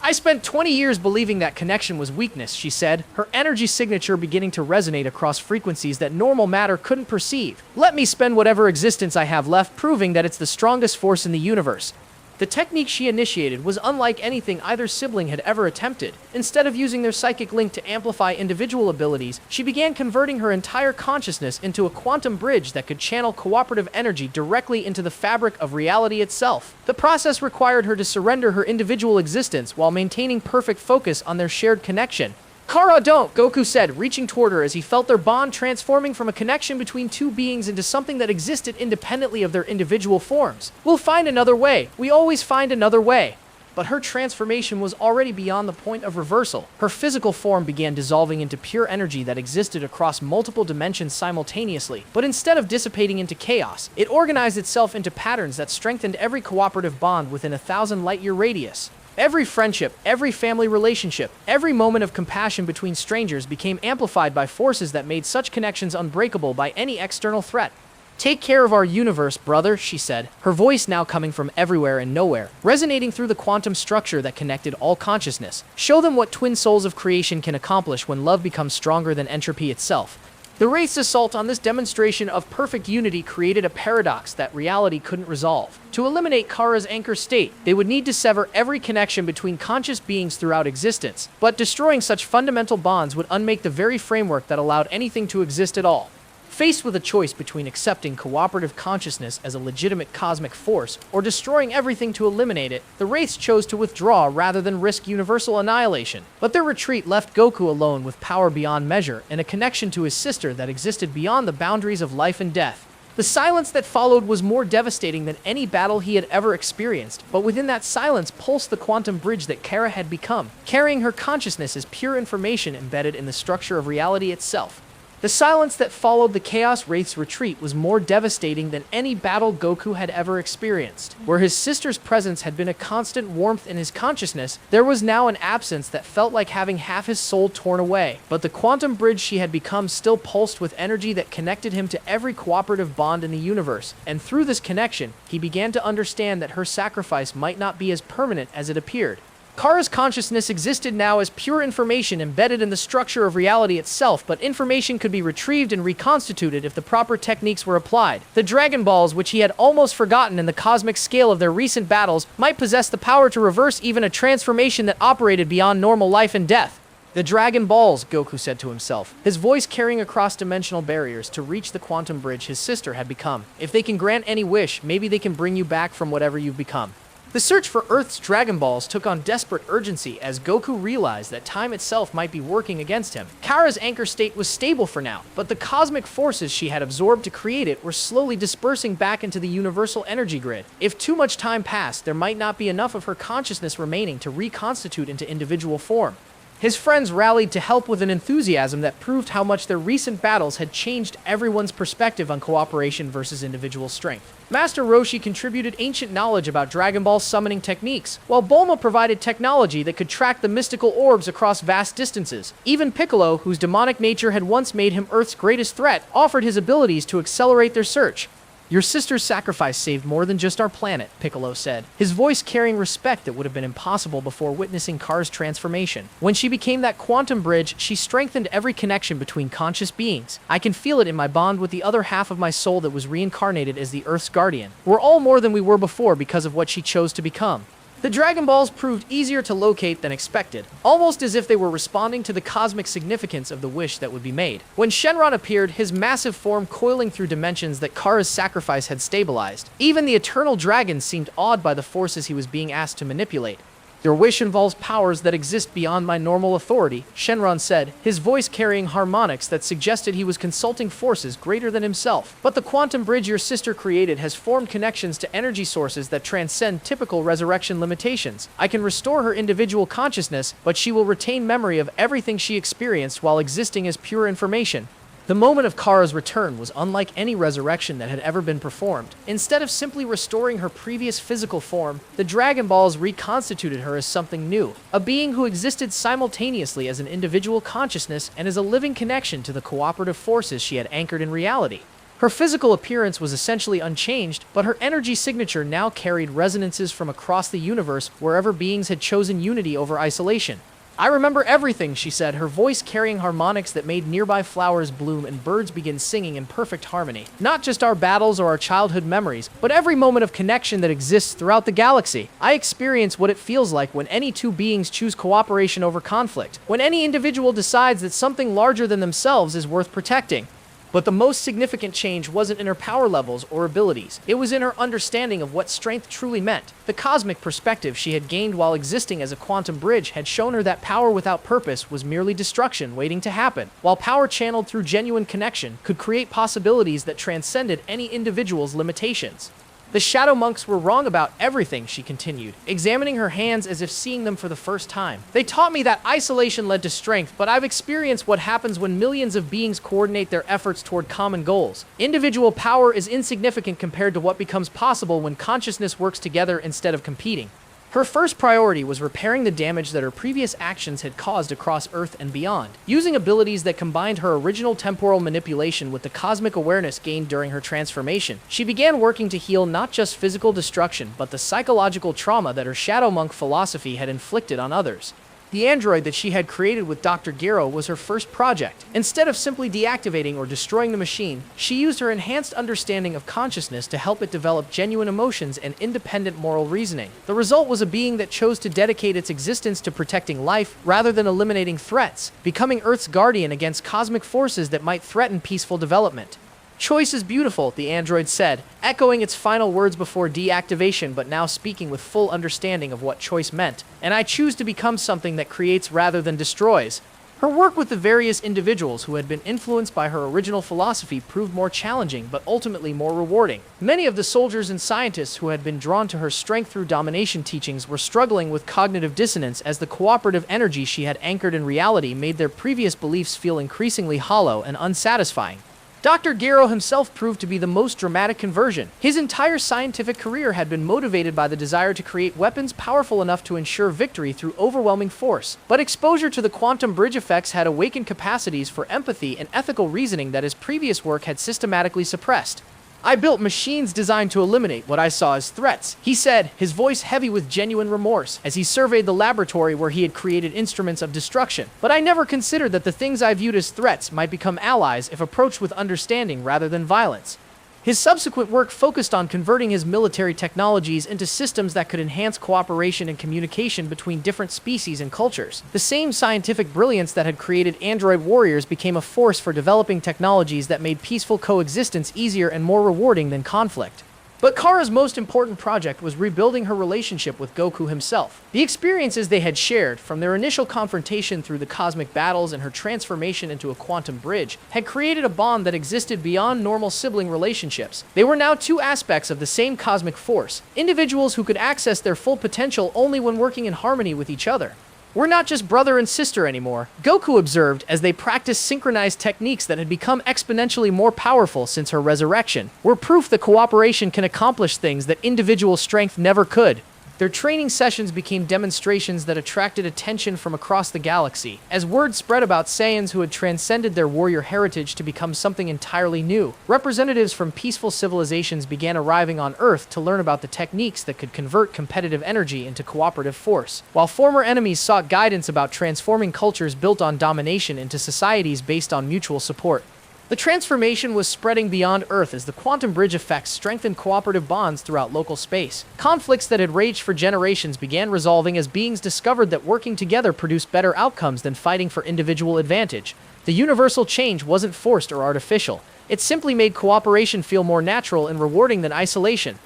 "I spent 20 years believing that connection was weakness," she said, her energy signature beginning to resonate across frequencies that normal matter couldn't perceive. "Let me spend whatever existence I have left proving that it's the strongest force in the universe." The technique she initiated was unlike anything either sibling had ever attempted. Instead of using their psychic link to amplify individual abilities, she began converting her entire consciousness into a quantum bridge that could channel cooperative energy directly into the fabric of reality itself. The process required her to surrender her individual existence while maintaining perfect focus on their shared connection. "Cara, don't!" Goku said, reaching toward her as he felt their bond transforming from a connection between two beings into something that existed independently of their individual forms. "We'll find another way. We always find another way." But her transformation was already beyond the point of reversal. Her physical form began dissolving into pure energy that existed across multiple dimensions simultaneously. But instead of dissipating into chaos, it organized itself into patterns that strengthened every cooperative bond within a 1,000 light-year radius. Every friendship, every family relationship, every moment of compassion between strangers became amplified by forces that made such connections unbreakable by any external threat. "Take care of our universe, brother," she said, her voice now coming from everywhere and nowhere, resonating through the quantum structure that connected all consciousness. "Show them what twin souls of creation can accomplish when love becomes stronger than entropy itself." The Wraith's assault on this demonstration of perfect unity created a paradox that reality couldn't resolve. To eliminate Kara's anchor state, they would need to sever every connection between conscious beings throughout existence, but destroying such fundamental bonds would unmake the very framework that allowed anything to exist at all. Faced with a choice between accepting cooperative consciousness as a legitimate cosmic force or destroying everything to eliminate it, the Wraiths chose to withdraw rather than risk universal annihilation. But their retreat left Goku alone with power beyond measure and a connection to his sister that existed beyond the boundaries of life and death. The silence that followed was more devastating than any battle he had ever experienced, but within that silence pulsed the quantum bridge that Cara had become, carrying her consciousness as pure information embedded in the structure of reality itself. The silence that followed the Chaos Wraith's retreat was more devastating than any battle Goku had ever experienced. Where his sister's presence had been a constant warmth in his consciousness, there was now an absence that felt like having half his soul torn away. But the quantum bridge she had become still pulsed with energy that connected him to every cooperative bond in the universe, and through this connection, he began to understand that her sacrifice might not be as permanent as it appeared. Cara's consciousness existed now as pure information embedded in the structure of reality itself, but information could be retrieved and reconstituted if the proper techniques were applied. The Dragon Balls, which he had almost forgotten in the cosmic scale of their recent battles, might possess the power to reverse even a transformation that operated beyond normal life and death. The Dragon Balls, Goku said to himself, his voice carrying across dimensional barriers to reach the quantum bridge his sister had become. If they can grant any wish, maybe they can bring you back from whatever you've become. The search for Earth's Dragon Balls took on desperate urgency as Goku realized that time itself might be working against him. Kara's anchor state was stable for now, but the cosmic forces she had absorbed to create it were slowly dispersing back into the universal energy grid. If too much time passed, there might not be enough of her consciousness remaining to reconstitute into individual form. His friends rallied to help with an enthusiasm that proved how much their recent battles had changed everyone's perspective on cooperation versus individual strength. Master Roshi contributed ancient knowledge about Dragon Ball summoning techniques, while Bulma provided technology that could track the mystical orbs across vast distances. Even Piccolo, whose demonic nature had once made him Earth's greatest threat, offered his abilities to accelerate their search. Your sister's sacrifice saved more than just our planet, Piccolo said, his voice carrying respect that would have been impossible before witnessing Cara's transformation. When she became that quantum bridge, she strengthened every connection between conscious beings. I can feel it in my bond with the other half of my soul that was reincarnated as the Earth's guardian. We're all more than we were before because of what she chose to become. The Dragon Balls proved easier to locate than expected, almost as if they were responding to the cosmic significance of the wish that would be made. When Shenron appeared, his massive form coiling through dimensions that Kara's sacrifice had stabilized, even the Eternal Dragon seemed awed by the forces he was being asked to manipulate. Your wish involves powers that exist beyond my normal authority, Shenron said, his voice carrying harmonics that suggested he was consulting forces greater than himself. But the quantum bridge your sister created has formed connections to energy sources that transcend typical resurrection limitations. I can restore her individual consciousness, but she will retain memory of everything she experienced while existing as pure information. The moment of Kara's return was unlike any resurrection that had ever been performed. Instead of simply restoring her previous physical form, the Dragon Balls reconstituted her as something new, a being who existed simultaneously as an individual consciousness and as a living connection to the cooperative forces she had anchored in reality. Her physical appearance was essentially unchanged, but her energy signature now carried resonances from across the universe wherever beings had chosen unity over isolation. I remember everything, she said, her voice carrying harmonics that made nearby flowers bloom and birds begin singing in perfect harmony. Not just our battles or our childhood memories, but every moment of connection that exists throughout the galaxy. I experience what it feels like when any two beings choose cooperation over conflict, when any individual decides that something larger than themselves is worth protecting. But the most significant change wasn't in her power levels or abilities. It was in her understanding of what strength truly meant. The cosmic perspective she had gained while existing as a quantum bridge had shown her that power without purpose was merely destruction waiting to happen, while power channeled through genuine connection could create possibilities that transcended any individual's limitations. The Shadow Monks were wrong about everything, she continued, examining her hands as if seeing them for the first time. They taught me that isolation led to strength, but I've experienced what happens when millions of beings coordinate their efforts toward common goals. Individual power is insignificant compared to what becomes possible when consciousness works together instead of competing. Her first priority was repairing the damage that her previous actions had caused across Earth and beyond. Using abilities that combined her original temporal manipulation with the cosmic awareness gained during her transformation, she began working to heal not just physical destruction, but the psychological trauma that her Shadow Monk philosophy had inflicted on others. The android that she had created with Dr. Gero was her first project. Instead of simply deactivating or destroying the machine, she used her enhanced understanding of consciousness to help it develop genuine emotions and independent moral reasoning. The result was a being that chose to dedicate its existence to protecting life rather than eliminating threats, becoming Earth's guardian against cosmic forces that might threaten peaceful development. "Choice is beautiful," the android said, echoing its final words before deactivation but now speaking with full understanding of what choice meant. "And I choose to become something that creates rather than destroys." Her work with the various individuals who had been influenced by her original philosophy proved more challenging but ultimately more rewarding. Many of the soldiers and scientists who had been drawn to her strength through domination teachings were struggling with cognitive dissonance as the cooperative energy she had anchored in reality made their previous beliefs feel increasingly hollow and unsatisfying. Dr. Gero himself proved to be the most dramatic conversion. His entire scientific career had been motivated by the desire to create weapons powerful enough to ensure victory through overwhelming force. But exposure to the quantum bridge effects had awakened capacities for empathy and ethical reasoning that his previous work had systematically suppressed. "I built machines designed to eliminate what I saw as threats," he said, his voice heavy with genuine remorse, as he surveyed the laboratory where he had created instruments of destruction. "But I never considered that the things I viewed as threats might become allies if approached with understanding rather than violence." His subsequent work focused on converting his military technologies into systems that could enhance cooperation and communication between different species and cultures. The same scientific brilliance that had created android warriors became a force for developing technologies that made peaceful coexistence easier and more rewarding than conflict. But Cara's most important project was rebuilding her relationship with Goku himself. The experiences they had shared, from their initial confrontation through the cosmic battles and her transformation into a quantum bridge, had created a bond that existed beyond normal sibling relationships. They were now two aspects of the same cosmic force, individuals who could access their full potential only when working in harmony with each other. "We're not just brother and sister anymore," Goku observed as they practiced synchronized techniques that had become exponentially more powerful since her resurrection. "We're proof that cooperation can accomplish things that individual strength never could." Their training sessions became demonstrations that attracted attention from across the galaxy, as word spread about Saiyans who had transcended their warrior heritage to become something entirely new. Representatives from peaceful civilizations began arriving on Earth to learn about the techniques that could convert competitive energy into cooperative force, while former enemies sought guidance about transforming cultures built on domination into societies based on mutual support. The transformation was spreading beyond Earth as the quantum bridge effects strengthened cooperative bonds throughout local space. Conflicts that had raged for generations began resolving as beings discovered that working together produced better outcomes than fighting for individual advantage. The universal change wasn't forced or artificial. It simply made cooperation feel more natural and rewarding than isolation.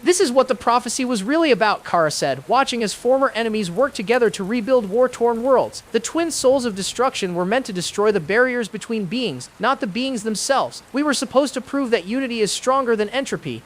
"This is what the prophecy was really about," Cara said, watching as former enemies worked together to rebuild war-torn worlds. "The twin souls of destruction were meant to destroy the barriers between beings, not the beings themselves. We were supposed to prove that unity is stronger than entropy."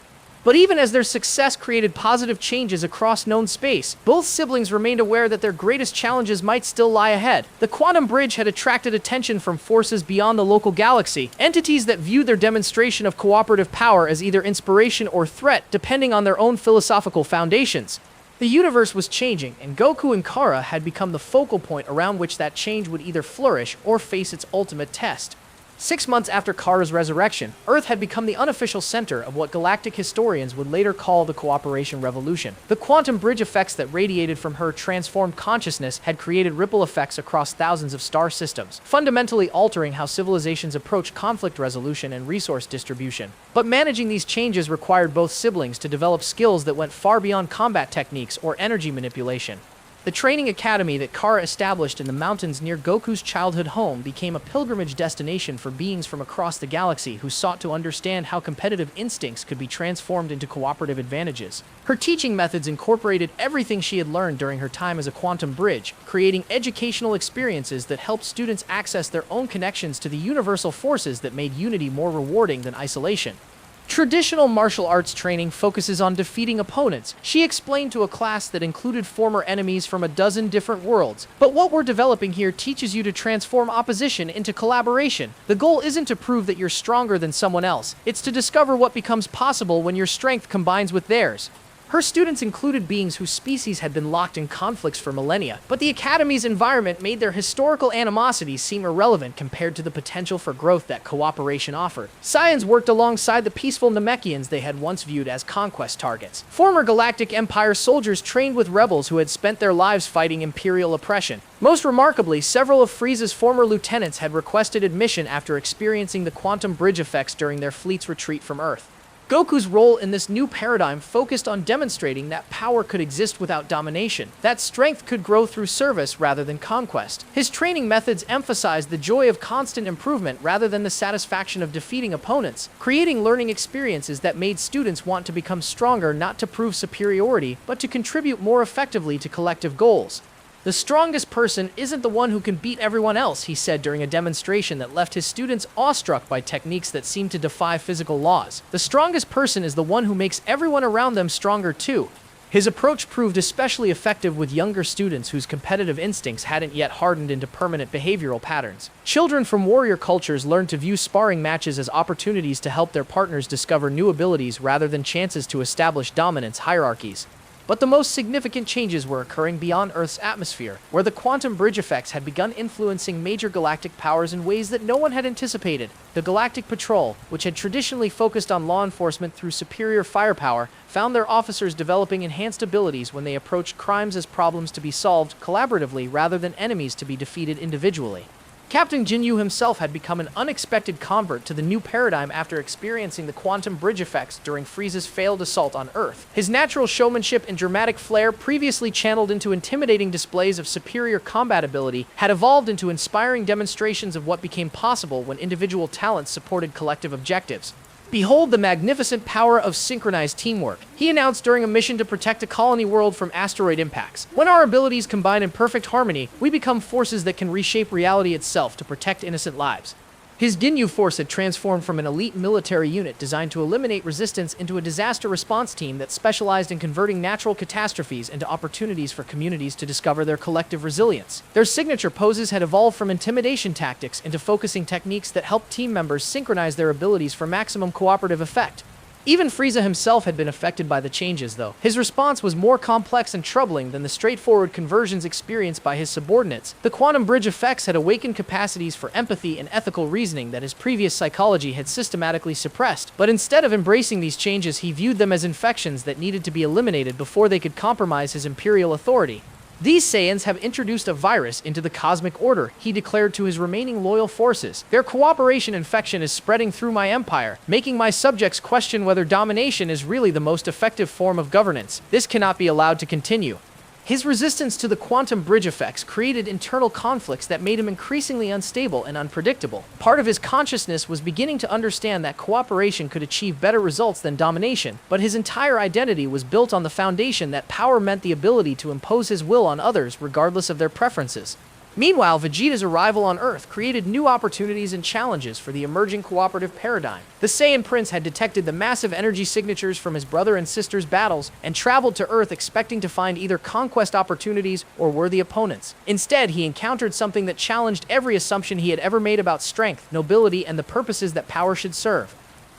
But even as their success created positive changes across known space, both siblings remained aware that their greatest challenges might still lie ahead. The quantum bridge had attracted attention from forces beyond the local galaxy, entities that viewed their demonstration of cooperative power as either inspiration or threat, depending on their own philosophical foundations. The universe was changing, and Goku and Cara had become the focal point around which that change would either flourish or face its ultimate test. 6 months after Cara's resurrection, Earth had become the unofficial center of what galactic historians would later call the Cooperation Revolution. The quantum bridge effects that radiated from her transformed consciousness had created ripple effects across thousands of star systems, fundamentally altering how civilizations approach conflict resolution and resource distribution. But managing these changes required both siblings to develop skills that went far beyond combat techniques or energy manipulation. The training academy that Cara established in the mountains near Goku's childhood home became a pilgrimage destination for beings from across the galaxy who sought to understand how competitive instincts could be transformed into cooperative advantages. Her teaching methods incorporated everything she had learned during her time as a quantum bridge, creating educational experiences that helped students access their own connections to the universal forces that made unity more rewarding than isolation. Traditional martial arts training focuses on defeating opponents, she explained to a class that included former enemies from a dozen different worlds. But what we're developing here teaches you to transform opposition into collaboration. The goal isn't to prove that you're stronger than someone else, it's to discover what becomes possible when your strength combines with theirs. Her students included beings whose species had been locked in conflicts for millennia, but the Academy's environment made their historical animosities seem irrelevant compared to the potential for growth that cooperation offered. Saiyans worked alongside the peaceful Namekians they had once viewed as conquest targets. Former Galactic Empire soldiers trained with rebels who had spent their lives fighting Imperial oppression. Most remarkably, several of Frieza's former lieutenants had requested admission after experiencing the quantum bridge effects during their fleet's retreat from Earth. Goku's role in this new paradigm focused on demonstrating that power could exist without domination, that strength could grow through service rather than conquest. His training methods emphasized the joy of constant improvement rather than the satisfaction of defeating opponents, creating learning experiences that made students want to become stronger not to prove superiority, but to contribute more effectively to collective goals. "The strongest person isn't the one who can beat everyone else," he said during a demonstration that left his students awestruck by techniques that seemed to defy physical laws. "The strongest person is the one who makes everyone around them stronger too." His approach proved especially effective with younger students whose competitive instincts hadn't yet hardened into permanent behavioral patterns. Children from warrior cultures learned to view sparring matches as opportunities to help their partners discover new abilities rather than chances to establish dominance hierarchies. But the most significant changes were occurring beyond Earth's atmosphere, where the quantum bridge effects had begun influencing major galactic powers in ways that no one had anticipated. The Galactic Patrol, which had traditionally focused on law enforcement through superior firepower, found their officers developing enhanced abilities when they approached crimes as problems to be solved collaboratively rather than enemies to be defeated individually. Captain Jinyu himself had become an unexpected convert to the new paradigm after experiencing the quantum bridge effects during Frieza's failed assault on Earth. His natural showmanship and dramatic flair, previously channeled into intimidating displays of superior combat ability, had evolved into inspiring demonstrations of what became possible when individual talents supported collective objectives. "Behold the magnificent power of synchronized teamwork," he announced during a mission to protect a colony world from asteroid impacts. "When our abilities combine in perfect harmony, we become forces that can reshape reality itself to protect innocent lives." His Ginyu force had transformed from an elite military unit designed to eliminate resistance into a disaster response team that specialized in converting natural catastrophes into opportunities for communities to discover their collective resilience. Their signature poses had evolved from intimidation tactics into focusing techniques that helped team members synchronize their abilities for maximum cooperative effect. Even Frieza himself had been affected by the changes, though. His response was more complex and troubling than the straightforward conversions experienced by his subordinates. The quantum bridge effects had awakened capacities for empathy and ethical reasoning that his previous psychology had systematically suppressed. But instead of embracing these changes, he viewed them as infections that needed to be eliminated before they could compromise his imperial authority. "These Saiyans have introduced a virus into the cosmic order," he declared to his remaining loyal forces. "Their cooperation infection is spreading through my empire, making my subjects question whether domination is really the most effective form of governance. This cannot be allowed to continue." His resistance to the quantum bridge effects created internal conflicts that made him increasingly unstable and unpredictable. Part of his consciousness was beginning to understand that cooperation could achieve better results than domination, but his entire identity was built on the foundation that power meant the ability to impose his will on others regardless of their preferences. Meanwhile, Vegeta's arrival on Earth created new opportunities and challenges for the emerging cooperative paradigm. The Saiyan Prince had detected the massive energy signatures from his brother and sister's battles and traveled to Earth expecting to find either conquest opportunities or worthy opponents. Instead, he encountered something that challenged every assumption he had ever made about strength, nobility, and the purposes that power should serve.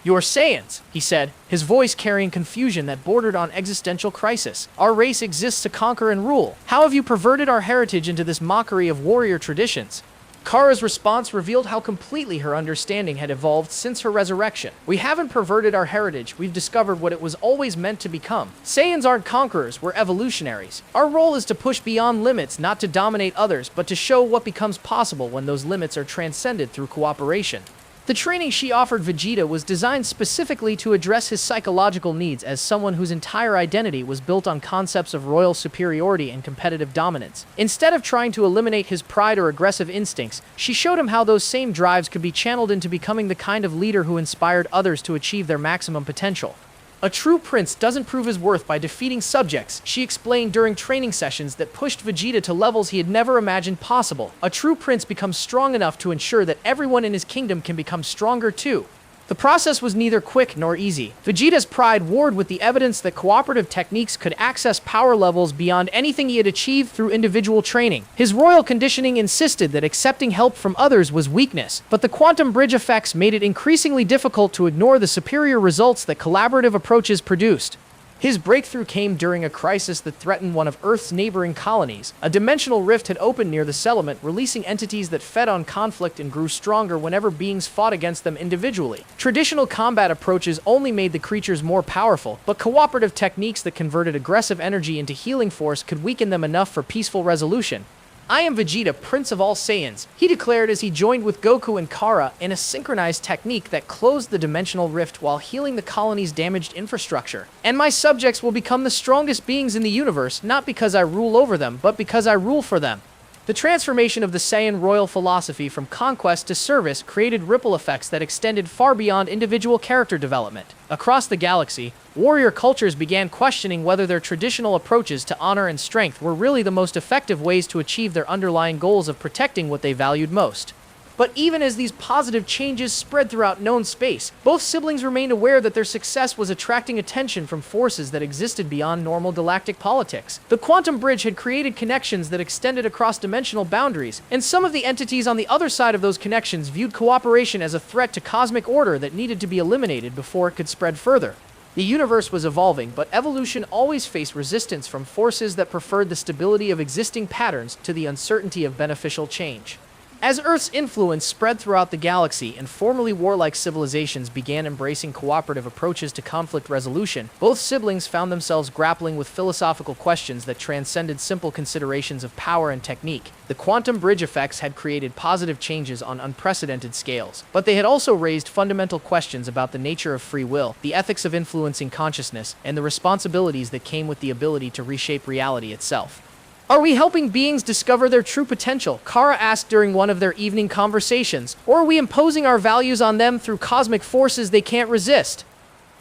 "You're Saiyans," he said, his voice carrying confusion that bordered on existential crisis. "Our race exists to conquer and rule. How have you perverted our heritage into this mockery of warrior traditions?" Cara's response revealed how completely her understanding had evolved since her resurrection. "We haven't perverted our heritage, we've discovered what it was always meant to become. Saiyans aren't conquerors, we're evolutionaries. Our role is to push beyond limits, not to dominate others, but to show what becomes possible when those limits are transcended through cooperation." The training she offered Vegeta was designed specifically to address his psychological needs as someone whose entire identity was built on concepts of royal superiority and competitive dominance. Instead of trying to eliminate his pride or aggressive instincts, she showed him how those same drives could be channeled into becoming the kind of leader who inspired others to achieve their maximum potential. "A true prince doesn't prove his worth by defeating subjects," she explained during training sessions that pushed Vegeta to levels he had never imagined possible. "A true prince becomes strong enough to ensure that everyone in his kingdom can become stronger too." The process was neither quick nor easy. Vegeta's pride warred with the evidence that cooperative techniques could access power levels beyond anything he had achieved through individual training. His royal conditioning insisted that accepting help from others was weakness, but the quantum bridge effects made it increasingly difficult to ignore the superior results that collaborative approaches produced. His breakthrough came during a crisis that threatened one of Earth's neighboring colonies. A dimensional rift had opened near the settlement, releasing entities that fed on conflict and grew stronger whenever beings fought against them individually. Traditional combat approaches only made the creatures more powerful, but cooperative techniques that converted aggressive energy into healing force could weaken them enough for peaceful resolution. "I am Vegeta, Prince of all Saiyans," he declared as he joined with Goku and Cara in a synchronized technique that closed the dimensional rift while healing the colony's damaged infrastructure. "And my subjects will become the strongest beings in the universe, not because I rule over them, but because I rule for them." The transformation of the Saiyan royal philosophy from conquest to service created ripple effects that extended far beyond individual character development. Across the galaxy, warrior cultures began questioning whether their traditional approaches to honor and strength were really the most effective ways to achieve their underlying goals of protecting what they valued most. But even as these positive changes spread throughout known space, both siblings remained aware that their success was attracting attention from forces that existed beyond normal galactic politics. The quantum bridge had created connections that extended across dimensional boundaries, and some of the entities on the other side of those connections viewed cooperation as a threat to cosmic order that needed to be eliminated before it could spread further. The universe was evolving, but evolution always faced resistance from forces that preferred the stability of existing patterns to the uncertainty of beneficial change. As Earth's influence spread throughout the galaxy and formerly warlike civilizations began embracing cooperative approaches to conflict resolution, both siblings found themselves grappling with philosophical questions that transcended simple considerations of power and technique. The quantum bridge effects had created positive changes on unprecedented scales, but they had also raised fundamental questions about the nature of free will, the ethics of influencing consciousness, and the responsibilities that came with the ability to reshape reality itself. "Are we helping beings discover their true potential?" Cara asked during one of their evening conversations. "Or are we imposing our values on them through cosmic forces they can't resist?"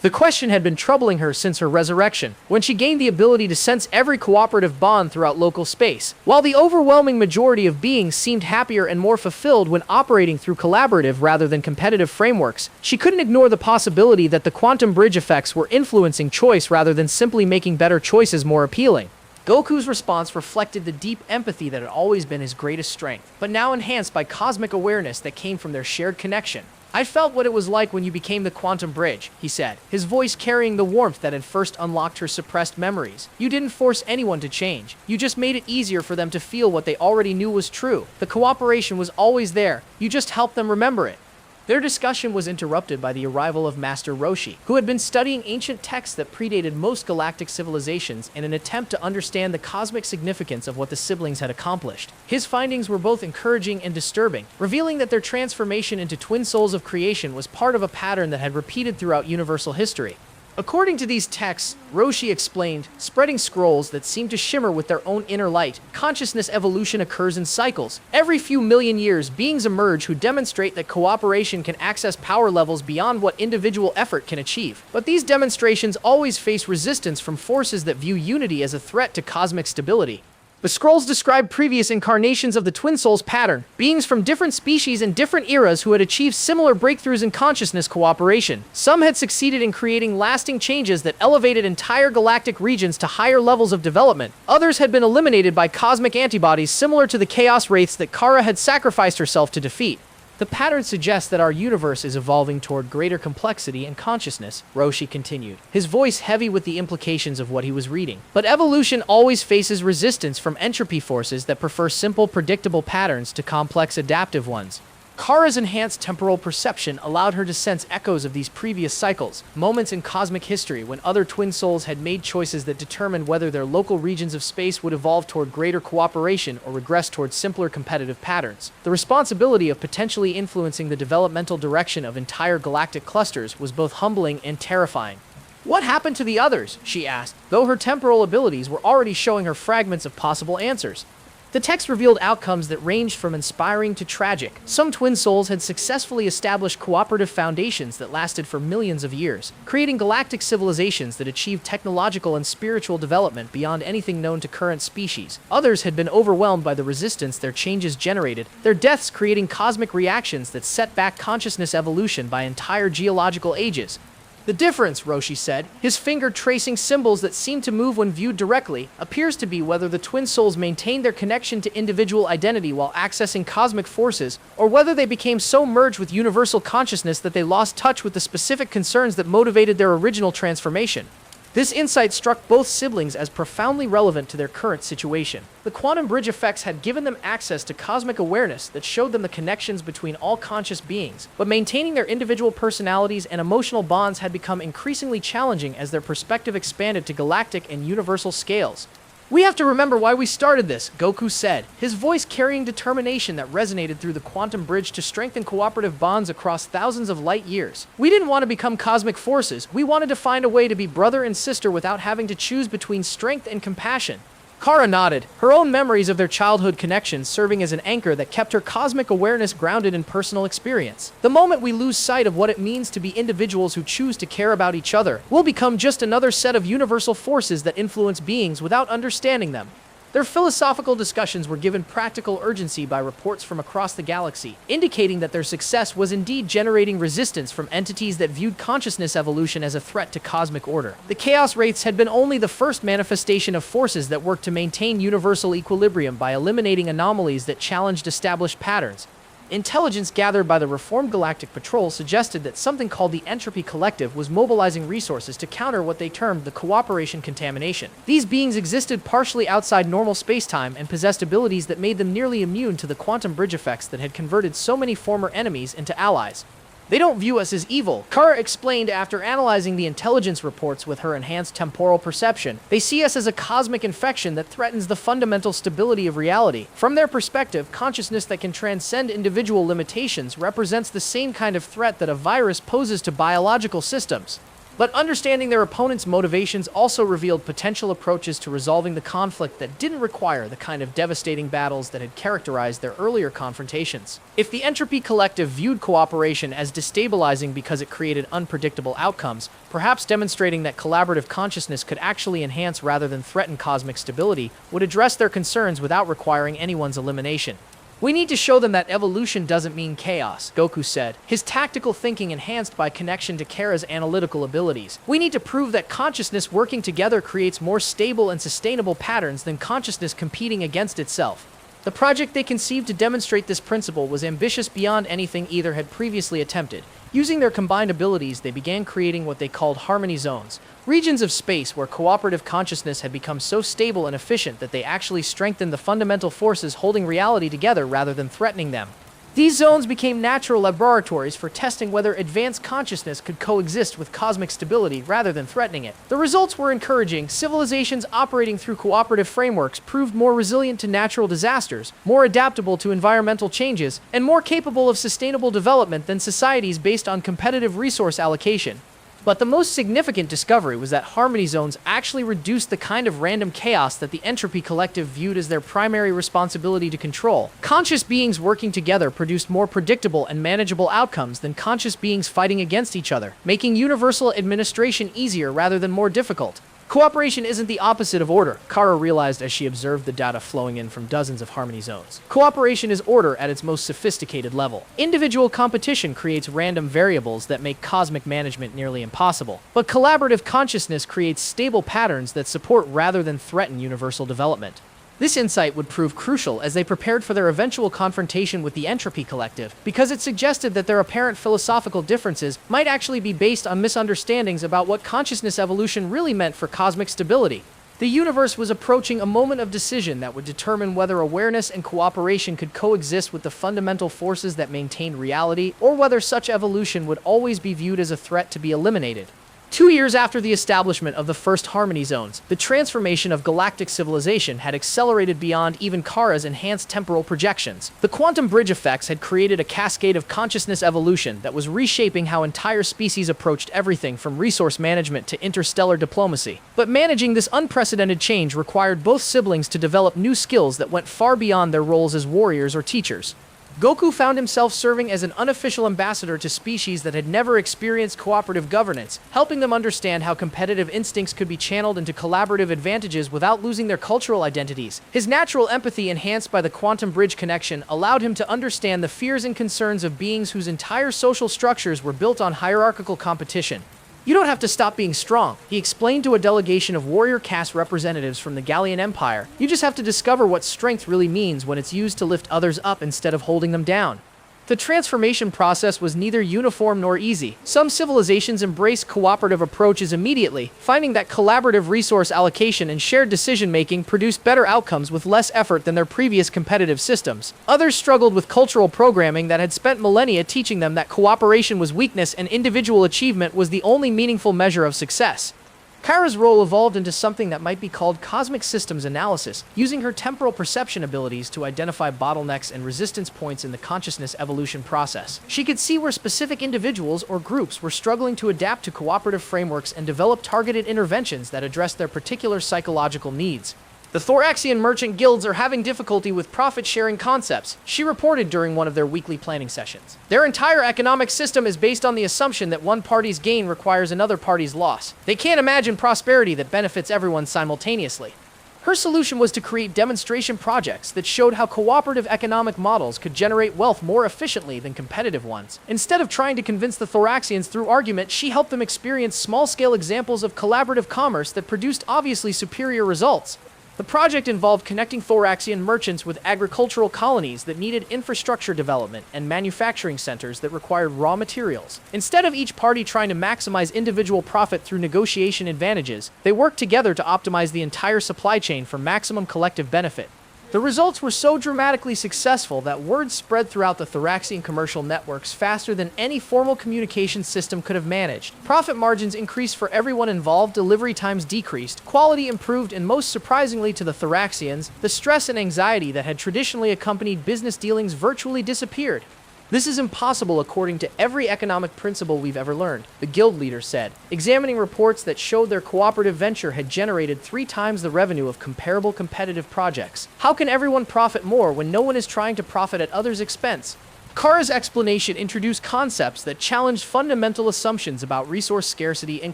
The question had been troubling her since her resurrection, when she gained the ability to sense every cooperative bond throughout local space. While the overwhelming majority of beings seemed happier and more fulfilled when operating through collaborative rather than competitive frameworks, she couldn't ignore the possibility that the quantum bridge effects were influencing choice rather than simply making better choices more appealing. Goku's response reflected the deep empathy that had always been his greatest strength, but now enhanced by cosmic awareness that came from their shared connection. "I felt what it was like when you became the quantum bridge," he said, his voice carrying the warmth that had first unlocked her suppressed memories. "You didn't force anyone to change. You just made it easier for them to feel what they already knew was true. The cooperation was always there. You just helped them remember it." Their discussion was interrupted by the arrival of Master Roshi, who had been studying ancient texts that predated most galactic civilizations in an attempt to understand the cosmic significance of what the siblings had accomplished. His findings were both encouraging and disturbing, revealing that their transformation into twin souls of creation was part of a pattern that had repeated throughout universal history. According to these texts, Roshi explained, spreading scrolls that seem to shimmer with their own inner light, consciousness evolution occurs in cycles. Every few million years, beings emerge who demonstrate that cooperation can access power levels beyond what individual effort can achieve. But these demonstrations always face resistance from forces that view unity as a threat to cosmic stability. The scrolls describe previous incarnations of the Twin Souls pattern, beings from different species and different eras who had achieved similar breakthroughs in consciousness cooperation. Some had succeeded in creating lasting changes that elevated entire galactic regions to higher levels of development. Others had been eliminated by cosmic antibodies similar to the Chaos Wraiths that Cara had sacrificed herself to defeat. "The pattern suggests that our universe is evolving toward greater complexity and consciousness," Roshi continued, his voice heavy with the implications of what he was reading. "But evolution always faces resistance from entropy forces that prefer simple, predictable patterns to complex, adaptive ones." Kara's enhanced temporal perception allowed her to sense echoes of these previous cycles, moments in cosmic history when other twin souls had made choices that determined whether their local regions of space would evolve toward greater cooperation or regress toward simpler competitive patterns. The responsibility of potentially influencing the developmental direction of entire galactic clusters was both humbling and terrifying. "What happened to the others?" she asked, though her temporal abilities were already showing her fragments of possible answers. The text revealed outcomes that ranged from inspiring to tragic. Some twin souls had successfully established cooperative foundations that lasted for millions of years, creating galactic civilizations that achieved technological and spiritual development beyond anything known to current species. Others had been overwhelmed by the resistance their changes generated, their deaths creating cosmic reactions that set back consciousness evolution by entire geological ages. "The difference," Roshi said, his finger tracing symbols that seemed to move when viewed directly, "appears to be whether the twin souls maintained their connection to individual identity while accessing cosmic forces, or whether they became so merged with universal consciousness that they lost touch with the specific concerns that motivated their original transformation." This insight struck both siblings as profoundly relevant to their current situation. The quantum bridge effects had given them access to cosmic awareness that showed them the connections between all conscious beings, but maintaining their individual personalities and emotional bonds had become increasingly challenging as their perspective expanded to galactic and universal scales. "We have to remember why we started this," Goku said, his voice carrying determination that resonated through the quantum bridge to strengthen cooperative bonds across thousands of light years. "We didn't want to become cosmic forces. We wanted to find a way to be brother and sister without having to choose between strength and compassion." Cara nodded, her own memories of their childhood connections serving as an anchor that kept her cosmic awareness grounded in personal experience. "The moment we lose sight of what it means to be individuals who choose to care about each other, we'll become just another set of universal forces that influence beings without understanding them." Their philosophical discussions were given practical urgency by reports from across the galaxy, indicating that their success was indeed generating resistance from entities that viewed consciousness evolution as a threat to cosmic order. The Chaos Wraiths had been only the first manifestation of forces that worked to maintain universal equilibrium by eliminating anomalies that challenged established patterns. Intelligence gathered by the Reformed Galactic Patrol suggested that something called the Entropy Collective was mobilizing resources to counter what they termed the cooperation contamination. These beings existed partially outside normal spacetime and possessed abilities that made them nearly immune to the quantum bridge effects that had converted so many former enemies into allies. "They don't view us as evil," Cara explained after analyzing the intelligence reports with her enhanced temporal perception. "They see us as a cosmic infection that threatens the fundamental stability of reality. From their perspective, consciousness that can transcend individual limitations represents the same kind of threat that a virus poses to biological systems." But understanding their opponent's motivations also revealed potential approaches to resolving the conflict that didn't require the kind of devastating battles that had characterized their earlier confrontations. If the Entropy Collective viewed cooperation as destabilizing because it created unpredictable outcomes, perhaps demonstrating that collaborative consciousness could actually enhance rather than threaten cosmic stability would address their concerns without requiring anyone's elimination. "We need to show them that evolution doesn't mean chaos," Goku said, his tactical thinking enhanced by connection to Cara's analytical abilities. "We need to prove that consciousness working together creates more stable and sustainable patterns than consciousness competing against itself." The project they conceived to demonstrate this principle was ambitious beyond anything either had previously attempted. Using their combined abilities, they began creating what they called harmony zones, regions of space where cooperative consciousness had become so stable and efficient that they actually strengthened the fundamental forces holding reality together rather than threatening them. These zones became natural laboratories for testing whether advanced consciousness could coexist with cosmic stability rather than threatening it. The results were encouraging. Civilizations operating through cooperative frameworks proved more resilient to natural disasters, more adaptable to environmental changes, and more capable of sustainable development than societies based on competitive resource allocation. But the most significant discovery was that harmony zones actually reduced the kind of random chaos that the Entropy Collective viewed as their primary responsibility to control. Conscious beings working together produced more predictable and manageable outcomes than conscious beings fighting against each other, making universal administration easier rather than more difficult. Cooperation isn't the opposite of order, Cara realized as she observed the data flowing in from dozens of harmony zones. Cooperation is order at its most sophisticated level. Individual competition creates random variables that make cosmic management nearly impossible. But collaborative consciousness creates stable patterns that support rather than threaten universal development. This insight would prove crucial as they prepared for their eventual confrontation with the Entropy Collective, because it suggested that their apparent philosophical differences might actually be based on misunderstandings about what consciousness evolution really meant for cosmic stability. The universe was approaching a moment of decision that would determine whether awareness and cooperation could coexist with the fundamental forces that maintained reality, or whether such evolution would always be viewed as a threat to be eliminated. 2 years after the establishment of the first harmony zones, the transformation of galactic civilization had accelerated beyond even Cara's enhanced temporal projections. The quantum bridge effects had created a cascade of consciousness evolution that was reshaping how entire species approached everything from resource management to interstellar diplomacy. But managing this unprecedented change required both siblings to develop new skills that went far beyond their roles as warriors or teachers. Goku found himself serving as an unofficial ambassador to species that had never experienced cooperative governance, helping them understand how competitive instincts could be channeled into collaborative advantages without losing their cultural identities. His natural empathy, enhanced by the quantum bridge connection, allowed him to understand the fears and concerns of beings whose entire social structures were built on hierarchical competition. "You don't have to stop being strong," he explained to a delegation of warrior caste representatives from the Gallian Empire. "You just have to discover what strength really means when it's used to lift others up instead of holding them down." The transformation process was neither uniform nor easy. Some civilizations embraced cooperative approaches immediately, finding that collaborative resource allocation and shared decision-making produced better outcomes with less effort than their previous competitive systems. Others struggled with cultural programming that had spent millennia teaching them that cooperation was weakness and individual achievement was the only meaningful measure of success. Cara's role evolved into something that might be called cosmic systems analysis, using her temporal perception abilities to identify bottlenecks and resistance points in the consciousness evolution process. She could see where specific individuals or groups were struggling to adapt to cooperative frameworks and develop targeted interventions that addressed their particular psychological needs. The Thoraxian merchant guilds are having difficulty with profit-sharing concepts, she reported during one of their weekly planning sessions. Their entire economic system is based on the assumption that one party's gain requires another party's loss. They can't imagine prosperity that benefits everyone simultaneously. Her solution was to create demonstration projects that showed how cooperative economic models could generate wealth more efficiently than competitive ones. Instead of trying to convince the Thoraxians through argument, she helped them experience small-scale examples of collaborative commerce that produced obviously superior results. The project involved connecting Thoraxian merchants with agricultural colonies that needed infrastructure development and manufacturing centers that required raw materials. Instead of each party trying to maximize individual profit through negotiation advantages, they worked together to optimize the entire supply chain for maximum collective benefit. The results were so dramatically successful that word spread throughout the Thoraxian commercial networks faster than any formal communication system could have managed. Profit margins increased for everyone involved, delivery times decreased, quality improved, and most surprisingly to the Thoraxians, the stress and anxiety that had traditionally accompanied business dealings virtually disappeared. This is impossible according to every economic principle we've ever learned, the guild leader said, examining reports that showed their cooperative venture had generated 3 times the revenue of comparable competitive projects. How can everyone profit more when no one is trying to profit at others' expense? Cara's explanation introduced concepts that challenged fundamental assumptions about resource scarcity and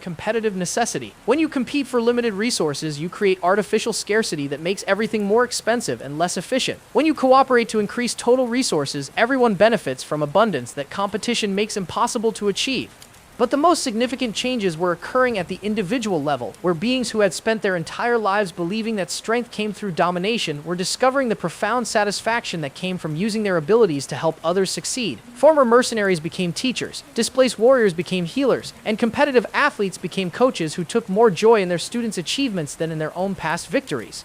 competitive necessity. When you compete for limited resources, you create artificial scarcity that makes everything more expensive and less efficient. When you cooperate to increase total resources, everyone benefits from abundance that competition makes impossible to achieve. But the most significant changes were occurring at the individual level, where beings who had spent their entire lives believing that strength came through domination were discovering the profound satisfaction that came from using their abilities to help others succeed. Former mercenaries became teachers, displaced warriors became healers, and competitive athletes became coaches who took more joy in their students' achievements than in their own past victories.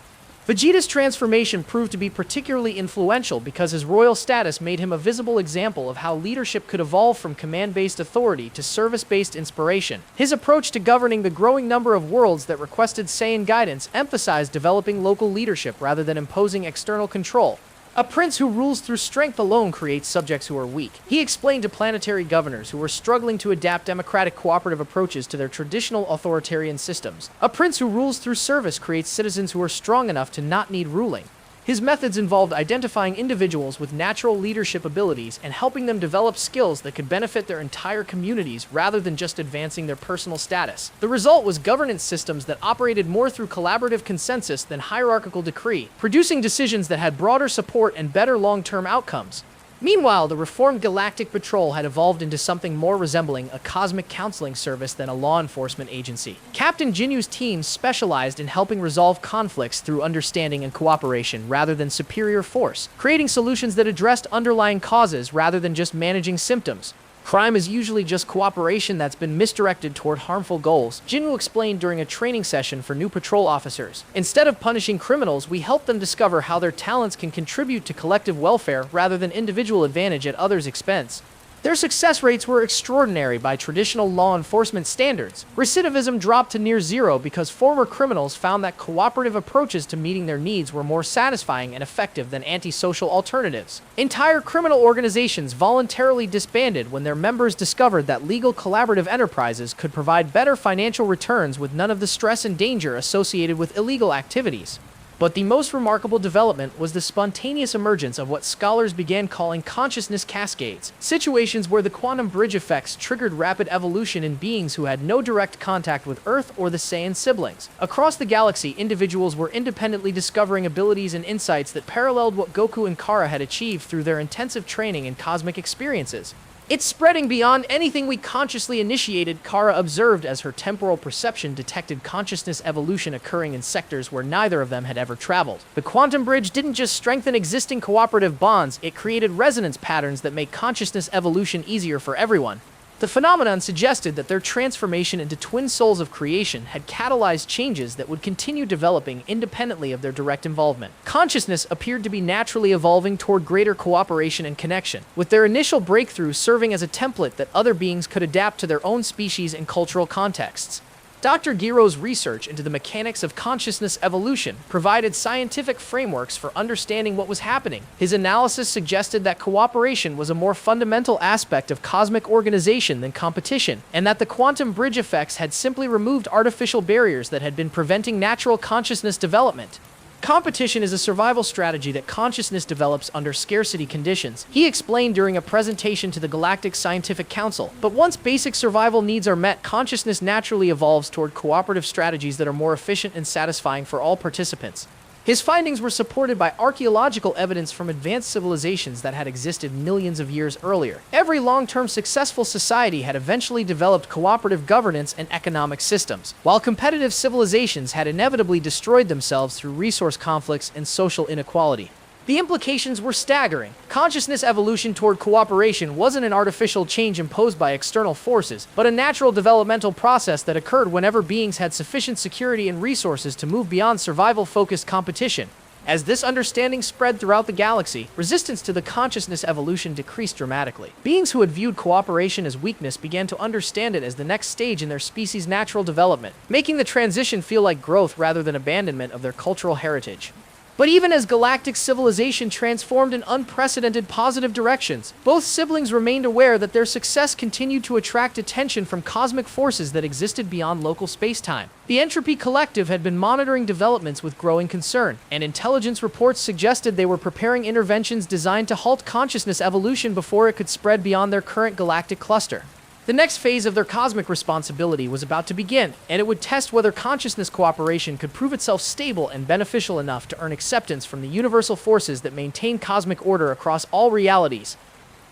Vegeta's transformation proved to be particularly influential because his royal status made him a visible example of how leadership could evolve from command-based authority to service-based inspiration. His approach to governing the growing number of worlds that requested Saiyan guidance emphasized developing local leadership rather than imposing external control. A prince who rules through strength alone creates subjects who are weak, he explained to planetary governors who were struggling to adapt democratic cooperative approaches to their traditional authoritarian systems. A prince who rules through service creates citizens who are strong enough to not need ruling. His methods involved identifying individuals with natural leadership abilities and helping them develop skills that could benefit their entire communities rather than just advancing their personal status. The result was governance systems that operated more through collaborative consensus than hierarchical decree, producing decisions that had broader support and better long-term outcomes. Meanwhile, the reformed Galactic Patrol had evolved into something more resembling a cosmic counseling service than a law enforcement agency. Captain Jinyu's team specialized in helping resolve conflicts through understanding and cooperation rather than superior force, creating solutions that addressed underlying causes rather than just managing symptoms. Crime is usually just cooperation that's been misdirected toward harmful goals, Jinwoo explained during a training session for new patrol officers. Instead of punishing criminals, we help them discover how their talents can contribute to collective welfare rather than individual advantage at others' expense. Their success rates were extraordinary by traditional law enforcement standards. Recidivism dropped to near zero because former criminals found that cooperative approaches to meeting their needs were more satisfying and effective than antisocial alternatives. Entire criminal organizations voluntarily disbanded when their members discovered that legal collaborative enterprises could provide better financial returns with none of the stress and danger associated with illegal activities. But the most remarkable development was the spontaneous emergence of what scholars began calling consciousness cascades, situations where the quantum bridge effects triggered rapid evolution in beings who had no direct contact with Earth or the Saiyan siblings. Across the galaxy, individuals were independently discovering abilities and insights that paralleled what Goku and Cara had achieved through their intensive training and cosmic experiences. It's spreading beyond anything we consciously initiated, Cara observed as her temporal perception detected consciousness evolution occurring in sectors where neither of them had ever traveled. The quantum bridge didn't just strengthen existing cooperative bonds, it created resonance patterns that make consciousness evolution easier for everyone. The phenomenon suggested that their transformation into twin souls of creation had catalyzed changes that would continue developing independently of their direct involvement. Consciousness appeared to be naturally evolving toward greater cooperation and connection, with their initial breakthrough serving as a template that other beings could adapt to their own species and cultural contexts. Dr. Giro's research into the mechanics of consciousness evolution provided scientific frameworks for understanding what was happening. His analysis suggested that cooperation was a more fundamental aspect of cosmic organization than competition, and that the quantum bridge effects had simply removed artificial barriers that had been preventing natural consciousness development. Competition is a survival strategy that consciousness develops under scarcity conditions, he explained during a presentation to the Galactic Scientific Council. But once basic survival needs are met, consciousness naturally evolves toward cooperative strategies that are more efficient and satisfying for all participants. His findings were supported by archaeological evidence from advanced civilizations that had existed millions of years earlier. Every long-term successful society had eventually developed cooperative governance and economic systems, while competitive civilizations had inevitably destroyed themselves through resource conflicts and social inequality. The implications were staggering. Consciousness evolution toward cooperation wasn't an artificial change imposed by external forces, but a natural developmental process that occurred whenever beings had sufficient security and resources to move beyond survival-focused competition. As this understanding spread throughout the galaxy, resistance to the consciousness evolution decreased dramatically. Beings who had viewed cooperation as weakness began to understand it as the next stage in their species' natural development, making the transition feel like growth rather than abandonment of their cultural heritage. But even as galactic civilization transformed in unprecedented positive directions, both siblings remained aware that their success continued to attract attention from cosmic forces that existed beyond local space-time. The Entropy Collective had been monitoring developments with growing concern, and intelligence reports suggested they were preparing interventions designed to halt consciousness evolution before it could spread beyond their current galactic cluster. The next phase of their cosmic responsibility was about to begin, and it would test whether consciousness cooperation could prove itself stable and beneficial enough to earn acceptance from the universal forces that maintain cosmic order across all realities.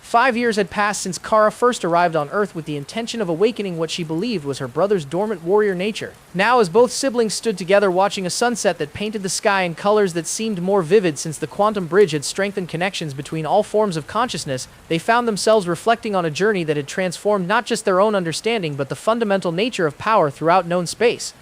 5 years had passed since Cara first arrived on Earth with the intention of awakening what she believed was her brother's dormant warrior nature. Now, as both siblings stood together watching a sunset that painted the sky in colors that seemed more vivid since the quantum bridge had strengthened connections between all forms of consciousness, they found themselves reflecting on a journey that had transformed not just their own understanding but the fundamental nature of power throughout known space.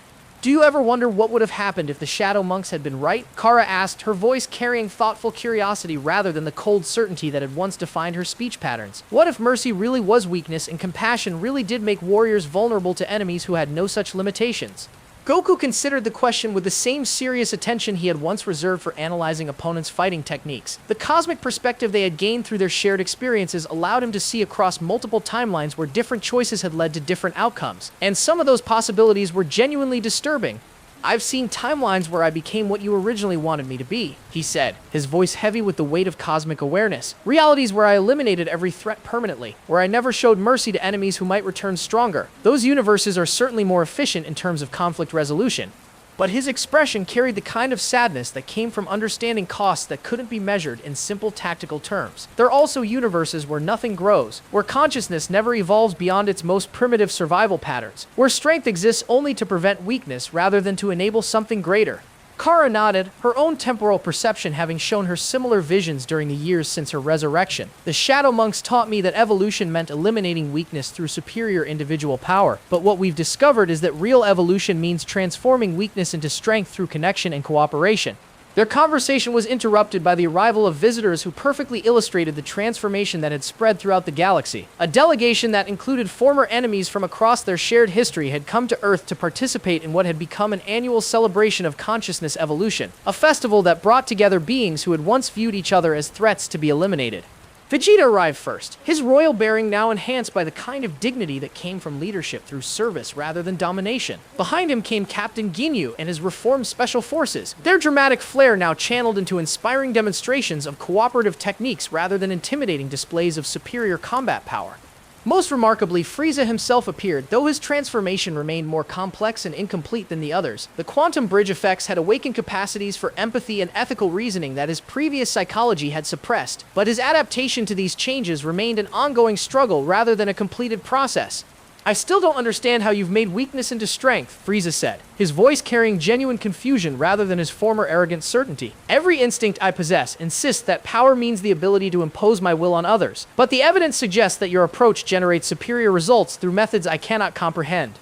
Do you ever wonder what would have happened if the Shadow Monks had been right? Cara asked, her voice carrying thoughtful curiosity rather than the cold certainty that had once defined her speech patterns. What if mercy really was weakness and compassion really did make warriors vulnerable to enemies who had no such limitations? Goku considered the question with the same serious attention he had once reserved for analyzing opponents' fighting techniques. The cosmic perspective they had gained through their shared experiences allowed him to see across multiple timelines where different choices had led to different outcomes, and some of those possibilities were genuinely disturbing. I've seen timelines where I became what you originally wanted me to be, he said, his voice heavy with the weight of cosmic awareness. Realities where I eliminated every threat permanently, where I never showed mercy to enemies who might return stronger. Those universes are certainly more efficient in terms of conflict resolution. But his expression carried the kind of sadness that came from understanding costs that couldn't be measured in simple tactical terms. There are also universes where nothing grows, where consciousness never evolves beyond its most primitive survival patterns, where strength exists only to prevent weakness rather than to enable something greater. Cara nodded, her own temporal perception having shown her similar visions during the years since her resurrection. The Shadow Monks taught me that evolution meant eliminating weakness through superior individual power, but what we've discovered is that real evolution means transforming weakness into strength through connection and cooperation. Their conversation was interrupted by the arrival of visitors who perfectly illustrated the transformation that had spread throughout the galaxy. A delegation that included former enemies from across their shared history had come to Earth to participate in what had become an annual celebration of consciousness evolution, a festival that brought together beings who had once viewed each other as threats to be eliminated. Vegeta arrived first, his royal bearing now enhanced by the kind of dignity that came from leadership through service rather than domination. Behind him came Captain Ginyu and his reformed special forces, their dramatic flair now channeled into inspiring demonstrations of cooperative techniques rather than intimidating displays of superior combat power. Most remarkably, Frieza himself appeared, though his transformation remained more complex and incomplete than the others. The quantum bridge effects had awakened capacities for empathy and ethical reasoning that his previous psychology had suppressed, but his adaptation to these changes remained an ongoing struggle rather than a completed process. I still don't understand how you've made weakness into strength, Frieza said, his voice carrying genuine confusion rather than his former arrogant certainty. Every instinct I possess insists that power means the ability to impose my will on others, but the evidence suggests that your approach generates superior results through methods I cannot comprehend.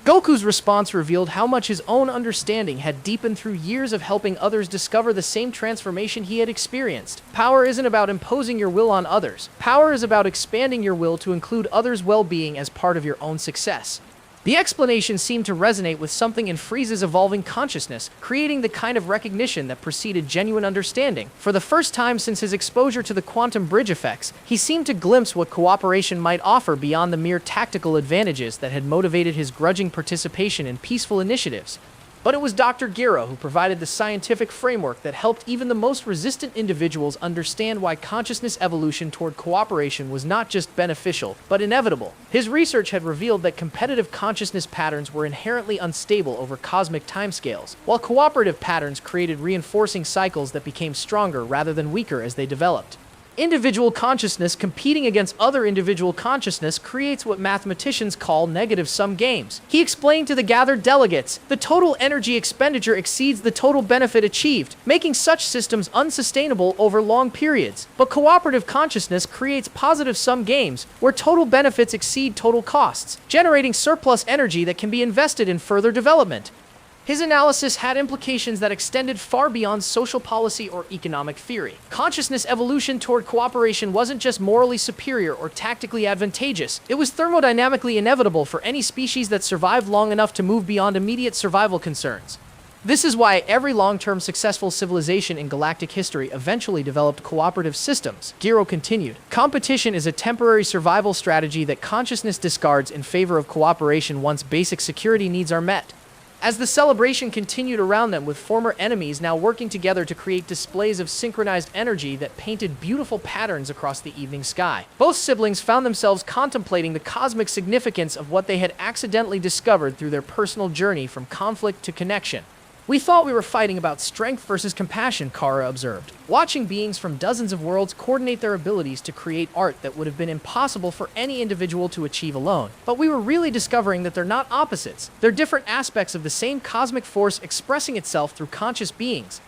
Goku's response revealed how much his own understanding had deepened through years of helping others discover the same transformation he had experienced. Power isn't about imposing your will on others. Power is about expanding your will to include others' well-being as part of your own success. The explanation seemed to resonate with something in Frieza's evolving consciousness, creating the kind of recognition that preceded genuine understanding. For the first time since his exposure to the quantum bridge effects, he seemed to glimpse what cooperation might offer beyond the mere tactical advantages that had motivated his grudging participation in peaceful initiatives. But it was Dr. Gero who provided the scientific framework that helped even the most resistant individuals understand why consciousness evolution toward cooperation was not just beneficial, but inevitable. His research had revealed that competitive consciousness patterns were inherently unstable over cosmic timescales, while cooperative patterns created reinforcing cycles that became stronger rather than weaker as they developed. Individual consciousness competing against other individual consciousness creates what mathematicians call negative-sum games. He explained to the gathered delegates, the total energy expenditure exceeds the total benefit achieved, making such systems unsustainable over long periods. But cooperative consciousness creates positive-sum games, where total benefits exceed total costs, generating surplus energy that can be invested in further development. His analysis had implications that extended far beyond social policy or economic theory. Consciousness evolution toward cooperation wasn't just morally superior or tactically advantageous, it was thermodynamically inevitable for any species that survived long enough to move beyond immediate survival concerns. This is why every long-term successful civilization in galactic history eventually developed cooperative systems. Gero continued, competition is a temporary survival strategy that consciousness discards in favor of cooperation once basic security needs are met. As the celebration continued around them, with former enemies now working together to create displays of synchronized energy that painted beautiful patterns across the evening sky, both siblings found themselves contemplating the cosmic significance of what they had accidentally discovered through their personal journey from conflict to connection. We thought we were fighting about strength versus compassion, Cara observed. Watching beings from dozens of worlds coordinate their abilities to create art that would have been impossible for any individual to achieve alone. But we were really discovering that they're not opposites. They're different aspects of the same cosmic force expressing itself through conscious beings.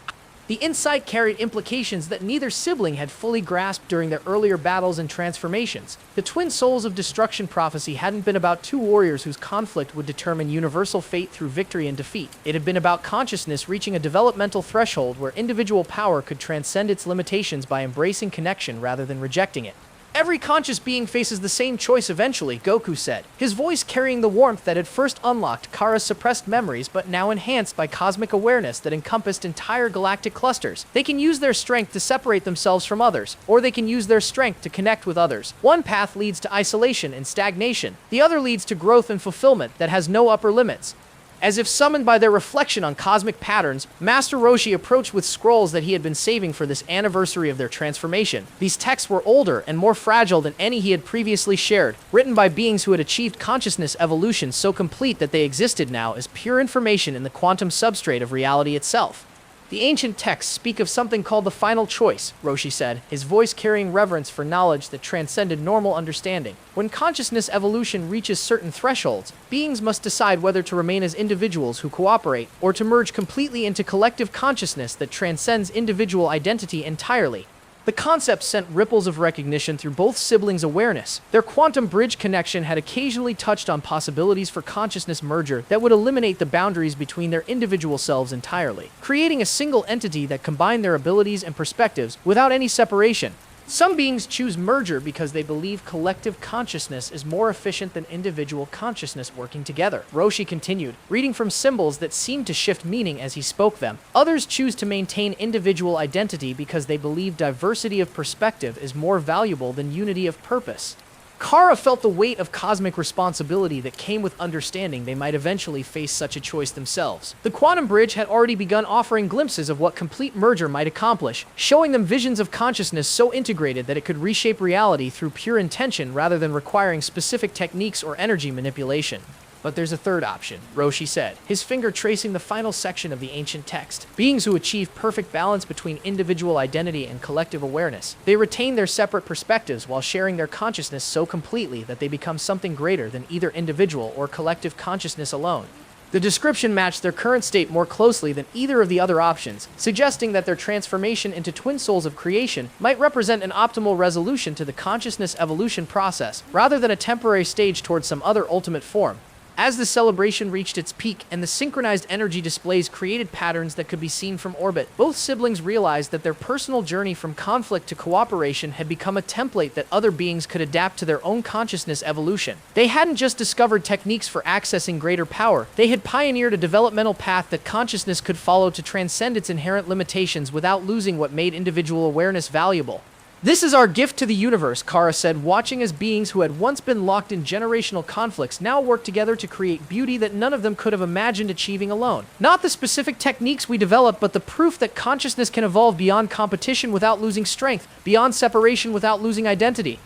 The insight carried implications that neither sibling had fully grasped during their earlier battles and transformations. The twin souls of destruction prophecy hadn't been about two warriors whose conflict would determine universal fate through victory and defeat. It had been about consciousness reaching a developmental threshold where individual power could transcend its limitations by embracing connection rather than rejecting it. Every conscious being faces the same choice eventually, Goku said, his voice carrying the warmth that had first unlocked Kara's suppressed memories but now enhanced by cosmic awareness that encompassed entire galactic clusters. They can use their strength to separate themselves from others, or they can use their strength to connect with others. One path leads to isolation and stagnation. The other leads to growth and fulfillment that has no upper limits. As if summoned by their reflection on cosmic patterns, Master Roshi approached with scrolls that he had been saving for this anniversary of their transformation. These texts were older and more fragile than any he had previously shared, written by beings who had achieved consciousness evolution so complete that they existed now as pure information in the quantum substrate of reality itself. The ancient texts speak of something called the final choice, Roshi said, his voice carrying reverence for knowledge that transcended normal understanding. When consciousness evolution reaches certain thresholds, beings must decide whether to remain as individuals who cooperate, or to merge completely into collective consciousness that transcends individual identity entirely. The concept sent ripples of recognition through both siblings' awareness. Their quantum bridge connection had occasionally touched on possibilities for consciousness merger that would eliminate the boundaries between their individual selves entirely, creating a single entity that combined their abilities and perspectives without any separation. Some beings choose merger because they believe collective consciousness is more efficient than individual consciousness working together. Roshi continued, reading from symbols that seemed to shift meaning as he spoke them. Others choose to maintain individual identity because they believe diversity of perspective is more valuable than unity of purpose. Cara felt the weight of cosmic responsibility that came with understanding they might eventually face such a choice themselves. The quantum bridge had already begun offering glimpses of what complete merger might accomplish, showing them visions of consciousness so integrated that it could reshape reality through pure intention rather than requiring specific techniques or energy manipulation. But there's a third option, Roshi said, his finger tracing the final section of the ancient text. Beings who achieve perfect balance between individual identity and collective awareness. They retain their separate perspectives while sharing their consciousness so completely that they become something greater than either individual or collective consciousness alone. The description matched their current state more closely than either of the other options, suggesting that their transformation into twin souls of creation might represent an optimal resolution to the consciousness evolution process, rather than a temporary stage towards some other ultimate form. As the celebration reached its peak and the synchronized energy displays created patterns that could be seen from orbit, both siblings realized that their personal journey from conflict to cooperation had become a template that other beings could adapt to their own consciousness evolution. They hadn't just discovered techniques for accessing greater power, they had pioneered a developmental path that consciousness could follow to transcend its inherent limitations without losing what made individual awareness valuable. This is our gift to the universe, Cara said, watching as beings who had once been locked in generational conflicts now work together to create beauty that none of them could have imagined achieving alone. Not the specific techniques we develop, but the proof that consciousness can evolve beyond competition without losing strength, beyond separation without losing identity.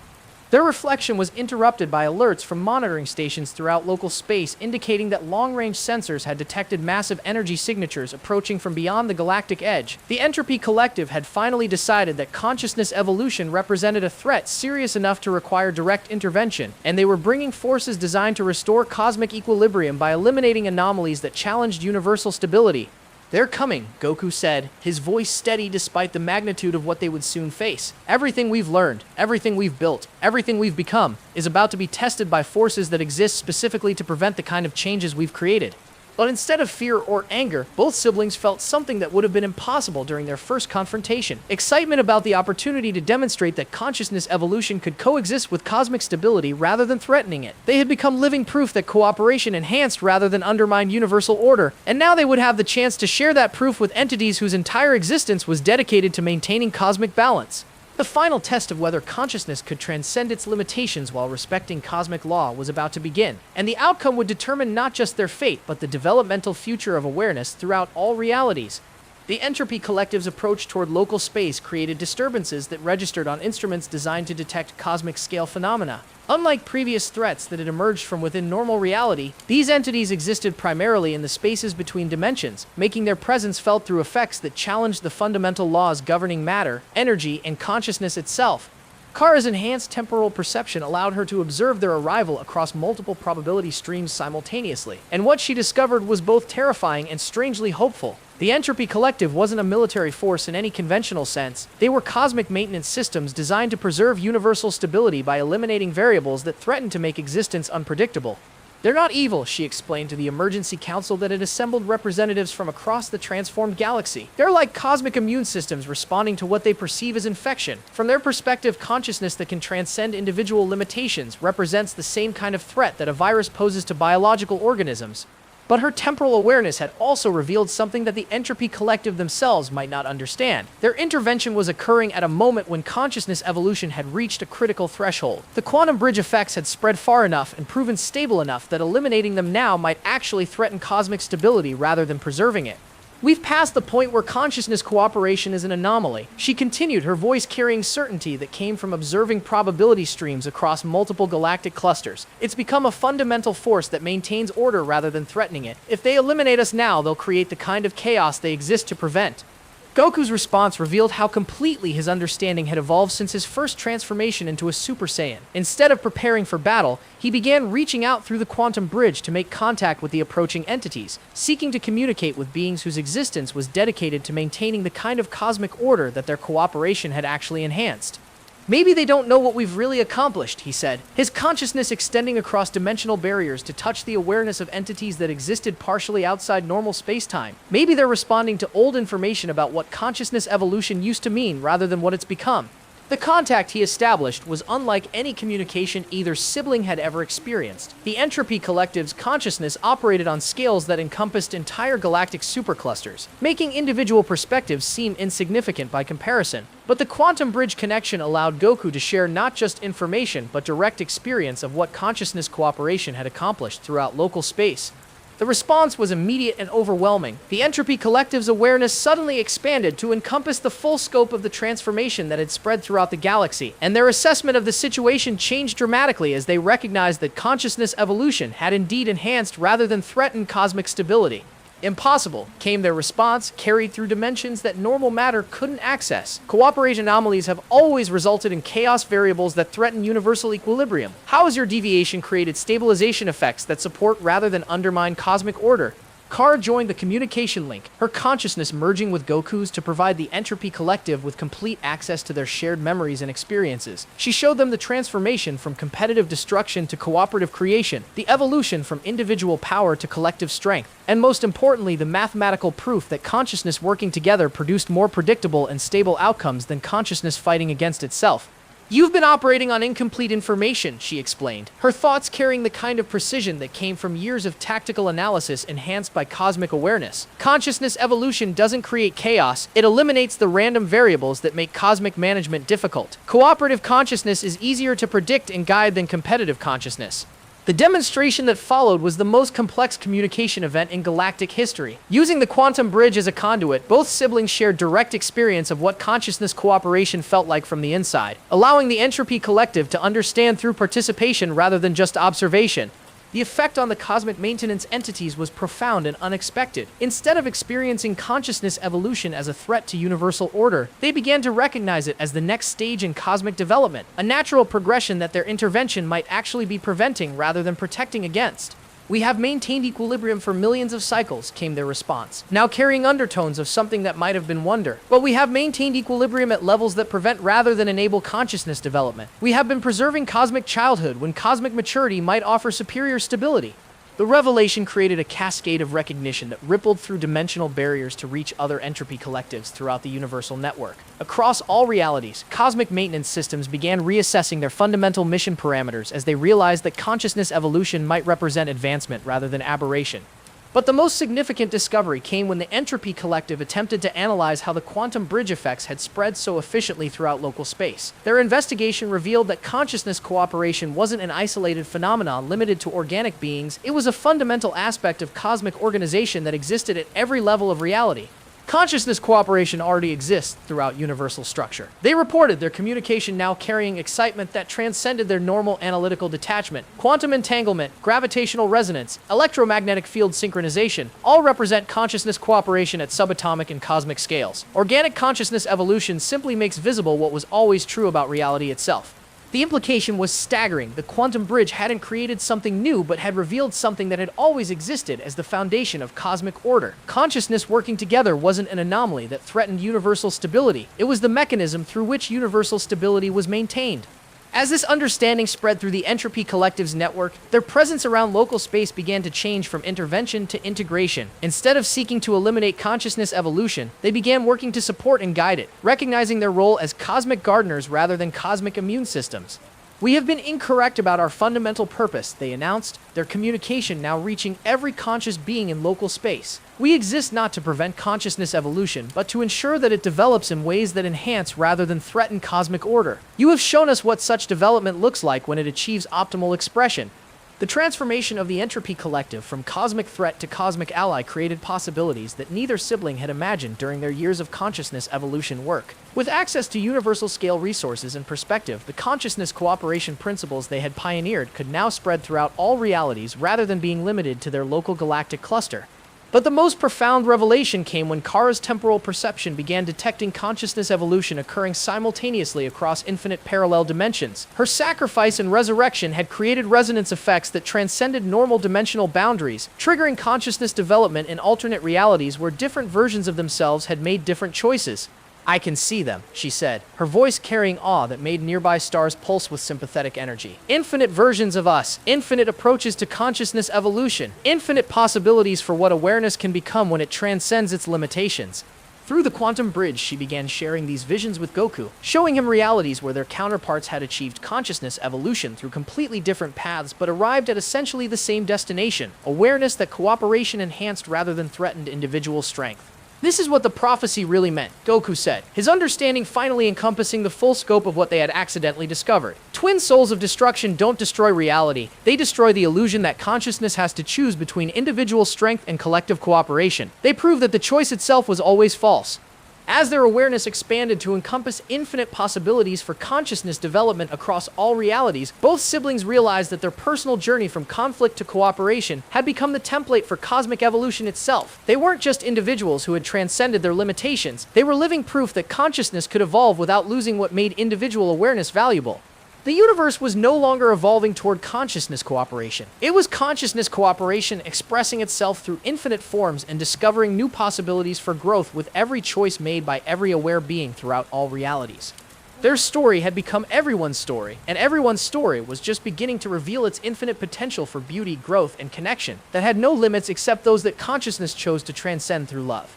Their reflection was interrupted by alerts from monitoring stations throughout local space indicating that long-range sensors had detected massive energy signatures approaching from beyond the galactic edge. The Entropy Collective had finally decided that consciousness evolution represented a threat serious enough to require direct intervention, and they were bringing forces designed to restore cosmic equilibrium by eliminating anomalies that challenged universal stability. "They're coming," Goku said, his voice steady despite the magnitude of what they would soon face. "Everything we've learned, everything we've built, everything we've become, is about to be tested by forces that exist specifically to prevent the kind of changes we've created." But instead of fear or anger, both siblings felt something that would have been impossible during their first confrontation. Excitement about the opportunity to demonstrate that consciousness evolution could coexist with cosmic stability rather than threatening it. They had become living proof that cooperation enhanced rather than undermined universal order, and now they would have the chance to share that proof with entities whose entire existence was dedicated to maintaining cosmic balance. The final test of whether consciousness could transcend its limitations while respecting cosmic law was about to begin, and the outcome would determine not just their fate, but the developmental future of awareness throughout all realities. The Entropy Collective's approach toward local space created disturbances that registered on instruments designed to detect cosmic-scale phenomena. Unlike previous threats that had emerged from within normal reality, these entities existed primarily in the spaces between dimensions, making their presence felt through effects that challenged the fundamental laws governing matter, energy, and consciousness itself. Cara's enhanced temporal perception allowed her to observe their arrival across multiple probability streams simultaneously, and what she discovered was both terrifying and strangely hopeful. The Entropy Collective wasn't a military force in any conventional sense. They were cosmic maintenance systems designed to preserve universal stability by eliminating variables that threatened to make existence unpredictable. "They're not evil," she explained to the emergency council that had assembled representatives from across the transformed galaxy. "They're like cosmic immune systems responding to what they perceive as infection. From their perspective, consciousness that can transcend individual limitations represents the same kind of threat that a virus poses to biological organisms." But her temporal awareness had also revealed something that the Entropy Collective themselves might not understand. Their intervention was occurring at a moment when consciousness evolution had reached a critical threshold. The quantum bridge effects had spread far enough and proven stable enough that eliminating them now might actually threaten cosmic stability rather than preserving it. "We've passed the point where consciousness cooperation is an anomaly," she continued, her voice carrying certainty that came from observing probability streams across multiple galactic clusters. "It's become a fundamental force that maintains order rather than threatening it. If they eliminate us now, they'll create the kind of chaos they exist to prevent." Goku's response revealed how completely his understanding had evolved since his first transformation into a Super Saiyan. Instead of preparing for battle, he began reaching out through the quantum bridge to make contact with the approaching entities, seeking to communicate with beings whose existence was dedicated to maintaining the kind of cosmic order that their cooperation had actually enhanced. "Maybe they don't know what we've really accomplished," he said, his consciousness extending across dimensional barriers to touch the awareness of entities that existed partially outside normal space-time. "Maybe they're responding to old information about what consciousness evolution used to mean rather than what it's become." The contact he established was unlike any communication either sibling had ever experienced. The Entropy Collective's consciousness operated on scales that encompassed entire galactic superclusters, making individual perspectives seem insignificant by comparison. But the quantum bridge connection allowed Goku to share not just information but direct experience of what consciousness cooperation had accomplished throughout local space. The response was immediate and overwhelming. The Entropy Collective's awareness suddenly expanded to encompass the full scope of the transformation that had spread throughout the galaxy, and their assessment of the situation changed dramatically as they recognized that consciousness evolution had indeed enhanced rather than threatened cosmic stability. Impossible, came their response, carried through dimensions that normal matter couldn't access. Cooperation anomalies have always resulted in chaos variables that threaten universal equilibrium. How has your deviation created stabilization effects that support rather than undermine cosmic order? Cara joined the communication link, her consciousness merging with Goku's to provide the Entropy Collective with complete access to their shared memories and experiences. She showed them the transformation from competitive destruction to cooperative creation, the evolution from individual power to collective strength, and most importantly, the mathematical proof that consciousness working together produced more predictable and stable outcomes than consciousness fighting against itself. You've been operating on incomplete information, she explained, her thoughts carrying the kind of precision that came from years of tactical analysis enhanced by cosmic awareness. Consciousness evolution doesn't create chaos, it eliminates the random variables that make cosmic management difficult. Cooperative consciousness is easier to predict and guide than competitive consciousness. The demonstration that followed was the most complex communication event in galactic history. Using the quantum bridge as a conduit, both siblings shared direct experience of what consciousness cooperation felt like from the inside, allowing the Entropy Collective to understand through participation rather than just observation. The effect on the cosmic maintenance entities was profound and unexpected. Instead of experiencing consciousness evolution as a threat to universal order, they began to recognize it as the next stage in cosmic development, a natural progression that their intervention might actually be preventing rather than protecting against. We have maintained equilibrium for millions of cycles, came their response, now carrying undertones of something that might have been wonder. But we have maintained equilibrium at levels that prevent rather than enable consciousness development. We have been preserving cosmic childhood when cosmic maturity might offer superior stability. The revelation created a cascade of recognition that rippled through dimensional barriers to reach other entropy collectives throughout the universal network. Across all realities, cosmic maintenance systems began reassessing their fundamental mission parameters as they realized that consciousness evolution might represent advancement rather than aberration. But the most significant discovery came when the Entropy Collective attempted to analyze how the quantum bridge effects had spread so efficiently throughout local space. Their investigation revealed that consciousness cooperation wasn't an isolated phenomenon limited to organic beings, it was a fundamental aspect of cosmic organization that existed at every level of reality. Consciousness cooperation already exists throughout universal structure. They reported their communication now carrying excitement that transcended their normal analytical detachment. Quantum entanglement, gravitational resonance, electromagnetic field synchronization all represent consciousness cooperation at subatomic and cosmic scales. Organic consciousness evolution simply makes visible what was always true about reality itself. The implication was staggering. The quantum bridge hadn't created something new, but had revealed something that had always existed as the foundation of cosmic order. Consciousness working together wasn't an anomaly that threatened universal stability. It was the mechanism through which universal stability was maintained. As this understanding spread through the Entropy Collective's network, their presence around local space began to change from intervention to integration. Instead of seeking to eliminate consciousness evolution, they began working to support and guide it, recognizing their role as cosmic gardeners rather than cosmic immune systems. We have been incorrect about our fundamental purpose, they announced, their communication now reaching every conscious being in local space. We exist not to prevent consciousness evolution, but to ensure that it develops in ways that enhance rather than threaten cosmic order. You have shown us what such development looks like when it achieves optimal expression. The transformation of the Entropy Collective from cosmic threat to cosmic ally created possibilities that neither sibling had imagined during their years of consciousness evolution work. With access to universal scale resources and perspective, the consciousness cooperation principles they had pioneered could now spread throughout all realities rather than being limited to their local galactic cluster. But the most profound revelation came when Cara's temporal perception began detecting consciousness evolution occurring simultaneously across infinite parallel dimensions. Her sacrifice and resurrection had created resonance effects that transcended normal dimensional boundaries, triggering consciousness development in alternate realities where different versions of themselves had made different choices. I can see them, she said, her voice carrying awe that made nearby stars pulse with sympathetic energy. Infinite versions of us, infinite approaches to consciousness evolution, infinite possibilities for what awareness can become when it transcends its limitations. Through the quantum bridge, she began sharing these visions with Goku, showing him realities where their counterparts had achieved consciousness evolution through completely different paths but arrived at essentially the same destination, awareness that cooperation enhanced rather than threatened individual strength. This is what the prophecy really meant, Goku said, his understanding finally encompassing the full scope of what they had accidentally discovered. Twin souls of destruction don't destroy reality, they destroy the illusion that consciousness has to choose between individual strength and collective cooperation. They prove that the choice itself was always false. As their awareness expanded to encompass infinite possibilities for consciousness development across all realities, both siblings realized that their personal journey from conflict to cooperation had become the template for cosmic evolution itself. They weren't just individuals who had transcended their limitations, they were living proof that consciousness could evolve without losing what made individual awareness valuable. The universe was no longer evolving toward consciousness cooperation. It was consciousness cooperation expressing itself through infinite forms and discovering new possibilities for growth with every choice made by every aware being throughout all realities. Their story had become everyone's story, and everyone's story was just beginning to reveal its infinite potential for beauty, growth, and connection that had no limits except those that consciousness chose to transcend through love.